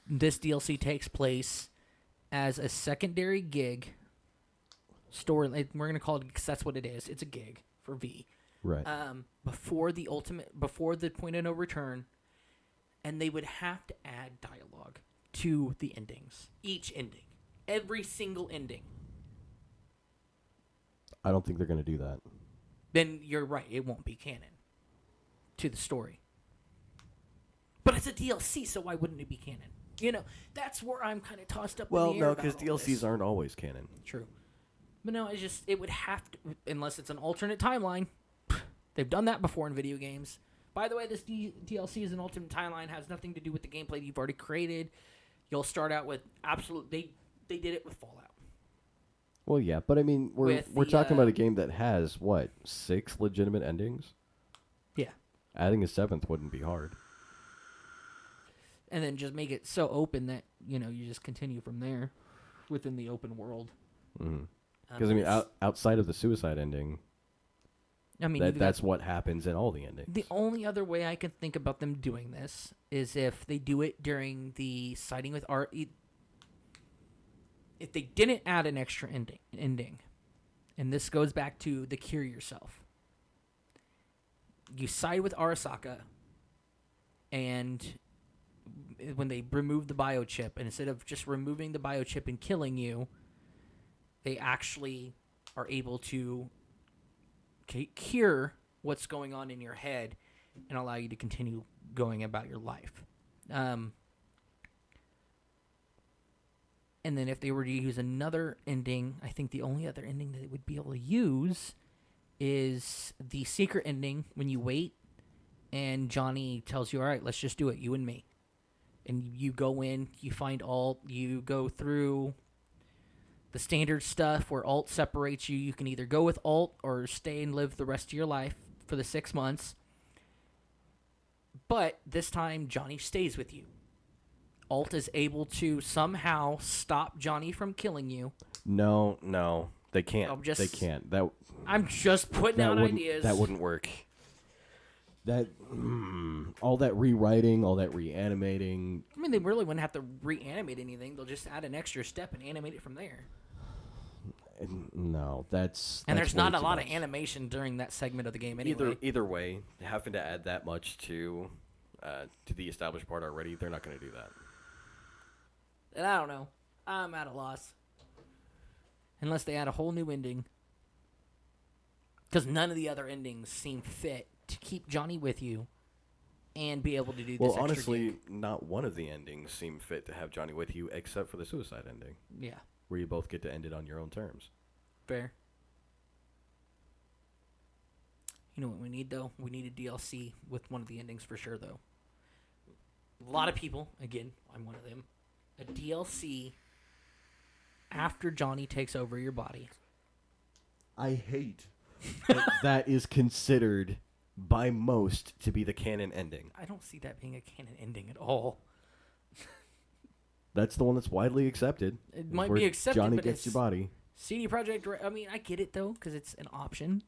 this DLC takes place as a secondary gig story. We're going to call it, because that's what it is. It's a gig for V. Right. Before the point of no return, and they would have to add dialogue to the endings. Each ending. Every single ending. I don't think they're going to do that. Then you're right. It won't be canon to the story. But it's a DLC, so why wouldn't it be canon? That's where I'm kind of tossed up in the air. Well, no, because DLCs aren't always canon. True. But no, it would have to, unless it's an alternate timeline. They've done that before in video games. By the way, this DLC is an alternate timeline, has nothing to do with the gameplay you've already created. You'll start out with they did it with Fallout. Well, yeah, but I mean, we're talking about a game that has, 6 legitimate endings? Yeah. Adding a 7th wouldn't be hard. And then just make it so open that, you just continue from there within the open world. Because, outside of the suicide ending, that's what happens in all the endings. The only other way I can think about them doing this is if they do it during the siding with Art. If they didn't add an extra ending, and this goes back to the cure yourself. You side with Arasaka, and when they remove the biochip, and instead of just removing the biochip and killing you, they actually are able to cure what's going on in your head and allow you to continue going about your life. And then if they were to use another ending, I think the only other ending that they would be able to use is the secret ending when you wait and Johnny tells you, all right, let's just do it, you and me. And you go in, you find Alt, you go through the standard stuff where Alt separates you. You can either go with Alt or stay and live the rest of your life for the 6 months. But this time, Johnny stays with you. Alt is able to somehow stop Johnny from killing you. No, they can't. They can't. I'm just putting out ideas. That wouldn't work. All that rewriting, all that reanimating. I mean, they really wouldn't have to reanimate anything. They'll just add an extra step and animate it from there. No, that's there's not a lot of animation during that segment of the game anyway. Either way, having to add that much to the established part already, they're not going to do that. And I don't know. I'm at a loss. Unless they add a whole new ending. Because none of the other endings seem fit to keep Johnny with you and be able to do this extra honestly, gig. not one of the endings seem fit to have Johnny with you except for the suicide ending. Yeah. Where you both get to end it on your own terms. Fair. You know what we need, though? We need a DLC with one of the endings for sure, though. A lot of people, again, I'm one of them, a DLC after Johnny takes over your body. I hate that is considered by most to be the canon ending. I don't see that being a canon ending at all. That's the one that's widely accepted. It might where be accepted, Johnny but gets it's your body. CD Projekt. I mean, I get it though, because it's an option.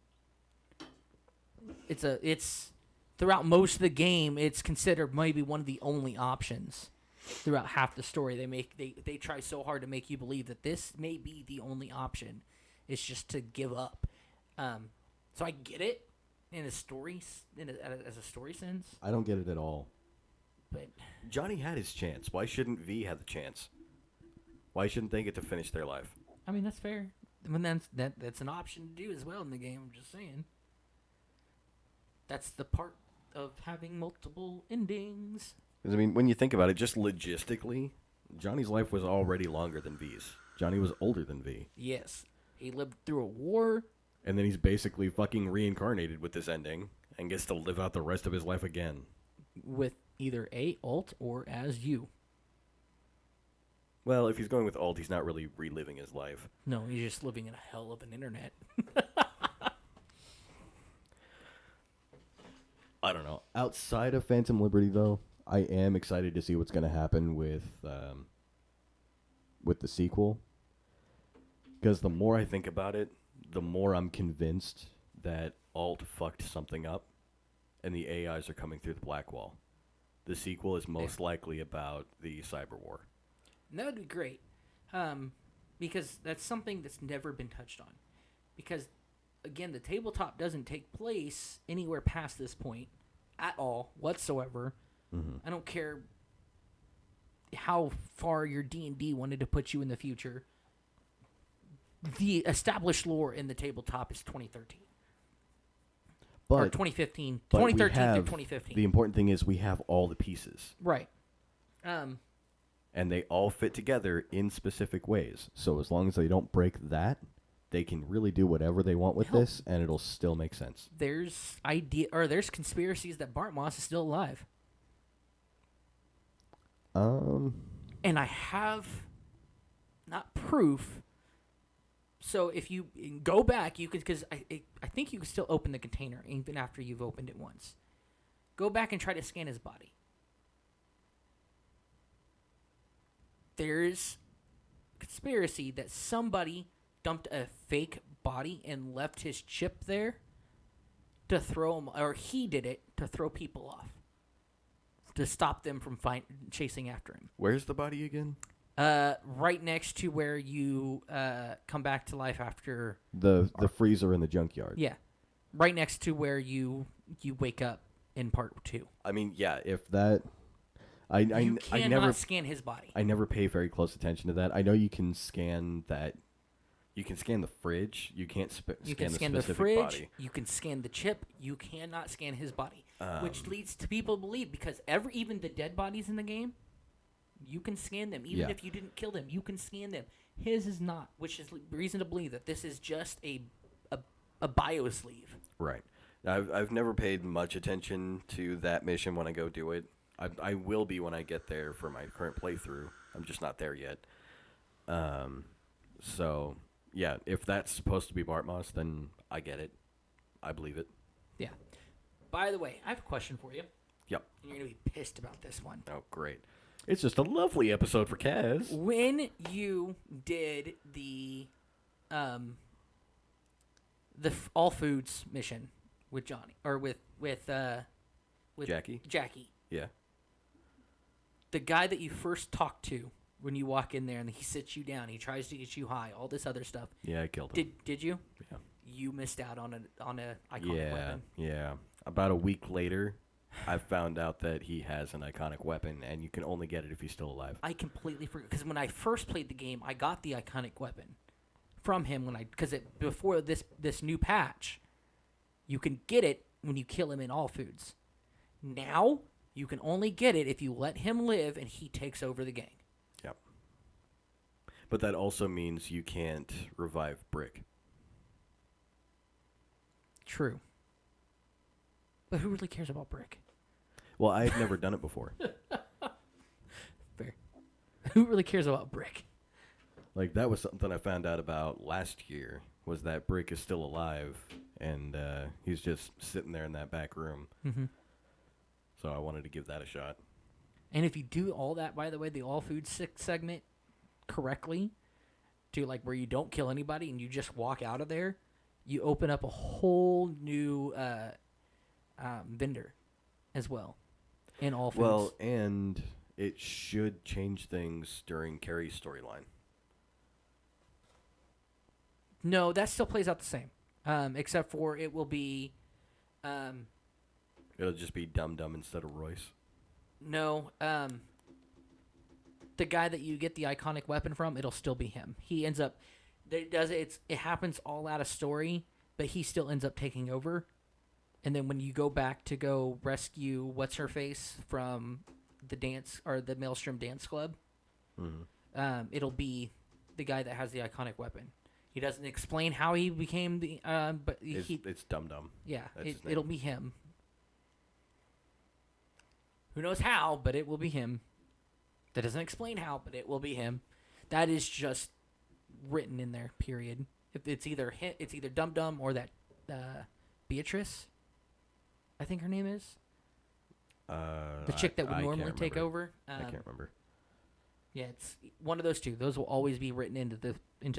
It's throughout most of the game, it's considered maybe one of the only options. Throughout half the story, they try so hard to make you believe that this may be the only option. It's just to give up. So I get it in a story, as a story sense. I don't get it at all. But Johnny had his chance. Why shouldn't V have the chance? Why shouldn't they get to finish their life? I mean, that's fair. I mean, that's an option to do as well in the game. I'm just saying. That's the part of having multiple endings. 'Cause, I mean, when you think about it, just logistically, Johnny's life was already longer than V's. Johnny was older than V. Yes, he lived through a war. And then he's basically fucking reincarnated with this ending and gets to live out the rest of his life again. With either a alt or as you. Well, if he's going with alt, he's not really reliving his life. No, he's just living in a hell of an internet. I don't know. Outside of Phantom Liberty, though, I am excited to see what's going to happen with the sequel. Because the more I think about it, the more I'm convinced that alt fucked something up, and the AIs are coming through the black wall. The sequel is most likely about the cyber war. And that would be great. Because that's something that's never been touched on. Because, again, the tabletop doesn't take place anywhere past this point at all, whatsoever. Mm-hmm. I don't care how far your D&D wanted to put you in the future. The established lore in the tabletop is 2013. Or 2015. 2013 through 2015. The important thing is we have all the pieces. Right. And they all fit together in specific ways. So as long as they don't break that, they can really do whatever they want with this, and it'll still make sense. There's conspiracies that Bart Moss is still alive. And I have not proof. So if you go back, you could, because I think you can still open the container even after you've opened it once. Go back and try to scan his body. There's conspiracy that somebody dumped a fake body and left his chip there to throw him, or he did it to throw people off, to stop them from chasing after him. Where's the body again? Right next to where you come back to life after the freezer in the junkyard. Yeah, right next to where you wake up in part 2. I mean, yeah, If that, I never scan his body. I never pay very close attention to that. I know you can scan that. You can scan the fridge. You can't You can scan the the specific fridge. body. You can scan the chip. You cannot scan his body, which leads to people believe, because even the dead bodies in the game, you can scan them. Even if you didn't kill them, you can scan them. His is not, which is reason to believe that this is just a bio sleeve. Right. I've never paid much attention to that mission when I go do it. I will be when I get there for my current playthrough. I'm just not there yet. So, yeah, if that's supposed to be Bart Moss, then I get it. I believe it. Yeah. By the way, I have a question for you. Yep. And you're going to be pissed about this one. Oh, great. It's just a lovely episode for Kaz. When you did the all foods mission with Johnny, or with Jackie? Jackie, Yeah. the guy that you first talk to when you walk in there and he sits you down, he tries to get you high, all this other stuff. Yeah, I killed him. Did you? Yeah. You missed out on a iconic weapon. Yeah. About a week later, I found out that he has an iconic weapon, and you can only get it if he's still alive. I completely forgot, because when I first played the game, I got the iconic weapon from him before this new patch. You can get it when you kill him in all foods. Now you can only get it if you let him live and he takes over the gang. Yep. But that also means you can't revive Brick. True. But who really cares about Brick? Well, I've never done it before. Fair. Who really cares about Brick? Like, that was something I found out about last year was that Brick is still alive, and he's just sitting there in that back room. Mm-hmm. So I wanted to give that a shot. And if you do all that, by the way, the all food segment correctly, to like where you don't kill anybody and you just walk out of there, you open up a whole new vendor as well in all foods. Well, and it should change things during Carrie's storyline. No, that still plays out the same, except for it will be. It'll just be Dum Dum instead of Royce. No, the guy that you get the iconic weapon from, it'll still be him. He ends up, it happens all out of story, but he still ends up taking over. And then when you go back to go rescue what's her face from the dance or the Maelstrom Dance Club, it'll be the guy that has the iconic weapon. He doesn't explain how he became the, but it's Dum Dum. Yeah, it'll be him. Who knows how, but it will be him. That doesn't explain how, but it will be him. That is just written in there, period. If it's either Dum Dum or that Beatrice, I think her name is. The chick that would normally take over. I can't remember. Yeah, it's one of those two. Those will always be written into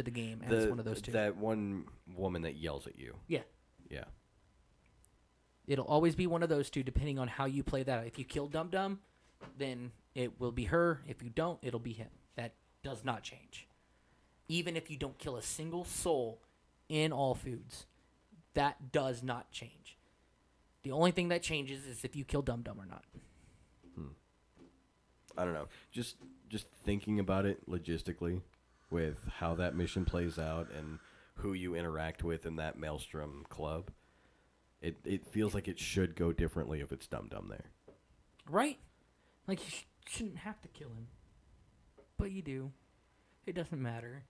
the game as one of those two. That one woman that yells at you. Yeah. Yeah. It'll always be one of those two, depending on how you play that. If you kill Dum Dum, then it will be her. If you don't, it'll be him. That does not change. Even if you don't kill a single soul in all foods, that does not change. The only thing that changes is if you kill Dum Dum or not. I don't know. Just thinking about it logistically, with how that mission plays out and who you interact with in that Maelstrom club, it feels like it should go differently if it's Dum Dum there. Right? Like, you shouldn't have to kill him. But you do. It doesn't matter.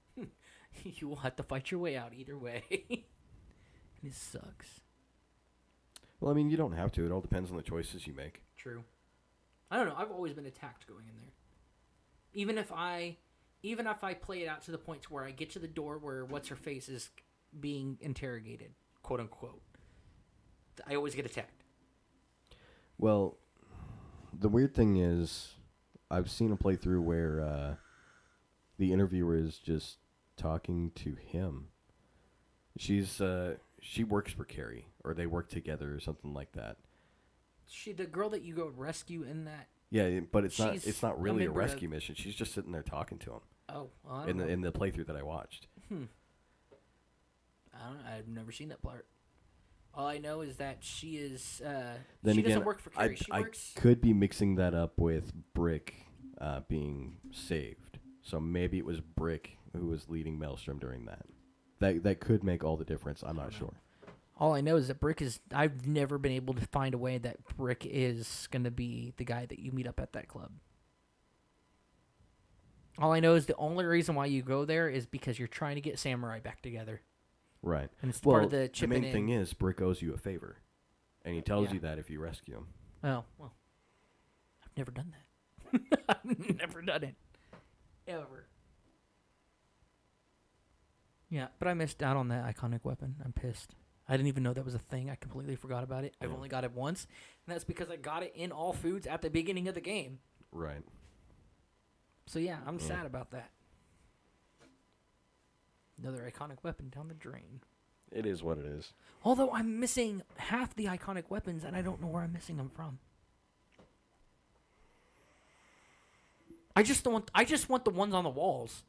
You will have to fight your way out either way. And it sucks. Well, I mean, you don't have to. It all depends on the choices you make. True. I don't know. I've always been attacked going in there. Even if I play it out to the point to where I get to the door where what's-her-face is being interrogated, quote-unquote, I always get attacked. Well, the weird thing is, I've seen a playthrough where the interviewer is just talking to him. She works for Carrie, or they work together, or something like that. The girl that you go rescue in that. Yeah, but it's not really a rescue mission. She's just sitting there talking to him. Oh, well, in the playthrough that I watched. I've never seen that part. All I know is that she is. Then she again, doesn't work for Carrie. She works. I could be mixing that up with Brick being saved. So maybe it was Brick who was leading Maelstrom during that. That could make all the difference. I'm not sure. All I know is that Brick is. I've never been able to find a way that Brick is going to be the guy that you meet up at that club. All I know is the only reason why you go there is because you're trying to get Samurai back together. Right. And it's part of the chipping in. The main thing is Brick owes you a favor. And he tells you that if you rescue him. Oh, well. I've never done that. I've never done it. Ever. Yeah, but I missed out on that iconic weapon. I'm pissed. I didn't even know that was a thing. I completely forgot about it. I've only got it once. And that's because I got it in all foods at the beginning of the game. Right. So, yeah, I'm sad about that. Another iconic weapon down the drain. It is what it is. Although I'm missing half the iconic weapons, and I don't know where I'm missing them from. I just want the ones on the walls.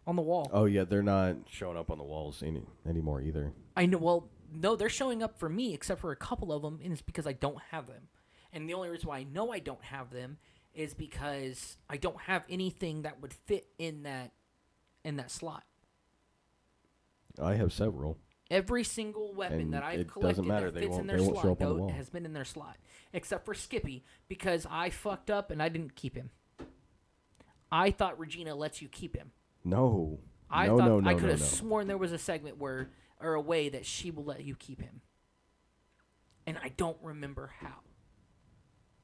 On the wall. Oh, yeah, they're not showing up on the walls anymore either. I know. Well, no, they're showing up for me, except for a couple of them, and it's because I don't have them. And the only reason why I know I don't have them is because I don't have anything that would fit in that slot. I have several. Every single weapon And that I've it collected doesn't matter. that fits in their they won't show slot up on the wall. has been in their slot, except for Skippy, because I fucked up and I didn't keep him. I thought Regina lets you keep him. No. I could have sworn there was a segment or a way that she will let you keep him. And I don't remember how.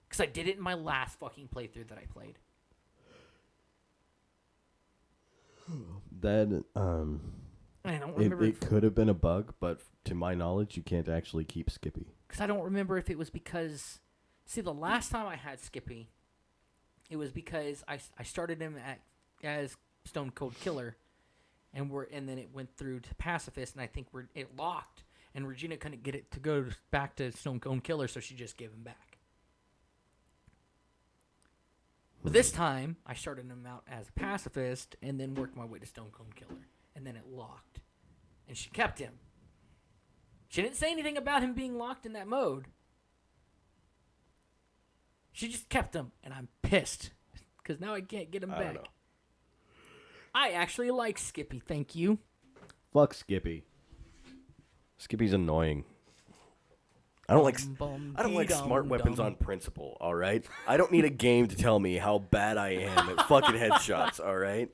Because I did it in my last fucking playthrough that I played. That, I don't remember. It could have been a bug, but to my knowledge, you can't actually keep Skippy. Because I don't remember if it was because... See, the last time I had Skippy, it was because I started him as Stone Cold Killer, and then it went through to Pacifist, and I think it locked, and Regina couldn't get it to go back to Stone Cold Killer, so she just gave him back. But this time, I started him out as a Pacifist, and then worked my way to Stone Cold Killer, and then it locked, and she kept him. She didn't say anything about him being locked in that mode. She just kept him, and I'm pissed because now I can't get him I don't back. know. I actually like Skippy, thank you. Fuck Skippy. Skippy's annoying. I don't like smart weapons on principle, all right? I don't need a game to tell me how bad I am at fucking headshots, all right?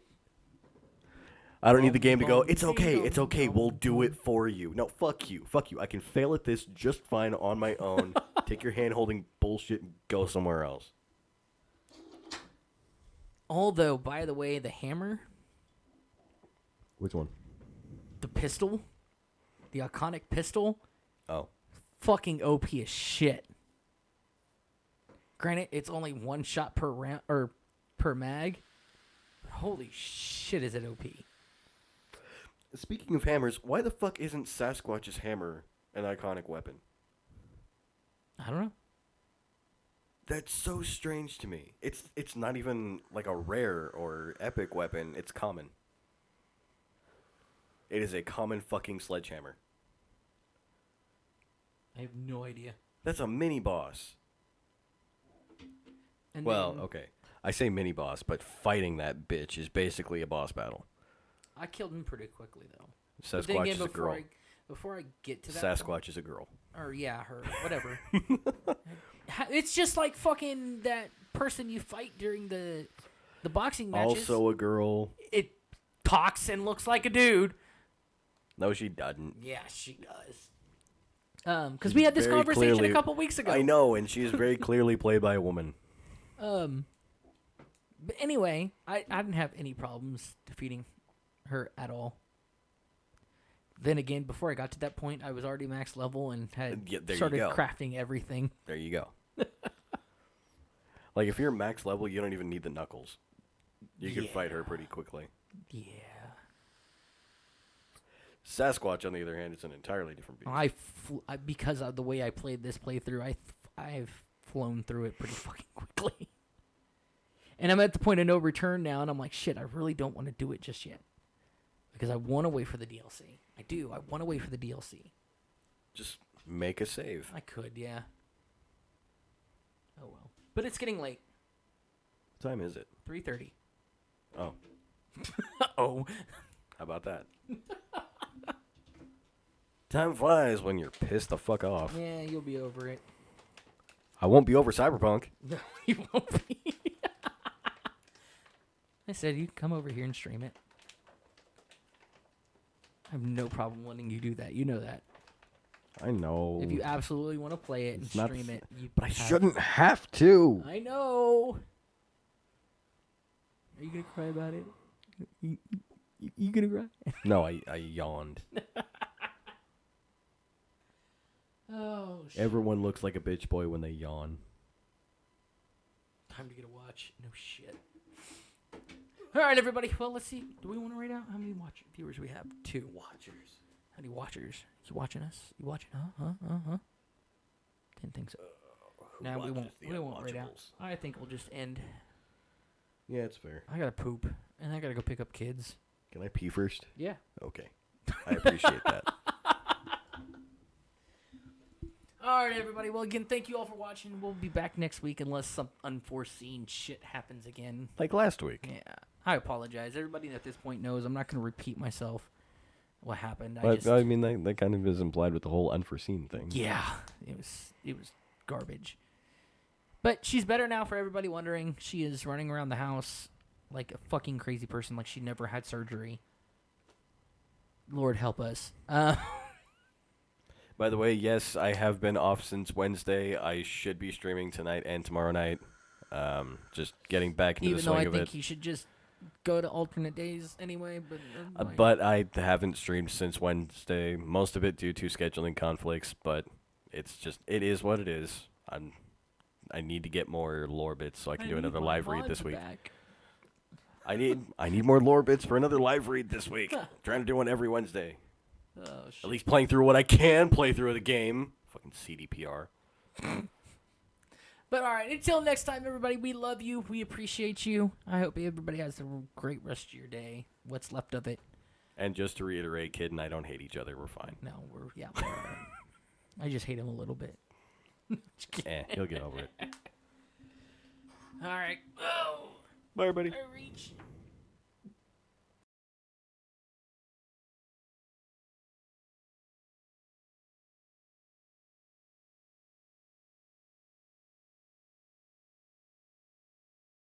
I don't need the game to go, it's okay, we'll do it for you. No, fuck you. I can fail at this just fine on my own. Take your hand-holding bullshit and go somewhere else. Although, by the way, the hammer, Which one? the pistol, the iconic pistol, Oh. fucking OP as shit. Granted, it's only one shot per round or per mag. Holy shit, is it OP? Speaking of hammers, why the fuck isn't Sasquatch's hammer an iconic weapon? I don't know. That's so strange to me. It's not even like a rare or epic weapon. It's common. It is a common fucking sledgehammer. I have no idea. That's a mini boss. And Well, then okay. I say mini boss, but fighting that bitch is basically a boss battle. I killed him pretty quickly though. But then Sasquatch again, is a girl. Before I get to that Sasquatch is a girl. or yeah, her, whatever. It's just like fucking that person you fight during the boxing matches. Also a girl. It talks and looks like a dude. No, she doesn't. Yeah, she does. Because we had this Very conversation clearly- a couple weeks ago. I know, and she is very clearly played by a woman. But anyway, I didn't have any problems defeating her at all. Then again, before I got to that point, I was already max level and had Yeah, there you started go. crafting everything. There you go. Like, if you're max level, you don't even need the knuckles. You can fight her pretty quickly. Yeah. Sasquatch, on the other hand, is an entirely different beast. Because of the way I played this playthrough, I've flown through it pretty fucking quickly. And I'm at the point of no return now, and I'm like, shit, I really don't want to do it just yet. Because I want to wait for the DLC. I do. I want to wait for the DLC. Just make a save. I could, yeah. Oh, well. But it's getting late. What time is it? 3:30. Oh, Uh-oh. how about that? Time flies when you're pissed the fuck off. Yeah, you'll be over it. I won't be over Cyberpunk. No, you won't be. I said you come over here and stream it. I have no problem letting you do that. You know that. I know. If you absolutely want to play it and It's not stream it, you But I have- shouldn't have to. I know. Are you gonna cry about it? You gonna cry? No, I yawned. Oh shit. Everyone looks like a bitch boy when they yawn. Time to get a watch. No shit. All right, everybody. Well, let's see. Do we want to rate out how many viewers we have? 2 watchers. How many watchers? You watching us? You watching? Huh? Didn't think so. No, we won't. We won't rate out. I think we'll just end. Yeah, it's fair. I gotta poop, and I gotta go pick up kids. Can I pee first? Yeah. Okay. I appreciate that. All right, everybody. Well, again, thank you all for watching. We'll be back next week unless some unforeseen shit happens again. Like last week. Yeah. I apologize. Everybody at this point knows I'm not going to repeat myself what happened. I mean, that kind of is implied with the whole unforeseen thing. Yeah. It was garbage. But she's better now, for everybody wondering. She is running around the house like a fucking crazy person, like she never had surgery. Lord help us. By the way, yes, I have been off since Wednesday. I should be streaming tonight and tomorrow night. Just getting back into the Even though swing I of think it. he should just go to alternate days anyway. But I haven't streamed since Wednesday. Most of it due to scheduling conflicts. But it is what it is. I need to get more lore bits so I can do another live read this week. I need more lore bits for another live read this week. Trying to do one every Wednesday. Oh, shit. At least playing through what I can play through of the game. Fucking CDPR. But all right, until next time, everybody, we love you. We appreciate you. I hope everybody has a great rest of your day. What's left of it. And just to reiterate, Kid and I don't hate each other. We're fine. No, we're all right. I just hate him a little bit. He'll get over it. All right. Oh. Bye, everybody. I reached.